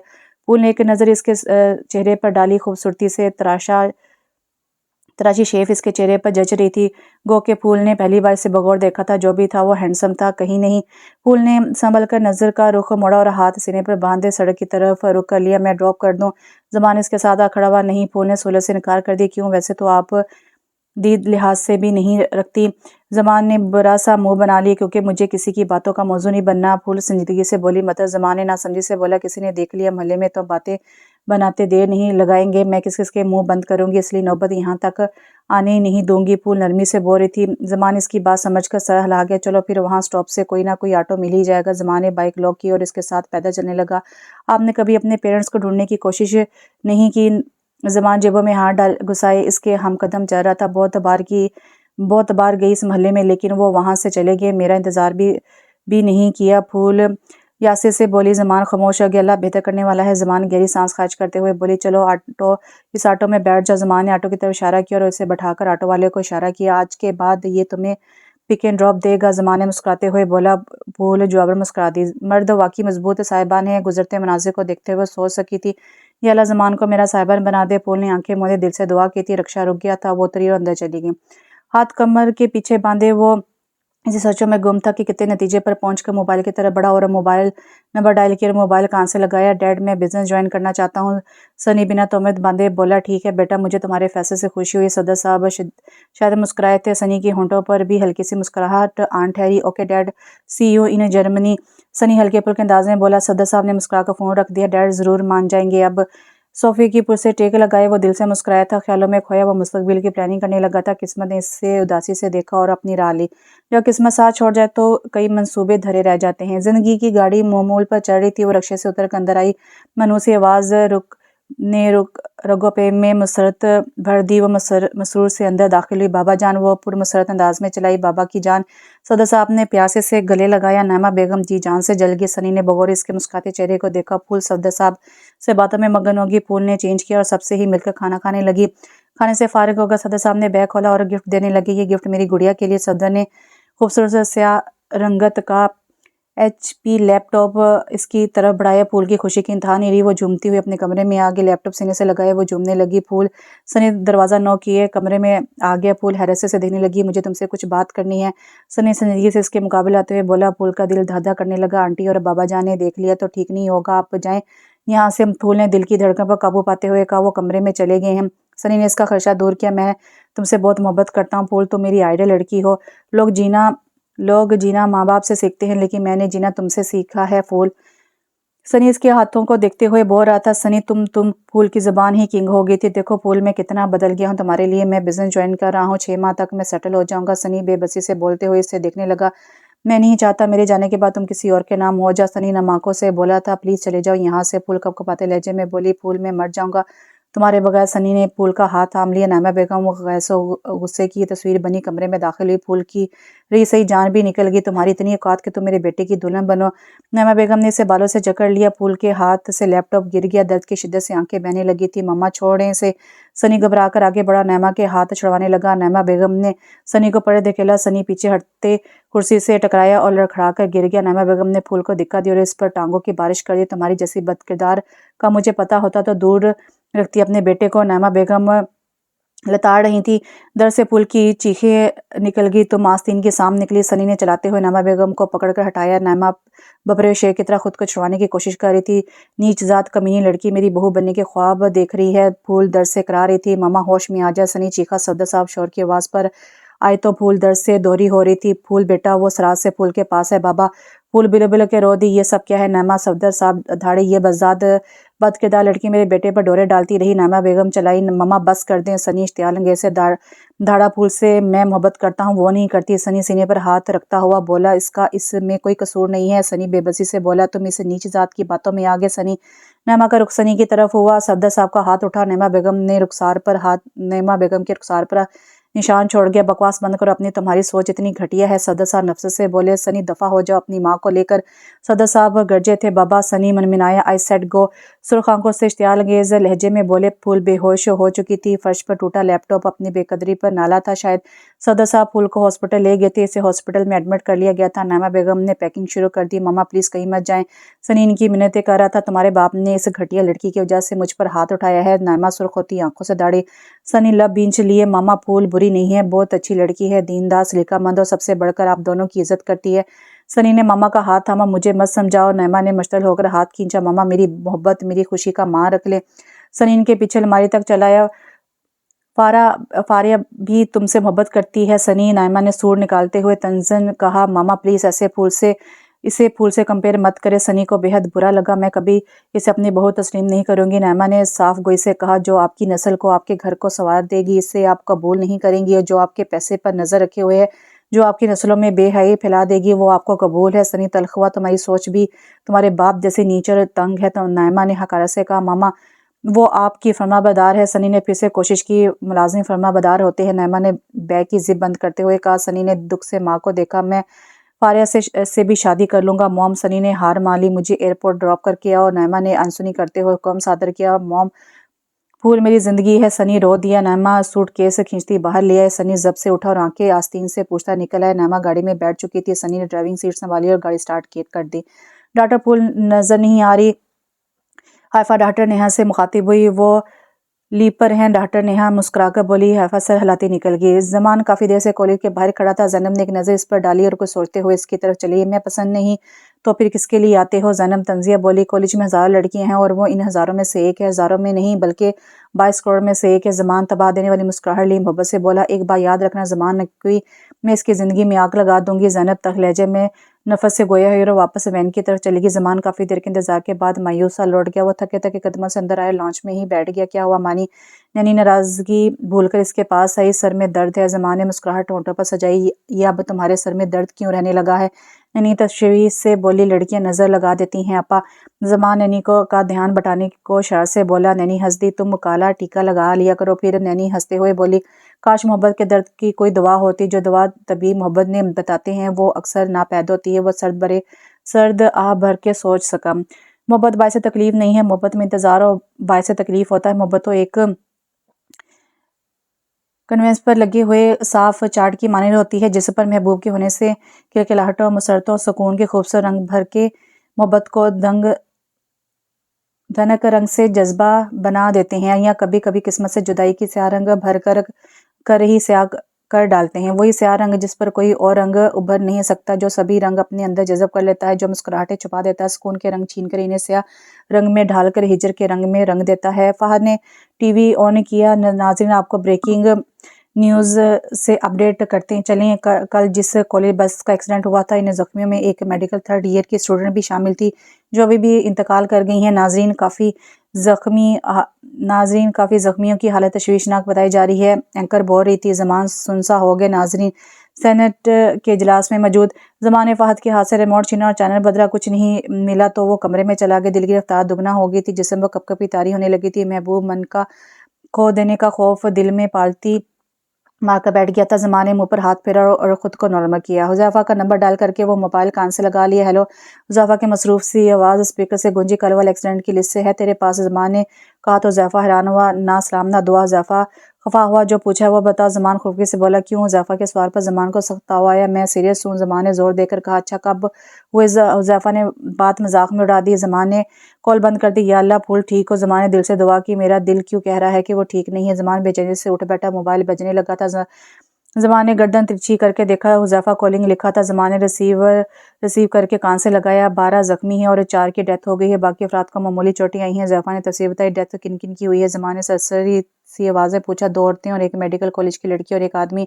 S1: फूल ने एक नज़र इसके चेहरे पर डाली। खूबसूरती से तराशी शेफ इसके चेहरे पर जच रही थी। गो के फूल ने पहली बार इसे बगौर देखा था। जो भी था वो हैंडसम था, कहीं नहीं। फूल ने संभल कर नज़र का रुख मोड़ा और हाथ सीने पर बांधे सड़क की तरफ रुख कर लिया। मैं ड्रॉप कर दूं? ज़मान इसके साथ खड़ा हुआ। नहीं। फूल ने सूरज से इनकार कर दिया। क्यों? वैसे तो आप दीद लिहाज से भी नहीं रखती। ज़मान ने बुरा सा मुंह बना लिया। क्योंकि मुझे किसी की बातों का मौजू नहीं बनना। फूल संजीदगी से बोली। मतलब? ज़मान ने नासमझी से बोला। किसी ने देख लिया मोहल्ले में तो बातें बनाते देर नहीं लगाएंगे। मैं किस किस के मुंह बंद करूंगी, इसलिए नौबत यहाँ तक आने ही नहीं दूंगी। फूल नरमी से बोल रही थी। ज़मान इसकी बात समझकर सर हिला गया। चलो फिर वहाँ स्टॉप से कोई ना कोई ऑटो मिल ही जाएगा। ज़मान ने बाइक लॉक की और इसके साथ पैदल चलने लगा। आपने कभी अपने पेरेंट्स को ढूंढने की कोशिश नहीं की? ज़मान जेबों में हाथ डाल घुसाए इसके हमकदम चल रहा था। बहुत बार गई इस मोहल्ले में, लेकिन वो वहाँ से चले गए, मेरा इंतज़ार भी नहीं किया। फूल यासे से बोली। ज़मान खामोश हो गया। अल्लाह बेहतर करने वाला है। ज़मान गहरी सांस खारिज करते हुए बोली। चलो इस ऑटो में बैठ जाओ। ज़मान ने ऑटो की तरफ इशारा किया और उसे बैठाकर ऑटो वाले को इशारा किया। आज के बाद ये तुम्हें पिक एंड ड्रॉप देगा? ज़मान ने मुस्कुराते हुए बोला। फूल जवाबर मुस्कुरा दी। मर्द वाकई मजबूत साहिबान है। गुजरते मनाजिर को देखते हुए सोच सकी थी, या अल्लाह ज़मान को मेरा साहिबान बना दे। फूल ने आंखें मूंदे दिल से दुआ की थी। रक्षा रुक गया था। वो उतरी और अंदर चली गई। हाथ कमर के पीछे बांधे वो इसी सोचों में गुम था कि कितने नतीजे पर पहुंचकर मोबाइल की तरफ बढ़ा और मोबाइल नंबर डायल किया। मोबाइल कान से लगाया। डैड, मैं बिजनेस ज्वाइन करना चाहता हूँ। सनी बिना तोहमत बांधे बोला। ठीक है बेटा, मुझे तुम्हारे फैसले से खुशी हुई। सदर साहब शायद मुस्कुराए थे। सनी की होंठों पर भी हल्की सी मुस्कुराहट आन ठहरी। Okay dad, see you in Germany. Sunny हल्के पुल्के अंदाज में बोला। सदर साहब ने मुस्कुराकर फोन रख दिया। डैड जरूर मान जाएंगे अब। सोफे की पुर से टेक लगाए वो दिल से मुस्कुराया था। ख्यालों में खोया वो मुस्तकबिल की प्लानिंग करने लगा था। किस्मत ने इससे उदासी से देखा और अपनी राह ली। जब किस्मत साथ छोड़ जाए तो कई मंसूबे धरे रह जाते हैं। जिंदगी की गाड़ी मोमूल पर चढ़ रही थी। वो रक्शे से उतर कर अंदर आई। मनूसी आवाज रगो पे में मसरत भर दी। वो मसरूर से अंदर दाखिल हुई। बाबा जान, वो पुरमसरत अंदाज में चलाई। बाबा की जान। सदर साहब ने प्यासे से गले लगाया। नामा बेगम जी जान से जल गई। सनी ने बगौर इसके मुस्कुराते चेहरे को देखा। फूल सदर साहब से बातों में मगन होगी। फूल ने चेंज किया और सबसे ही मिलकर खाना खाने लगी। खाने से फारिग होकर सदर साहब ने बैग खोला और गिफ्ट देने लगे। ये गिफ्ट मेरी गुड़िया के लिए। सदर ने खूबसूरत स्याह रंगत का HP लैपटॉप इसकी तरफ बढ़ाया। फूल की खुशी की इंतहा नहीं रही। वो झूमती हुई अपने कमरे में आ गई। लैपटॉप सीने से लगाया वो झूमने लगी। फूल सनी दरवाज़ा नॉक किए कमरे में आ गया। फूल हैरत से देखने लगी। मुझे तुमसे कुछ बात करनी है। सनी संजीदगी से इसके मुकाबले आते हुए बोला। फूल का दिल धाधा करने लगा। आंटी और बाबा जान ने देख लिया तो ठीक नहीं होगा, आप जाएं यहाँ से। फूल ने दिल की धड़कन पर काबू पाते हुए कहा। वो कमरे में चले गए हैं। सनी ने इसका खर्चा दूर किया। मैं तुमसे बहुत मोहब्बत करता हूँ फूल, तुम मेरी आइडल लड़की हो। लोग जीना माँ बाप से सीखते हैं, लेकिन मैंने जीना तुमसे सीखा है फूल। सनी इसके हाथों को देखते हुए बोल रहा था। सनी तुम फूल की ज़बान ही किंग हो गई थी। देखो फूल, मैं कितना बदल गया हूँ तुम्हारे लिए। मैं बिजनेस ज्वाइन कर रहा हूँ, 6 माह तक मैं सेटल हो जाऊंगा। सनी बेबसी से बोलते हुए इससे देखने लगा। میں نہیں چاہتا میرے جانے کے بعد تم کسی اور کے نام ہو جا۔ سنی نم آنکھوں سے بولا تھا پلیز چلے جاؤ یہاں سے۔ پھول کپکپاتے لہجے میں بولی پھول میں مر جاؤں گا تمہارے بغیر۔ سنی نے پھول کا ہاتھ تھام لیا۔ نعمہ بیگم غیظ و غصے کی تصویر بنی کمرے میں داخل ہوئی۔ پھول کی رہی صحیح جان بھی نکل گئی۔ تمہاری اتنی اوقات کہ تم میرے بیٹے کی دلہن بنو۔ نعمہ بیگم نے اسے بالوں سے جکڑ لیا۔ پھول کے ہاتھ سے لیپ ٹاپ گر گیا۔ درد کی شدت سے آنکھیں بہنے لگی تھی۔ مما چھوڑیں اسے۔ سنی گھبرا کر آگے بڑھا، نعمہ کے ہاتھ چھڑوانے لگا۔ نعمہ بیگم نے سنی کو پڑے دھکیلا۔ سنی پیچھے ہٹتے کرسی سے ٹکرایا اور لڑکھڑا کر گر گیا۔ نعمہ بیگم نے پھول کو دھکا دیا اور اس پر ٹانگوں کی بارش کر دی۔ تمہاری جیسی بد کردار کا مجھے پتہ ہوتا تو دور رکھتی اپنے بیٹے کو۔ نعمہ بیگم لتاڑ رہی تھی۔ در سے پھول کی چیخیں نکل گئی۔ تم آستین کی سام نکلی۔ سنی نے چلاتے ہوئے نعمہ بیگم کو پکڑ کر ہٹایا۔ نعمہ ببرے شیر کی طرح خود کو چھڑوانے کی کوشش کر رہی تھی۔ نیچ ذات کمینی لڑکی میری بہو بننے کے خواب دیکھ رہی ہے۔ پھول درد سے کرا رہی تھی۔ مما ہوش میں آ جا۔ سنی چیخا۔ صفدر صاحب شور کی آواز پر آئے تو پھول درد سے دوہری ہو رہی تھی۔ پھول بیٹا وہ سراج سے پھول کے پاس ہے بابا۔ پھول بلو بلو کے رو دی۔ یہ سب کیا ہے نعمہ؟ صفدر صاحب دھاڑے۔ یہ بزداد بد کردار لڑکی میرے بیٹے پر ڈورے ڈالتی رہی۔ نعمہ بیگم چلائی۔ مما بس کر دیں۔ سنی اشتعال انگیز سے دھاڑا پھول سے میں محبت کرتا ہوں وہ نہیں کرتی۔ سنی سینے پر ہاتھ رکھتا ہوا بولا اس میں کوئی قصور نہیں ہے۔ سنی بے بسی سے بولا تم اس نیچ ذات کی باتوں میں آگے۔ سنی نعمہ کا رخ سنی کی طرف ہوا۔ صفدر صاحب کا ہاتھ اٹھا۔ نعمہ بیگم کے رخسار پر نشان چھوڑ گیا۔ بکواس بند کرو اپنی، تمہاری سوچ اتنی گھٹیا ہے۔ صفدر صاحب نفرت سے بولے۔ سنی دفع ہو جاؤ اپنی ماں کو لے کر۔ صفدر صاحب گرجے تھے بابا۔ سنی منمنایا آئی سیڈ گو۔ سرخ آنکھوں سے اشتعال انگیز لہجے میں بولے۔ پھول بے ہوش ہو چکی تھی۔ فرش پر ٹوٹا لیپ ٹاپ اپنی بے قدری پر نالا تھا شاید۔ صفدر صاحب پھول کو ہاسپٹل لے گئے تھے۔ اسے ہاسپٹل میں ایڈمٹ کر لیا گیا تھا۔ نعمہ بیگم نے پیکنگ شروع کر دی۔ مما پلیز کہیں مت جائیں۔ سنی ان کی منتیں کر رہا تھا۔ تمہارے باپ نے اس گھٹیا لڑکی کی وجہ سے مجھ پر ہاتھ اٹھایا ہے۔ نعمہ سرخ ہوتی آنکھوں سے داڑھی۔ سنی لب بھینچ لیے۔ ماما پھول بری نہیں ہے، بہت اچھی لڑکی ہے، دیندار، سلیقہ مند اور سب سے بڑھ کر آپ دونوں کی عزت کرتی ہے۔ سنی نے ماما کا ہاتھ تھاما۔ مجھے مت سمجھاؤ۔ نعمہ نے مشتعل ہو کر ہاتھ کھینچا۔ ماما میری محبت میری خوشی کا مان رکھ لیں۔ سنی ان کے پیچھے الماری تک چلا آیا۔ فاریہ بھی تم سے محبت کرتی ہے سنی۔ نعمہ نے سور نکالتے ہوئے طنزاً کہا۔ ماما پلیز اسے پھول سے کمپیئر مت کرے۔ سنی کو بے حد برا لگا۔ میں کبھی اسے اپنی بہو تسلیم نہیں کروں گی۔ نعمہ نے صاف گوئی سے کہا۔ جو آپ کی نسل کو آپ کے گھر کو سنوار دے گی اسے آپ قبول نہیں کریں گی، اور جو آپ کے پیسے پر نظر رکھے ہوئے ہے، جو آپ کی نسلوں میں بے حیائی پھیلا دے گی، وہ آپ کو قبول ہے۔ سنی تلخ ہوا۔ تمہاری سوچ بھی تمہارے باپ جیسی نیچ اور تنگ ہے۔ نعمہ نے حقارت سے کہا۔ ماما وہ آپ کی فرما بردار ہے۔ سنی نے پھر سے کوشش کی۔ ملازم فرما بردار ہوتے ہیں۔ نعمہ نے بیگ کی زپ بند کرتے ہوئے کہا۔ سنی نے دکھ سے ماں کو دیکھا۔ میں فاریہ سے بھی شادی کر لوں گا موم۔ سنی نے ہار مان لی۔ مجھے ایئرپورٹ ڈراپ کر کے آؤ۔ نعمہ نے انسنی کرتے ہوئے حکم صادر کیا۔ موم پھول میری زندگی ہے۔ سنی رو دیا۔ نعمہ سوٹ کیس کھینچتی باہر لے آئے۔ سنی ضبط سے اٹھا اور آنکھیں آستین سے پوچھتا نکل آئے۔ نعمہ گاڑی میں بیٹھ چکی تھی۔ سنی نے ڈرائیونگ سیٹ سنبھالی اور گاڑی سٹارٹ کر دی۔ ڈاکٹر پھول نظر نہیں آ رہی؟ حیفا ڈاکٹر نیہا سے مخاطب ہوئی۔ وہ لیو پر ہیں؟ ڈاکٹر نیہا مسکرا کر بولی۔ حیفا سر ہلاتی نکل گئی۔ زمان کافی دیر سے کالج کے باہر کھڑا تھا۔ زینب نے ایک نظر اس پر ڈالی اور کچھ سوچتے ہوئے اس کی طرف چلی۔ میں پسند نہیں تو پھر کس کے لیے آتے ہو؟ زینب طنزیہ بولی۔ کالج میں ہزاروں لڑکیاں ہیں اور وہ ان ہزاروں میں سے ایک ہے۔ ہزاروں میں نہیں بلکہ 22 کروڑ میں سے ایک ہے۔ زمان تباہ دینے والی مسکراہٹ لی محبت سے بولا۔ ایک بات یاد رکھنا زمان نقوی، میں اس کی زندگی میں آگ لگا دوں گی۔ زینب تلخ لہجے میں نفرت سے گویا ہوئی اور واپس وین کی طرف چلی گئی۔ زمان کافی دیر کے انتظار کے بعد مایوس سا لوٹ گیا۔ وہ تھکے تھکے قدموں سے اندر آئے، لانچ میں ہی بیٹھ گیا۔ کیا ہوا مانی؟ نینی ناراضگی بھول کر اس کے پاس آئی۔ سر میں درد ہے؟ زمان نے مسکراہٹ ہونٹوں پر سجائی۔ یہ اب تمہارے سر میں درد کیوں رہنے لگا ہے؟ نینی تشویش سے بولی۔ لڑکیاں نظر لگا دیتی ہیں اپا۔ زمان نینی کا دھیان بٹانے کو اشارے سے بولا۔ نینی ہنس دی۔ تم کالا ٹیکا لگا لیا کرو پھر۔ نینی ہنستے ہوئے بولی۔ کاش محبت کے درد کی کوئی دوا ہوتی۔ جو دوا طبیب محبت نے بتاتے ہیں وہ اکثر ناپید ہوتی ہے۔ وہ سرد آہ بھر کے سوچ سکا۔ محبت باعث تکلیف نہیں ہے، محبت میں انتظار باعث تکلیف ہوتا ہے۔ محبت تو ایک کنوینس پر لگے ہوئے صاف چارٹ کی مانند ہوتی ہے جس پر محبوب کے ہونے سے کلکلاہٹوں، مسرتوں، سکون کے خوبصورت رنگ بھر کے محبت کو دھنک رنگ سے جذبہ بنا دیتے ہیں، یا کبھی کبھی قسمت سے جدائی کی سیاہ رنگ بھر کر ہی سیاہ کر ڈالتے ہیں۔ وہی سیاہ رنگ جس پر کوئی اور رنگ ابھر نہیں سکتا، جو سبھی رنگ اپنے اندر جذب کر لیتا ہے، جو مسکراہٹیں چھپا دیتا ہے، سکون کے رنگ چھین کر انہیں سیاہ رنگ میں ڈھال کر ہجر کے رنگ میں رنگ دیتا ہے۔ فہد نے ٹی وی آن کیا۔ ناظرین آپ کو بریکنگ نیوز سے اپڈیٹ کرتے ہیں چلیں کل جس کالج بس کا ایکسیڈنٹ ہوا تھا ان زخمیوں میں ایک میڈیکل 3rd ایئر کی اسٹوڈنٹ بھی شامل تھی جو ابھی بھی انتقال کر گئی ہیں۔ ناظرین کافی زخمیوں کی حالت تشویشناک بتائی جا رہی ہے۔ اینکر بول رہی تھی زمان سنسا ہو گئے۔ ناظرین سینٹ کے اجلاس میں موجود زمان فہد کے ہاتھ سے ریموٹ چھینا اور چینل بدلا، کچھ نہیں ملا تو وہ کمرے میں چلا گیا۔ دل کی رفتار دگنا ہو گئی تھی، جسم وہ کپ کپی طاری ہونے لگی تھی۔ محبوب من کا کھو دینے کا خوف دل میں پالتی مار کر بیٹھ گیا تھا۔ زمان نے منہ پر ہاتھ پھیرا اور خود کو نارمل کیا۔ حذیفہ کا نمبر ڈائل کر کے وہ موبائل کان سے لگا لیا۔ ہیلو حذیفہ کی مصروف سی آواز اسپیکر سے گونجی۔ کل والا ایکسیڈنٹ کی لسٹ سے ہے تیرے پاس؟ زمان نے کہا تو حذیفہ حیران ہوا، نہ سلام نہ دعا۔ حذیفہ خفا ہوا، جو پوچھا وہ بتا۔ زمان خفگی سے بولا، کیوں؟ حذیفہ کے سوال پر زمان کو سخت تاؤ آیا۔ میں سیریس ہوں، زمان نے زور دے کر کہا۔ اچھا کب ہوئے؟ حذیفہ نے بات مذاق میں اڑا دی۔ زمان نے کال بند کر دی۔ یا اللہ پھول ٹھیک ہو۔ زمان نے دل سے دعا کی۔ میرا دل کیوں کہہ رہا ہے کہ وہ ٹھیک نہیں ہے۔ زمان بے چینی سے اٹھ بیٹھا، موبائل بجنے لگا تھا۔ زمان نے گردن ترچھی کر کے دیکھا، حذیفہ کالنگ لکھا تھا۔ زمان نے ریسیو کر کے کان سے لگایا۔ 12 زخمی ہیں اور 4 کی ڈیتھ ہو گئی ہے، باقی افراد کو معمولی چوٹیں آئی ہیں۔ حذیفہ نے تفصیل بتائی۔ ڈیتھ کن کن کی ہوئی ہے؟ زمان نے سرسری سی آوازیں پوچھا۔ 2 عورتیں اور 1 میڈیکل کالج کی لڑکی اور 1 آدمی۔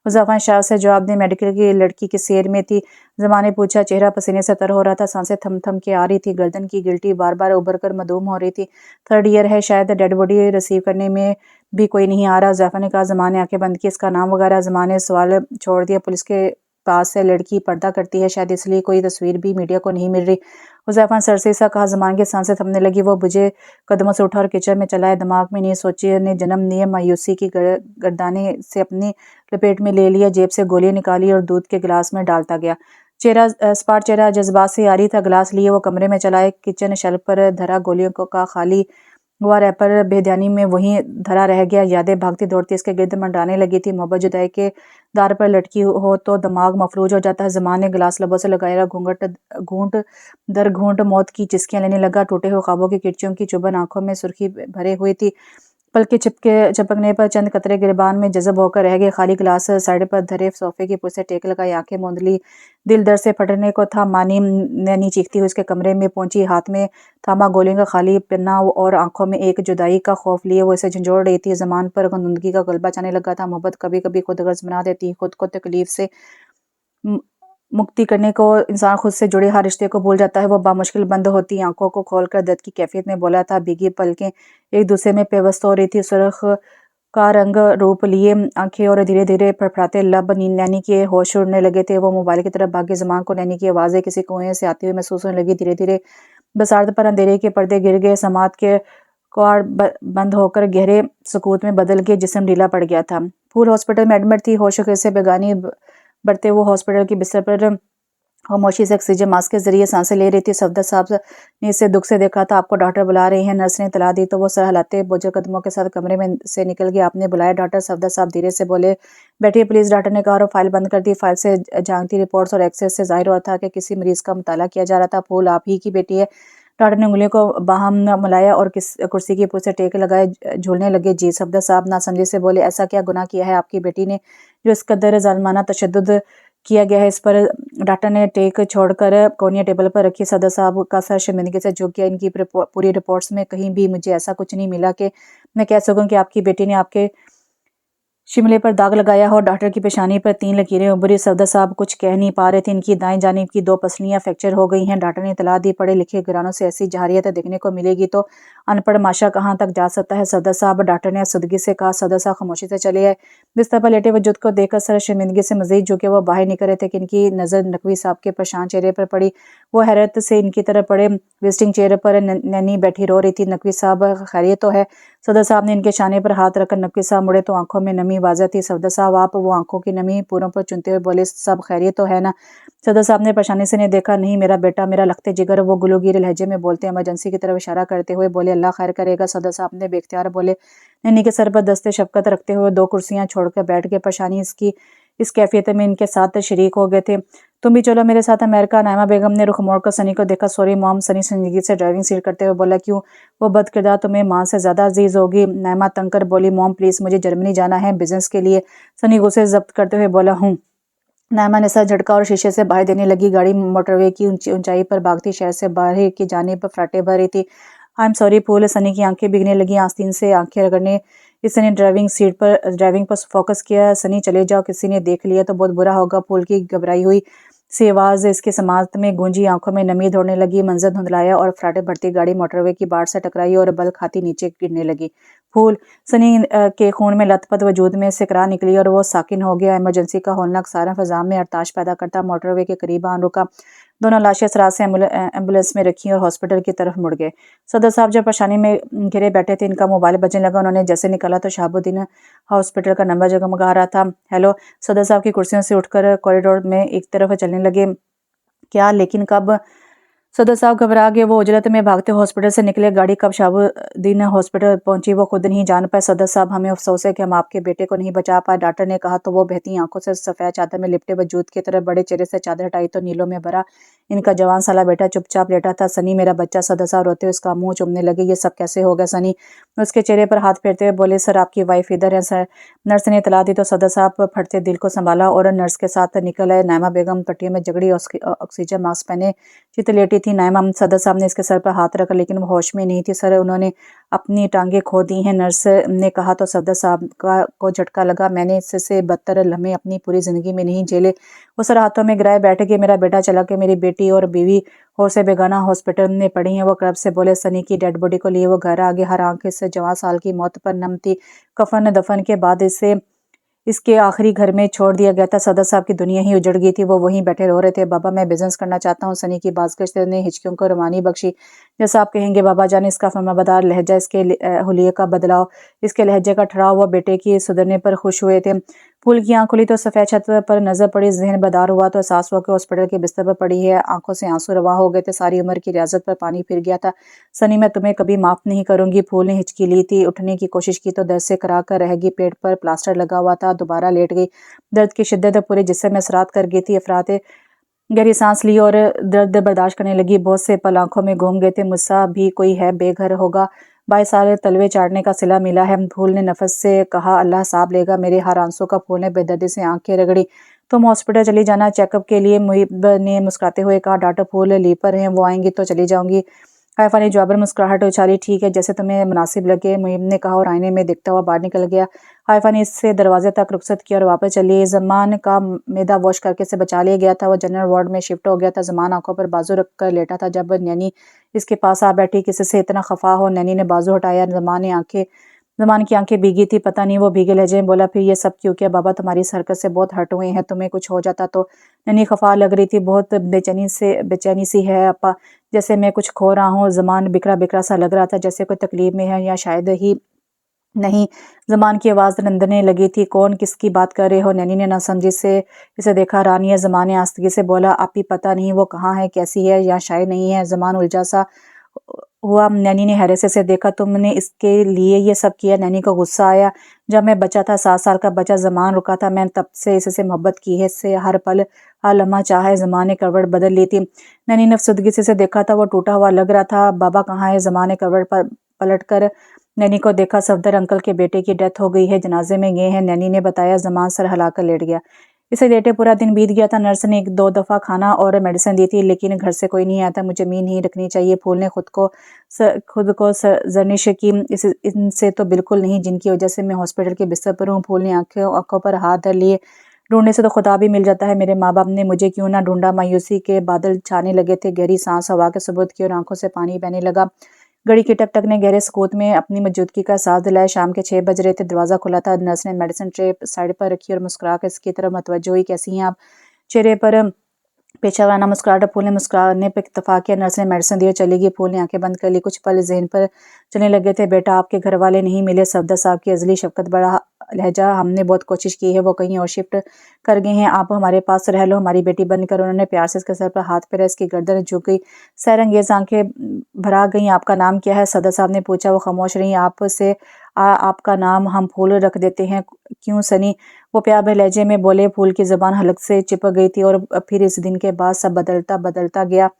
S1: حذیفہ نے شاید سے جواب دیا۔ میڈیکل کی لڑکی کس سیر میں تھی؟ زمان نے پوچھا۔ چہرہ پسینے سے تر ہو رہا تھا، سانسیں تھم تھم کے آ رہی تھی، گردن کی گلٹی بار بار ابھر کر معدوم ہو رہی تھی۔ 3rd ایئر ہے، شاید ڈیڈ باڈی ریسیو کرنے میں بھی کوئی نہیں آ رہا۔ حذیفہ نے کہا۔ زمان نے آنکھیں بند کی۔ اس کا نام وغیرہ؟ زمان نے سوال چھوڑ دیا۔ پولیس کے پاس سے لڑکی پردہ کرتی ہے، شاید اس لیے کوئی تصویر بھی میڈیا کو نہیں مل رہی۔ حذیفہ نے سرسری سا کہا۔ زمان کی سانسیں تھمنے لگی، وہ بجھے قدموں سے اٹھا اور کچن میں چلا آیا۔ دماغ میں نہیں سوچی نے جنم لیے، مایوسی کی گردانے سے اپنی لپیٹ میں لے لیا، جیب سے گولیاں نکالی اور دودھ کے گلاس میں ڈالتا گیا۔ اسپاٹ چہرہ جذبات سے آری تھا۔ گلاس لیے وہ کمرے میں چلا آئے، کچن شیلف پر دھرا گولیوں کا خالی ہوا ریپر بے دھیانی میں وہیں دھرا رہ گیا۔ یادیں بھاگتی دوڑتی اس کے گرد منڈرانے لگی تھی۔ محبت جدائی کے دار پر لٹکی ہو تو دماغ مفلوج ہو جاتا ہے۔ زمان نے گلاس لبوں سے لگایا، گھونٹ در گھونٹ موت کی چسکیاں لینے لگا۔ ٹوٹے ہوئے خوابوں کی کرچیوں کی چبھن آنکھوں میں سرخی بھرے ہوئی تھی۔ پلکیں چپکنے پر چند قطرے گریبان میں جذب ہو کر رہ گئے۔ خالی گلاس سائڈ پر دھرے صوفے کی پشت سے ٹیک لگائی، آنکھیں موند لی۔ دل درد سے پھٹنے کو تھا۔ مانی نینی چیختی ہوئی اس کے کمرے میں پہنچی، ہاتھ میں تھاما گولیوں کا خالی پنہ اور آنکھوں میں ایک جدائی کا خوف لیے وہ اسے جھنجھوڑ رہی تھی۔ زمان پر غمگینی کا غلبہ جانے لگا تھا۔ محبت کبھی کبھی خود غرض بنا دیتی ہے، خود کو تکلیف سے مکتی کرنے کو انسان خود سے جڑے ہر رشتے کو بھول جاتا ہے۔ وہ بامشکل بند ہوتی آنکھوں کو کھول کر درد کی کیفیت میں بولا تھا۔ بھیگی پلکیں ایک دوسرے میں پیوست ہو رہی تھی، سرخ کا رنگ روپ لیے آنکھیں اور دھیرے دھیرے پھڑپھڑاتے لب۔ نینی کے ہوش اڑنے لگے تھے، وہ موبائل کی طرف بھاگی۔ زمان کو نینی کی آوازیں کسی کنویں سے آتی ہوئی محسوس ہونے لگی۔ دھیرے دھیرے بساط پر اندھیرے کے پردے گر گئے، سماعت کے کوار بند ہو کر گہرے سکوت میں بدل گئے، جسم ڈھیلا پڑ گیا تھا۔ پھول ہاسپٹل میں ایڈمٹ تھی، ہوش سے بیگانی برتے وہ ہاسپٹل کی بستر پر خاموشی سے آکسیجن ماسک کے ذریعے سانسیں لے رہی تھی۔ صفدر صاحب نے اسے دکھ سے دیکھا تھا۔ آپ کو ڈاکٹر بلا رہے ہیں، نرس نے اطلاع دی تو وہ سر ہلاتے بوجھل قدموں کے ساتھ کمرے میں سے نکل گیا۔ آپ نے بلایا ڈاکٹر؟ صفدر صاحب دھیرے سے بولے۔ بیٹھیے پلیز، ڈاکٹر نے کہا اور فائل بند کر دی۔ فائل سے جھانکتی رپورٹس اور ایکس رے سے ظاہر ہو رہا تھا کہ کسی مریض کا مطالعہ کیا جا رہا تھا۔ پھول آپ ہی کی بیٹی ہے؟ ڈاکٹر نے انگلیوں کو باہم ملایا اور کرسی کی پشت سے ٹیک لگائے، جھولنے لگے۔ جی۔ صفدر صاحب ناسمجھی سے بولے۔ ایسا کیا گناہ کیا ہے آپ کی بیٹی نے جو اس قدر ظالمانہ تشدد کیا گیا ہے اس پر؟ ڈاکٹر نے ٹیک چھوڑ کر کونیاں ٹیبل پر رکھی۔ صفدر صاحب کا سر شرمندگی سے جھک گیا۔ ان کی پوری رپورٹس میں کہیں بھی مجھے ایسا کچھ نہیں ملا کہ میں کہہ سکوں کہ آپ کی بیٹی نے آپ کے شملے پر داغ لگایا ہو۔ ڈاکٹر کی پیشانی پر 3 لکیریں ابھری۔ صفدر صاحب کچھ کہہ نہیں پا رہے تھے۔ ان کی دائیں جانب کی 2 پسلیاں فریکچر ہو گئی ہیں۔ ڈاکٹر نے اطلاع دی۔ پڑھے لکھے گھرانوں سے ایسی جہریت دیکھنے کو ملے گی تو ان پڑھ ماشا کہاں تک جا سکتا ہے صفدر صاحب؟ ڈاکٹر نے افسردگی سے کہا۔ صفدر صاحب خاموشی سے چلے آئے۔ بستر پر لیٹے وجود کو دیکھ کر سر شرمندگی سے مزید جھکے وہ باہر نکل رہے تھے کہ ان کی نظر نقوی صاحب کے پریشان چہرے پر پڑی۔ وہ حیرت سے ان کی طرف پڑے۔ وزٹنگ چیئر پر نینی بیٹھی رو رہی تھی۔ نقوی صاحب خیریت تو ہے؟ صفدر صاحب نے ان کے شانے پر ہاتھ رکھ کر نقوی صاحب مڑے تو آنکھوں میں نمی واضح تھی۔ صفدر صاحب آپ؟ وہ آنکھوں کی نمی پوروں پر چنتے ہوئے بولے۔ سب خیریت تو ہے نا؟ صفدر صاحب نے پریشانی سے نہیں دیکھا۔ نہیں میرا بیٹا، میرا لخت جگر، وہ گلوگیر لہجے میں بولتے ایمرجنسی کی طرف اشارہ کرتے ہوئے بولے۔ اللہ خیر کرے گا صفدر صاحب نے بے اختیار بولے۔ نینی کے سر پر دست شفقت رکھتے ہوئے 2 کرسیاں چھوڑ کر بیٹھ گئے۔ پریشانی اس کیفیت میں ان کے ساتھ شریک ہو گئے تھے۔ تم بھی چلو میرے ساتھ امریکہ۔ نائمہ بیگم نے رخ موڑ کر سنی کو دیکھا۔ سوری موم، سنی سنجیدگی سے ڈرائیونگ سیٹ کرتے ہوئے بولا۔ کیوں؟ وہ بد کردار تمہیں ماں سے زیادہ عزیز ہوگی؟ نائمہ تنگ کر بولی۔ موم پلیز، مجھے جرمنی جانا ہے بزنس کے لیے۔ سنی غصے ضبط کرتے ہوئے بولا۔ ہوں۔ نائمہ نے سر جھٹکا اور شیشے سے باہر دینے لگی۔ گاڑی موٹر وے کی اونچائی پر بھاگتی شہر سے باہر کی جانب فراٹے بھر رہی تھی۔ آئی ایم سوری پھول۔ سنی کی آنکھیں بھیگنے لگیں، آستین سے آنکھیں رگڑنے इसने ड्राइविंग पर फोकस किया। सनी चले जाओ, किसी ने देख लिया तो बहुत बुरा होगा। फूल की घबराई हुई सी आवाज़ इसके समात में गूंजी, आंखों में नमी दौड़ने लगी। मंजर धुंधलाया और फराटे भरती गाड़ी मोटरवे की बाट से टकराई और बल खाती नीचे गिरने लगी। फूल सनी के खून में लथपथ वजूद में से करा निकली और वो साकिन हो गया। इमरजेंसी का होलनाक सारा फजा में अरताश पैदा करता मोटरवे के करीब आन रुका। दोनों लाशें सराज से एम्बुलेंस में रखी और हॉस्पिटल की तरफ मुड़ गए। सदर साहब जब परेशानी में घिरे बैठे थे, इनका मोबाइल बजने लगा। उन्होंने जैसे निकाला तो शहाबुद्दीन हॉस्पिटल का नंबर जगमगा रहा था। हेलो। सदर साहब की कुर्सियों से उठकर कॉरिडोर में एक तरफ चलने लगे। क्या, लेकिन कब? सदर साहब घबरा गए। वो उजलत में भागते हॉस्पिटल से निकले। गाड़ी कब शहाबुद्दीन हॉस्पिटल पहुंची वो खुद नहीं जान पाए। सदर साहब, हमें अफसोस है कि हम आपके बेटे को नहीं बचा पाए, डॉक्टर ने कहा तो वो बहती आंखों से सफ़ेद चादर में लिपटे वजूद की तरफ बड़े चेहरे से चादर हटाई तो नीलों में भरा इनका जवान साला बेटा चुपचाप लेटा था। सनी, मेरा बच्चा। सदर साहब रोते हुए उसका मुंह चूमने लगे। ये सब कैसे हो गया सनी? उसके चेहरे पर हाथ फेरते हुए बोले, सर आपकी वाइफ इधर है सर। नर्स ने इतला दी तो सदर साहब फटते दिल को संभाला और नर्स के साथ निकल आए। नायमा बेगम पट्टियों में जगड़ी ऑक्सीजन मास्क पहने चित लेटी थी। नायमा, सदर साहब ने इसके सर पर हाथ रखा, लेकिन वो होश में नहीं थी। सर, उन्होंने अपनी टांगें खो दी हैं, नर्स ने कहा तो सदर साहब को झटका लगा। मैंने इससे बदतर लम्हे अपनी पूरी जिंदगी में नहीं झेले। वो सर हाथों में गिराए बैठ गए। मेरा बेटा चला के मेरी बेटी और बीवी और से बेगाना हॉस्पिटल में पड़ी हैं। वो क्लब से बोले। सनी की डेड बॉडी को लिए वो घर आ गए। हर आंख से जवां साल की मौत पर नम थी। कफन दफन के बाद इसके आखिरी घर में छोड़ दिया गया था। सदर साहब की दुनिया ही उजड़ गई थी। वो वहीं बैठे रो रहे थे। बाबा, मैं बिजनेस करना चाहता हूँ। सनी की बाज़गश ने हिचकियों को रवानी बख्शी। जैसा आप कहेंगे बाबा जान। इसका फरमाबरदार लहजा, इसके हुलिये का बदलाव, इसके लहजे का ठहराव, वो बेटे की सुधरने पर खुश हुए थे। फूल की आंख खुली तो सफ़ेद छत पर नजर पड़ी। जहन बेदार हुआ तो एहसास हुआ कि हॉस्पिटल के बिस्तर पर पड़ी है। आंखों से आंसू रवा हो गए थे। सारी उम्र की रियाजत पर पानी फिर गया था। सनी, मैं तुम्हें कभी माफ नहीं करूंगी। फूल ने हिचकी ली थी। उठने की कोशिश की तो दर्द से करा कर रह गई। पेट पर प्लास्टर लगा हुआ था। दोबारा लेट गई। दर्द की शिद्दत पूरे जिस्म में असरात कर गई थी। अफराते गहरी सांस ली और दर्द बर्दाश्त करने लगी। बहुत से पल आंखों में घूम गए थे। मुझसा भी कोई है बेघर होगा। 22 साल तलवे चाटने का सिला मिला है। फूल ने नफस से कहा, अल्लाह साहब लेगा मेरे हर आंसू का। फूल ने बेदर्दी से आंखें रगड़ी। तुम हॉस्पिटल चली जाना चेकअप के लिए, मुहिब ने मुस्कुराते हुए कहा। डॉक्टर फूल लीव पर हैं, वो आएंगी तो चली जाऊंगी। हाइफा ने जवाबर मुस्कुराहट उछाली। ठीक है, जैसे तुम्हें मुनासिब लगे, मुहिब ने कहा और आईने में देखता हुआ बाहर निकल गया। हाइफा ने इससे दरवाजे तक रुखसत किया और वापस चली। जमान का मैदा वॉश करके से बचा लिया गया था। वो जनरल वार्ड में शिफ्ट हो गया था। जमान आंखों पर बाजू रख कर लेटा था जब नैनी इसके पास आ बैठी। किसी से इतना खफा हो? नैनी ने बाजू हटाया। जमान की आंखें भीगी थी। पता नहीं, वो भीगे लहजे में बोला। फिर ये सब क्यों किया? बाबा तुम्हारी इस हरकत से बहुत हर्ट हुए हैं। तुम्हें कुछ हो जाता तो? नैनी खफा लग रही थी। बहुत बेचैनी सी है अपा, जैसे मैं कुछ खो रहा हूँ। जमान बिखरा बिखरा सा लग रहा था, जैसे कोई तकलीफ में है या शायद ही नहीं। जमान की आवाज़ रंदने लगी थी। कौन? किसकी बात कर रहे हो? नैनी ने नासमझी से इसे देखा। रानिया। जमान ने आस्तगी से बोला, आप ही पता नहीं वो कहाँ है, कैसी है या शायद नहीं है। जमान उलझा सा हुआ। नैनी ने हैरत से देखा। तुमने इसके लिए ये सब किया? नैनी को गुस्सा आया। जब मैं बच्चा था, 7 साल का बच्चा, जमान रुका था, मैं तब से इससे मोहब्बत की है। इससे हर पल हर लम्हा चाहा है। जमान ने करवट बदल ली थी। नैनी ने अफसुदगी से देखा था। वो टूटा हुआ लग रहा था। बाबा कहाँ है? जमान ने करवट पलट कर नैनी को देखा। सफदर अंकल के बेटे की डेथ हो गई है, जनाजे में गए हैं, नैनी ने बताया। जमान सर हिलाकर लेट गया। इसे लेटे पूरा दिन बीत गया था। नर्स ने 1-2 दफ़ा खाना और मेडिसिन दी थी, लेकिन घर से कोई नहीं आया था। मुझे मीन नहीं रखनी चाहिए। फूल ने खुद को जर्निश की। इनसे तो बिल्कुल नहीं, जिनकी वजह से मैं हॉस्पिटल के बिस्तर पर हूँ। फूल ने आंखों पर हाथ धर लिए। ढूंढने से तो खुदा भी मिल जाता है। मेरे माँ बाप ने मुझे क्यों ना ढूंढा? मायूसी के बादल छाने लगे थे। गहरी सांस हवा के सबूत की और आंखों से पानी बहने लगा। घड़ी की टक टक ने गहरे सुकूत में अपनी मौजूदगी का एहसास दिलाया। शाम के 6 बज रहे थे। दरवाज़ा खुला था। नर्स ने मेडिसिन ट्रे साइड पर रखी और मुस्कुरा कर इसकी तरफ मतवज्जो हुई। कैसी हैं आप? चेहरे पर पेशा वाना मुस्कुराहट। फूल ने मुस्कुराने पर इत्तफाक किया। नर्स ने मेडिसिन दी और चली गई। फूल ने आंखें बंद कर ली। कुछ पल जहन पर चलने लगे थे। बेटा, आपके घर वाले नहीं मिले? सफदर साहब की अजली शफकत बड़ा लहजा। हमने बहुत कोशिश की है, वो कहीं और शिफ्ट कर गए हैं। आप हमारे पास रह लो, हमारी बेटी बनकर। उन्होंने प्यार से इसके सर पर हाथ फेरा। इसकी गर्दन झुक गई। सैरंगेज आंखें भरा गई। आपका नाम क्या है? सदर साहब ने पूछा। वो खामोश रही। आपका नाम हम फूल रख देते हैं। क्यों सनी? वो प्यार भरे लहजे में बोले। फूल की जुबान हलक से चिपक गई थी और फिर इस दिन के बाद सब बदलता बदलता गया।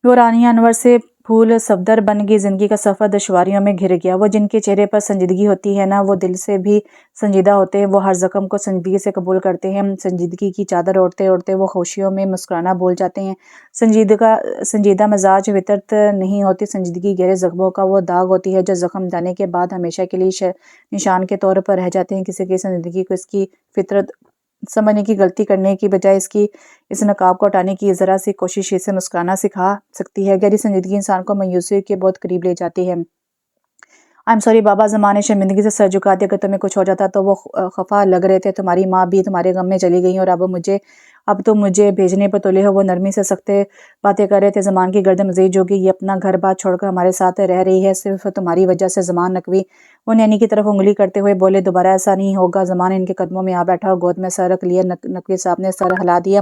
S1: वो रानिया अनवर से پھول صفدر بن گئی، زندگی کا سفر دشواریوں میں گھر گیا۔ وہ جن کے چہرے پر سنجیدگی ہوتی ہے نا، وہ دل سے بھی سنجیدہ ہوتے ہیں۔ وہ ہر زخم کو سنجیدگی سے قبول کرتے ہیں۔ سنجیدگی کی چادر اوڑھتے اوڑھتے وہ خوشیوں میں مسکرانا بھول جاتے ہیں۔ سنجیدہ مزاج فطرت نہیں ہوتی، سنجیدگی گہرے زخموں کا وہ داغ ہوتی ہے جو زخم جانے کے بعد ہمیشہ کے لیے نشان کے طور پر رہ جاتے ہیں۔ کسی کی سنجیدگی کو اس کی فطرت سمجھنے کی غلطی کرنے کی بجائے اس نقاب کو ہٹانے کی ذرا سی کوشش اسے مسکرانا سکھا سکتی ہے۔ گہری سنجیدگی انسان کو مایوسی کے بہت قریب لے جاتی ہے۔ I'm sorry بابا، زمان نے شرمندگی سے سر جھکا دیا۔ اگر تمہیں کچھ ہو جاتا تو وہ خفا لگ رہے تھے۔ تمہاری ماں بھی تمہارے غم میں چلی گئی اور اب تم مجھے بھیجنے پر تلے ہو۔ وہ نرمی سے سختے باتیں کر رہے تھے۔ زمان کی گردن مزید جھک گئی۔ یہ اپنا گھر بار چھوڑ کر ہمارے ساتھ رہ رہی ہے صرف تمہاری وجہ سے۔ زمان نقوی وہ نینی کی طرف انگلی کرتے ہوئے بولے، دوبارہ ایسا نہیں ہوگا۔ زمان ان کے قدموں میں آ بیٹھا اور گود میں سر رکھ لیا۔ نقوی صاحب نے سر ہلا دیا۔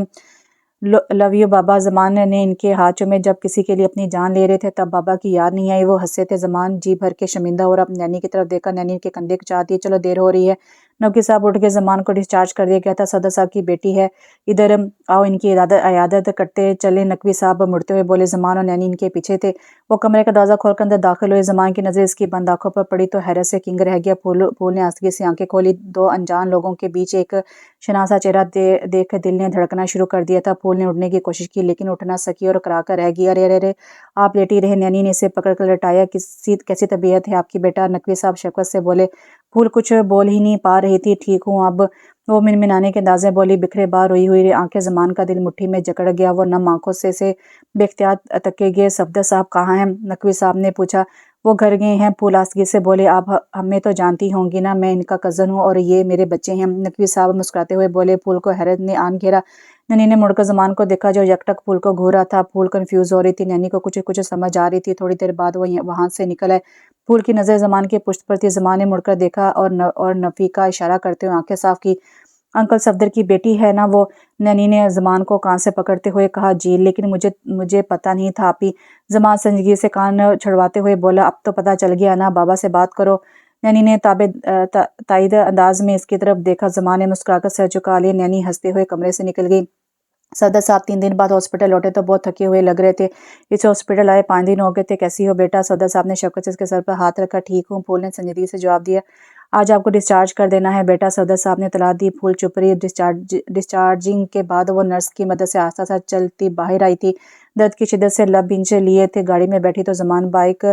S1: لو یو بابا، زمان نے ان کے ہاتھ چومے۔ جب کسی کے لیے اپنی جان لے رہے تھے تب بابا کی یاد نہیں آئی۔ وہ ہنسے تھے۔ زمان جی بھر کے شرمندہ اور اب نینی کی طرف دیکھا۔ نینی کے کندھے چاٹ دیے۔ چلو دیر ہو رہی ہے۔ نقوی صاحب اٹھ کے زمان کو ڈسچارج کر دیا گیا تھا۔ صدر صاحب کی بیٹی ہے، ادھر آؤ، ان کی عیادت کرتے چلے۔ نقوی صاحب مڑتے ہوئے بولے۔ زمان اور نینی ان کے پیچھے تھے۔ وہ کمرے کا دروازہ کھول کر اندر داخل ہوئے۔ زمان کی نظر اس کی بند آنکھوں پر پڑی تو حیرت سے کنگ رہ گیا۔ پھول نے آہستگی سے آنکھیں کھولی۔ دو انجان لوگوں کے بیچ ایک شناسا چہرہ دیکھ دل نے دھڑکنا شروع کر دیا تھا۔ پھول نے اٹھنے کی کوشش کی لیکن اٹھ نہ سکی اور کراہ کر رہ گئی۔ ارے ارے ارے، آپ لیٹی رہے۔ نینی نے اسے پکڑ کر لٹایا۔ کیسی طبیعت ہے آپ کی بیٹا؟ نقوی صاحب شفقت سے بولے۔ پھول کچھ بول ہی نہیں پا رہی تھی۔ ٹھیک ہوں اب، وہ منمنانے کے انداز میں بولی۔ بکھرے بار روئی ہوئی آنکھیں۔ زمان کا دل مٹھی میں جکڑ گیا۔ وہ نم آنکھوں سے اسے بے اختیار تکے گئے۔ صفدر صاحب کہاں ہیں؟ نقوی صاحب نے پوچھا۔ وہ گھر گئے ہیں، پھول آہستگی سے بولے۔ آپ ہمیں تو جانتی ہوں گی نا، میں ان کا کزن ہوں اور یہ میرے بچے ہیں۔ نقوی صاحب مسکراتے ہوئے بولے۔ پھول کو حیرت نے آن گھیرا۔ نینی نے مڑ کر زمان کو دیکھا جو یکٹک پھول کو گھور رہا تھا۔ پھول کنفیوز ہو رہی تھی۔ نینی کو کچھ سمجھ آ رہی تھی۔ تھوڑی دیر بعد وہ وہاں سے نکل آئے۔ پھول کی نظر زمان کے پشت پر تھی۔ زمان نے مڑ کر دیکھا اور نفی کا اشارہ کرتے ہوئے آنکھیں صاف کی۔ انکل صفدر کی بیٹی ہے نا وہ؟ نینی نے زمان کو کان سے پکڑتے ہوئے کہا۔ جی، لیکن مجھے پتہ نہیں تھا آپی۔ زمان سنجیدگی سے کان چھڑواتے ہوئے بولا۔ اب تو پتہ چل گیا نا، بابا سے بات کرو۔ نینی نے تائید انداز میں اس کی طرف دیکھا۔ زمان نے مسکرا کر سر جھکا لیا۔ نینی ہنستے ہوئے کمرے سے نکل گئی۔ صدر صاحب 3 دن بعد ہاسپٹل لوٹے تو بہت تھکے ہوئے لگ رہے تھے۔ اسے ہاسپٹل آئے 5 دن ہو گئے تھے۔ کیسی ہو بیٹا؟ صدر صاحب نے شفقت سے اس کے سر پر ہاتھ رکھا۔ ٹھیک ہوں، پھول نے سنجیدگی سے جواب دیا۔ آج آپ کو ڈسچارج کر دینا ہے بیٹا، صدر صاحب نے اطلاع دی۔ پھول چپ رہی۔ ڈسچارجنگ کے بعد وہ نرس کی مدد سے آہستہ آہستہ چلتی باہر آئی تھی۔ درد کی شدت سے لب بھنچ لیے تھے۔ گاڑی میں بیٹھی تو زمان بائک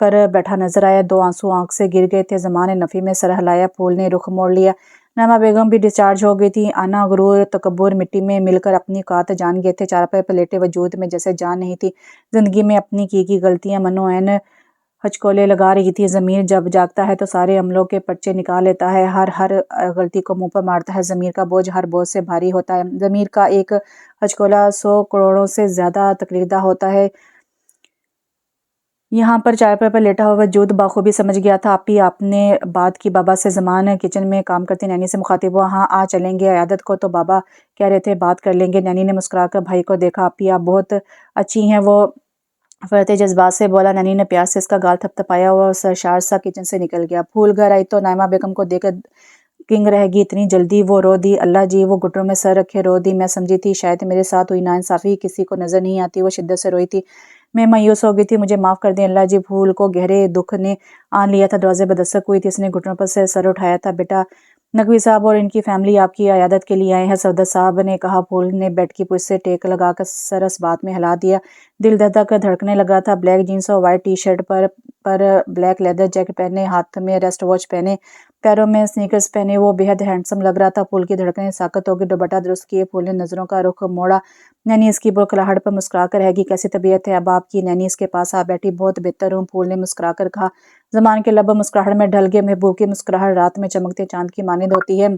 S1: پر بیٹھا نظر آیا۔ 2 آنسو آنکھ سے گر گئے تھے۔ زمان نے نفی میں سر ہلایا۔ پھول نے رخ موڑ لیا۔ نعمہ بیگم بھی ڈسچارج ہو گئی تھی۔ انا، غرور، تکبر مٹی میں مل کر اپنی اوقات جان گئے تھے۔ چارپائی پر لیٹے وجود میں جیسے جان نہیں تھی۔ زندگی میں اپنی کی غلطیاں منو عین ہچکولے لگا رہی تھی۔ ضمیر جب جاگتا ہے تو سارے عملوں کے پرچے نکال لیتا ہے، ہر غلطی کو منہ پر مارتا ہے۔ ضمیر کا بوجھ ہر بوجھ سے بھاری ہوتا ہے۔ ضمیر کا ایک ہچکولا 100 کروڑوں سے زیادہ تکلیف دہ ہوتا ہے۔ یہاں پر چارپائی پر لیٹا ہوا وجود بخوبی سمجھ گیا تھا۔ آپی، آپ نے بات کی بابا سے؟ زمان کچن میں کام کرتی نینی سے مخاطب ہوا۔ ہاں، آ چلیں گے عیادت کو، تو بابا کہہ رہے تھے بات کر لیں گے۔ نینی نے مسکرا کر بھائی کو دیکھا۔ آپی آپ بہت اچھی ہیں، وہ فرتے جذبات سے بولا۔ نینی نے پیار سے اس کا گال تھپ تھپایا اور سرشار سا کچن سے نکل گیا۔ پھول گھر آئی تو نائمہ بیگم کو دیکھ کر کنگ رہ گئی۔ اتنی جلدی وہ رو دی؟ اللہ جی، وہ گھٹنوں میں سر رکھے رو دی۔ میں سمجھی تھی شاید میرے ساتھ ہوئی ناانصافی کسی کو نظر نہیں آتی۔ وہ شدت سے روئی تھی۔ میں مایوس ہو گئی تھی، مجھے معاف کر دیں اللہ جی۔ پھول کو گہرے دکھ نے آن لیا تھا۔ دروازے پر دستک ہوئی تھی۔ اس نے گھٹنوں پر سے سر اٹھایا تھا۔ بیٹا، نقوی صاحب اور ان کی فیملی آپ کی عیادت کے لیے آئے ہیں، صفدر صاحب نے کہا۔ پھول نے بیڈ کی پشت سے ٹیک لگا کر سر اس بات میں ہلا دیا۔ دل دھڑک دھڑکنے لگا تھا۔ بلیک جینس اور وائٹ ٹی شرٹ پر بلیک لیدر جیکٹ پہنے، ہاتھ میں ریسٹ واچ پہنے، پیروں میں سنیکرز پہنے وہ بے حد ہینڈسم لگ رہا تھا۔ پھول کی دھڑکنیں ساکت ہو گئی۔ دوپٹہ درست کیے پھول نے نظروں کا رخ موڑا۔ نینی اس کی بڑکڑاہٹ پر مسکرا کر رہ گئی۔ کیسی طبیعت ہے اب آپ کی؟ نینی اس کے پاس آ بیٹھی۔ بہت بہتر ہوں، پھول نے مسکرا کر کہا۔ زمان کے لب مسکراہٹ میں ڈھل گئے۔ محبوب کی مسکراہٹ رات میں چمکتے چاند کی مانند ہوتی ہے۔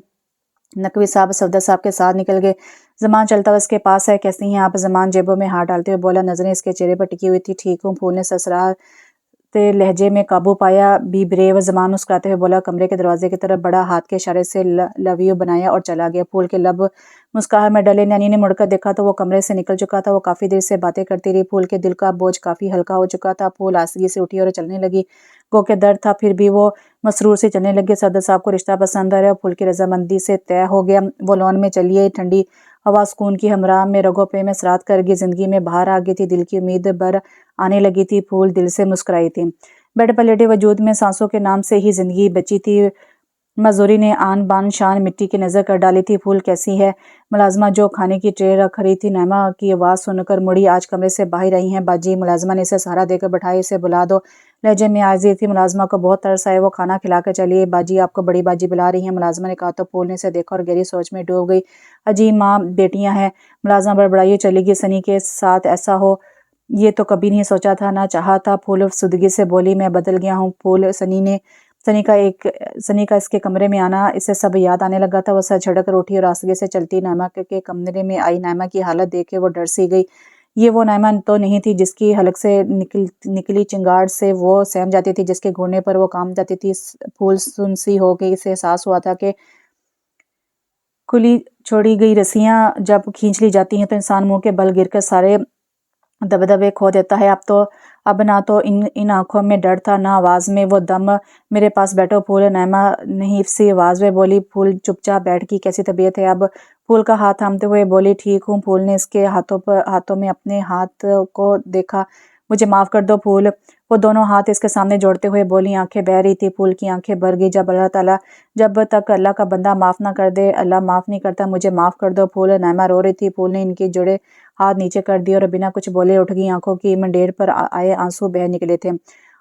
S1: نقوی صاحب صفدر صاحب کے ساتھ نکل گئے۔ زمان چلتا ہوا اس کے پاس ہے۔ کیسی ہیں آپ؟ زمان جیبوں میں ہاتھ ڈالتے ہوئے بولا۔ نظریں اس کے چہرے پر ٹکی ہوئی تھی۔ ٹھیک ہوں، پھول نے سرسراتے لہجے میں قابو پایا۔ بی بریو، زمان مسکراتے ہوئے بولا۔ کمرے کے دروازے کی طرف بڑا، ہاتھ کے اشارے سے لو یو بنایا اور چلا گیا۔ پھول کے لب مسکراہٹ میں ڈلے۔ نینی نے مڑ کر دیکھا تو وہ کمرے سے نکل چکا تھا۔ وہ کافی دیر سے باتیں کرتی رہی۔ پھول کے دل کا بوجھ کافی ہلکا ہو چکا تھا۔ پھول آہستگی سے اٹھی اور چلنے لگی۔ گو کہ درد تھا، پھر بھی وہ مسرور سے چلنے لگے۔ صدر صاحب کو رشتہ پسند آیا اور پھول کی رضامندی سے طے ہو گیا۔ وہ لان میں چلی آئی۔ ٹھنڈی हवा सुकून की हमराह में रगों पे में सरात कर गई। जिंदगी में बाहर आ गई थी, दिल की उम्मीद बर आने लगी थी, फूल दिल से मुस्कुराई थी। बेड पर लेटे वजूद में सांसों के नाम से ही जिंदगी बची थी। मजदूरी ने आन बान शान मिट्टी की नज़र कर डाली थी। फूल कैसी है? मुलाजमा जो खाने की ट्रे रख रही थी नैमा की आवाज़ सुनकर मुड़ी। आज कमरे से बाहर आई हैं बाजी। मुलाजमा ने इसे सहारा देकर बैठाई। इसे बुला दो। लहजे में आजी थी। मुलाजमा को बहुत तरस आए। वो खाना खिलाकर चली। बाजी आपको बड़ी बाजी बुला रही हैं। मुलाजमा ने कहा तो फूल ने इसे देखा और गहरी सोच में डूब गई। अजीब माँ बेटियां हैं। मुलाजमा बड़बड़ाई चली गई। सनी के साथ ऐसा हो ये तो कभी नहीं सोचा था, ना चाहा था। फूल सुदगी से बोली मैं बदल गया हूँ फूल। सनी का इसके कमरे में आना इसे सब याद आने लगा था। वो सर झटक कर उठी और आसगे से चलती नैमा के कमरे में आई। नैमा की हालत देख के वो डर सी गई। ये वो नैमा तो नहीं थी जिसकी हलक से निकली चिंगार से वो सहम जाती थी, जिसके घूरने पर वो काम जाती थी। फूल सुनसी हो गई। इसे एहसास हुआ था कि खुली छोड़ी गई रस्सियां जब खींच ली जाती हैं तो इंसान मुंह के बल गिरकर सारे दबदबे खो देता है। अब ना तो इन आंखों में डर था, ना आवाज में वो दम। मेरे पास बैठो फूल। नैमा नहीफ सी आवाज में बोली। फूल चुपचाप बैठ गई। कैसी तबीयत है अब? फूल का हाथ थामते हुए बोली ठीक हूँ। फूल ने इसके हाथों में अपने हाथ को देखा। मुझे माफ कर दो फूल। वो दोनों हाथ इसके सामने जोड़ते हुए बोली। आंखें बह रही थी। फूल की आंखें भर गई। जब तक अल्लाह का बंदा माफ ना कर दे अल्लाह माफ नहीं करता। मुझे माफ कर दो फूल। नैमा रो रही थी। फूल ने इनके जुड़े हाथ नीचे कर दिए और बिना कुछ बोले उठ गई। आंखों की मंडेर पर आए आंसू बह निकले थे।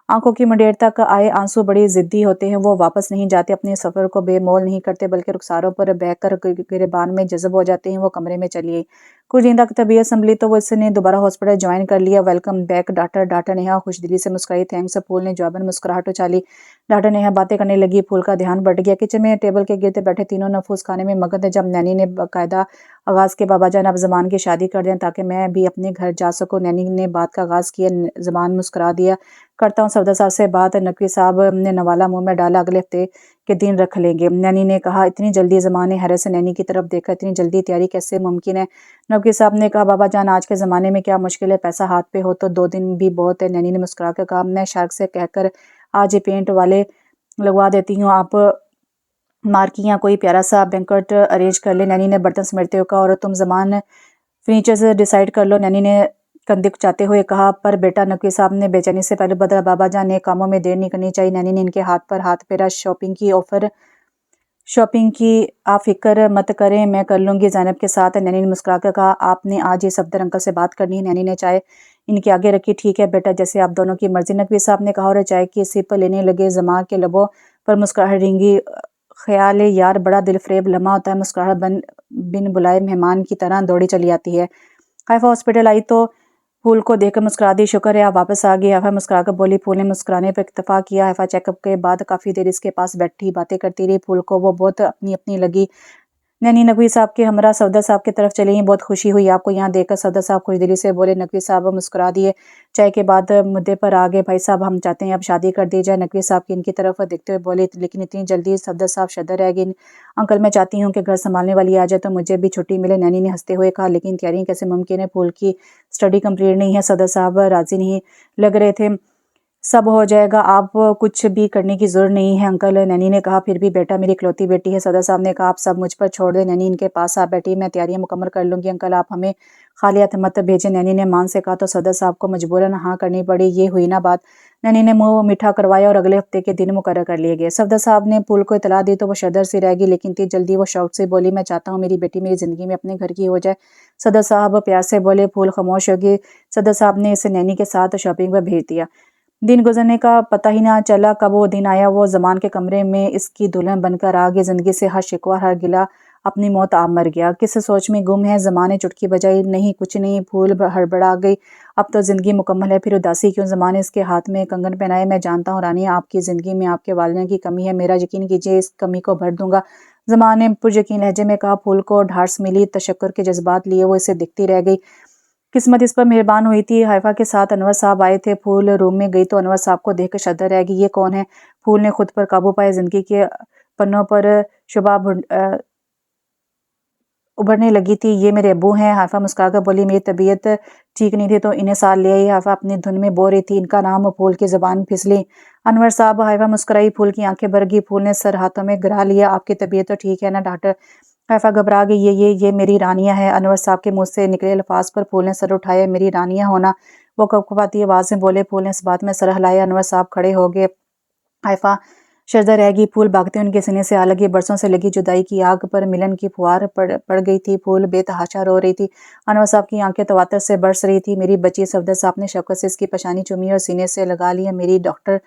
S1: आंखों की मंडेर तक आए आंसू बड़ी जिद्दी होते हैं। वो वापस नहीं जाते, अपने सफर को बेमोल नहीं करते, बल्कि रुखसारों पर बहकर गिरबान में जज्ब हो जाते हैं। वो कमरे में चली गई। कुछ दिन तक तबीयत संभली तो वो इसने दोबारा हॉस्पिटल ज्वाइन कर लिया। वेलकम बैक डॉक्टर नेहा खुशदिली से मुस्कुराई। थैंक्स। फूल ने जवाबन मुस्कुराहट उछाली। डॉक्टर नेहा बातें करने लगी। फूल का ध्यान बढ़ गया। किचन में टेबल के गिरते बैठे तीनों नफूस खाने में मगन थे। जब नैनी ने बाकायदा आगाज के बाबा जान अब जमान की शादी कर दें ताकि मैं भी अपने घर जा सकूं। नैनी ने बात का आगाज किया। जमान मुस्कुरा दिया। करता हूँ सफदर साहब से बात। नकवी साहब ने नवाला मुंह में डाला। अगले हफ्ते के दिन रख लेंगे। नैनी ने कहा। इतनी जल्दी? जमान ने हैरत से नैनी की तरफ देखा। इतनी जल्दी तैयारी कैसे मुमकिन है? नकवी साहब ने कहा बाबा जान आज के ज़माने में क्या मुश्किल है, पैसा हाथ पे हो तो 2 दिन भी बहुत है। नैनी ने मुस्कुरा कर कहा मैं शार्क से कहकर आज ही पेंट वाले लगवा देती हूँ। आप मार्कियाँ कोई प्यारा सा बैंक्वेट अरेंज कर ले। नैनी ने बर्तन समेटते हुए कहा और तुम जमान फर्नीचर से डिसाइड कर लो। नैनी ने कंधे कुचाते हुए कहा। पर बेटा, नकवी साहब ने बेचैनी से पहले बदला। बाबा जान ने कामों में देर नहीं करनी चाहिए। नैनी ने इनके हाथ पर हाथ फेरा। शॉपिंग की आप फिक्र मत करें, मैं कर लूंगी ज़ैनब के साथ। नैनी ने मुस्कुराकर कहा आपने आज ही सफदर अंकल से बात करनी है। नैनी ने चाय इनके आगे रखी। ठीक है बेटा, जैसे आप दोनों की मर्जी। नकवी साहब ने कहा और चाय की सिप लेने लगे। जमा के लबों पर मुस्कुराहट रेंगी। ख्याल है यार, बड़ा दिलफरेब लम्हा होता है। मुस्कुराहट बिन बुलाए मेहमान की तरह दौड़ी चली आती है। हाइफा हॉस्पिटल आई तो फूल को देखकर मुस्कुरा दी। शुक्र है आप वापस आ गई। हाइफा मुस्कुराकर बोली। फूल ने मुस्कुराने पर इत्तेफाक किया। हाइफा चेकअप के बाद काफ़ी देर इसके पास बैठी बातें करती रही। फूल को वो बहुत अपनी अपनी लगी। नैनी नकवी साहब के हमरा सफदर साहब की तरफ चली। बहुत खुशी हुई आपको यहाँ देखकर। सफदर साहब खुशदिली से बोले। नकवी साहब मुस्कुरा दिए। चाय के बाद मुद्दे पर आ गए। भाई साहब, हम चाहते हैं अब शादी कर दी जाए। नकवी साहब की इनकी तरफ देखते हुए बोले। लेकिन इतनी जल्दी? सफदर साहब शदर रह गई। अंकल, मैं चाहती हूँ कि घर संभालने वाली आ जाए तो मुझे भी छुट्टी मिले। नैनी ने हंसते हुए कहा। लेकिन तैयारियां कैसे मुमकिन है? फूल की स्टडी कंप्लीट नहीं है। सफदर साहब राजी नहीं लग रहे थे। सब हो जाएगा, आप कुछ भी करने की जरूरत नहीं है अंकल। नैनी ने कहा। फिर भी बेटा मेरी इकलौती बेटी है। सदर साहब ने कहा आप सब मुझ पर छोड़ दें। नैनी इनके पास आ बैठी। मैं तैयारियां मुकम्मल कर लूंगी अंकल, आप हमें खाली हाथ मत भेजें। नैनी ने मान से कहा तो सदर साहब को मजबूरन हाँ करनी पड़ी। ये हुई ना बात। नैनी ने मुंह मीठा करवाया और अगले हफ्ते के दिन मुकर्रर कर लिए गए। सफदर साहब ने फूल को इतला दी तो वो शदर सी रह गई। लेकिन इतनी जल्दी? वो शौक से बोली। मैं चाहता हूँ मेरी बेटी मेरी जिंदगी में अपने घर की हो जाए। सदर साहब प्यार से बोले। फूल खामोश होगी। सदर साहब ने इसे नैनी के साथ शॉपिंग पर भेज दिया। दिन गुजरने का पता ही ना चला। कब वो दिन आया। वो जमान के कमरे में इसकी दुल्हन बनकर आ गई। जिंदगी से हर शिकवा हर गिला अपनी मौत आप मर गया। किस सोच में गुम है? जमाने चुटकी बजाई। नहीं कुछ नहीं। फूल हड़बड़ा गई। अब तो जिंदगी मुकम्मल है, फिर उदासी क्यों? जमाने इसके हाथ में कंगन पहनाए। मैं जानता हूँ रानी, आपकी जिंदगी में आपके वालिदैन की कमी है। मेरा यकीन कीजिए, इस कमी को भर दूंगा। जमाने पुरयकीन लहजे में कहा। फूल को ढाढ़स मिली। तशक्कुर के जज्बात लिए वो इसे दिखती रह गई। किस्मत इस पर मेहरबान हुई थी। हाइफा के साथ अनवर साहब आए थे। फूल रूम में गई तो अनवर साहब को देखकर शदर रह गई। ये कौन है? फूल ने खुद पर काबू पाया। जिंदगी के पन्नों पर शुबा उभरने लगी थी। ये मेरे अब्बू हैं। हाइफा मुस्कुराकर बोली। मेरी तबीयत ठीक नहीं थी तो इन्हें साथ ले आई। हाइफा अपनी धुन में बो रही थी। इनका नाम? फूल की जुबान फिसली। अनवर साहब। हाइफा मुस्कुराई। फूल की आंखें भर गई। फूल ने सर हाथों में गिरा लिया। आपकी तबीयत तो ठीक है ना डॉक्टर? حیفا گھبرا گئی، یہ میری رانیہ ہے۔ انور صاحب کے منہ سے نکلے الفاظ پر پھول نے سر اٹھایا۔ میری رانیہ ہونا؟ وہ کپکپاتی آواز میں بولے۔ پھول نے اس بات میں سر ہلایا۔ انور صاحب کھڑے ہو گئے۔ حیفا شرزہ رہ گئی۔ پھول بھاگتے ان کے سینے سے آ لگی۔ برسوں سے لگی جدائی کی آگ پر ملن کی پھوار پڑ گئی تھی۔ پھول بے تحاشا رو رہی تھی۔ انور صاحب کی آنکھیں تواتر سے برس رہی تھی۔ میری بچی! صفدر صاحب نے شفقت سے اس کی پیشانی چومی اور سینے سے لگا لیا۔ میری ڈاکٹر،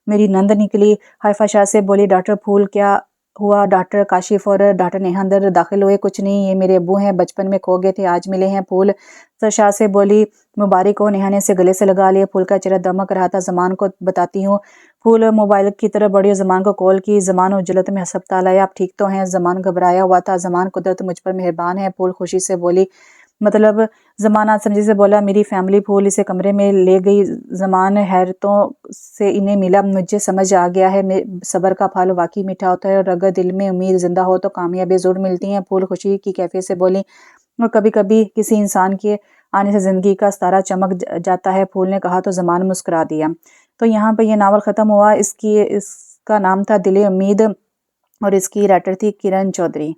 S1: میری نند نکلی۔ حیفا شاہ سے بولی۔ ڈاکٹر پھول؟ کیا ہوا؟ ڈاکٹر کاشف اور ڈاکٹر نیہا اندر داخل ہوئے۔ کچھ نہیں، یہ میرے ابو ہیں، بچپن میں کھو گئے تھے، آج ملے ہیں۔ پھول شاہ سے بولی۔ مبارک ہو۔ نیہا نے اسے گلے سے لگا لیا۔ پھول کا چہرہ دمک رہا تھا۔ زمان کو بتاتی ہوں۔ پھول موبائل کی طرف بڑھی اور زمان کو کال کی۔ زمان عجلت میں ہسپتال آیا۔ آپ ٹھیک تو ہیں؟ زمان گھبرایا ہوا تھا۔ زمان قدرت مجھ پر مہربان ہے۔ پھول خوشی سے بولی۔ مطلب؟ زمان آج سمجھی سے بولا۔ میری فیملی۔ پھول اسے کمرے میں لے گئی۔ زمان حیرتوں سے انہیں ملا۔ مجھے سمجھ آ گیا ہے، صبر کا پھل واقعی میٹھا ہوتا ہے، اور اگر دل میں امید زندہ ہو تو کامیابی ضرور ملتی ہیں۔ پھول خوشی کی کیفیت سے بولی۔ اور کبھی کبھی کسی انسان کے آنے سے زندگی کا ستارہ چمک جاتا ہے، پھول نے کہا تو زمان مسکرا دیا۔ تو یہاں پہ یہ ناول ختم ہوا۔ اس کا نام تھا دل امید اور اس کی رائٹر تھی کرن چودھری۔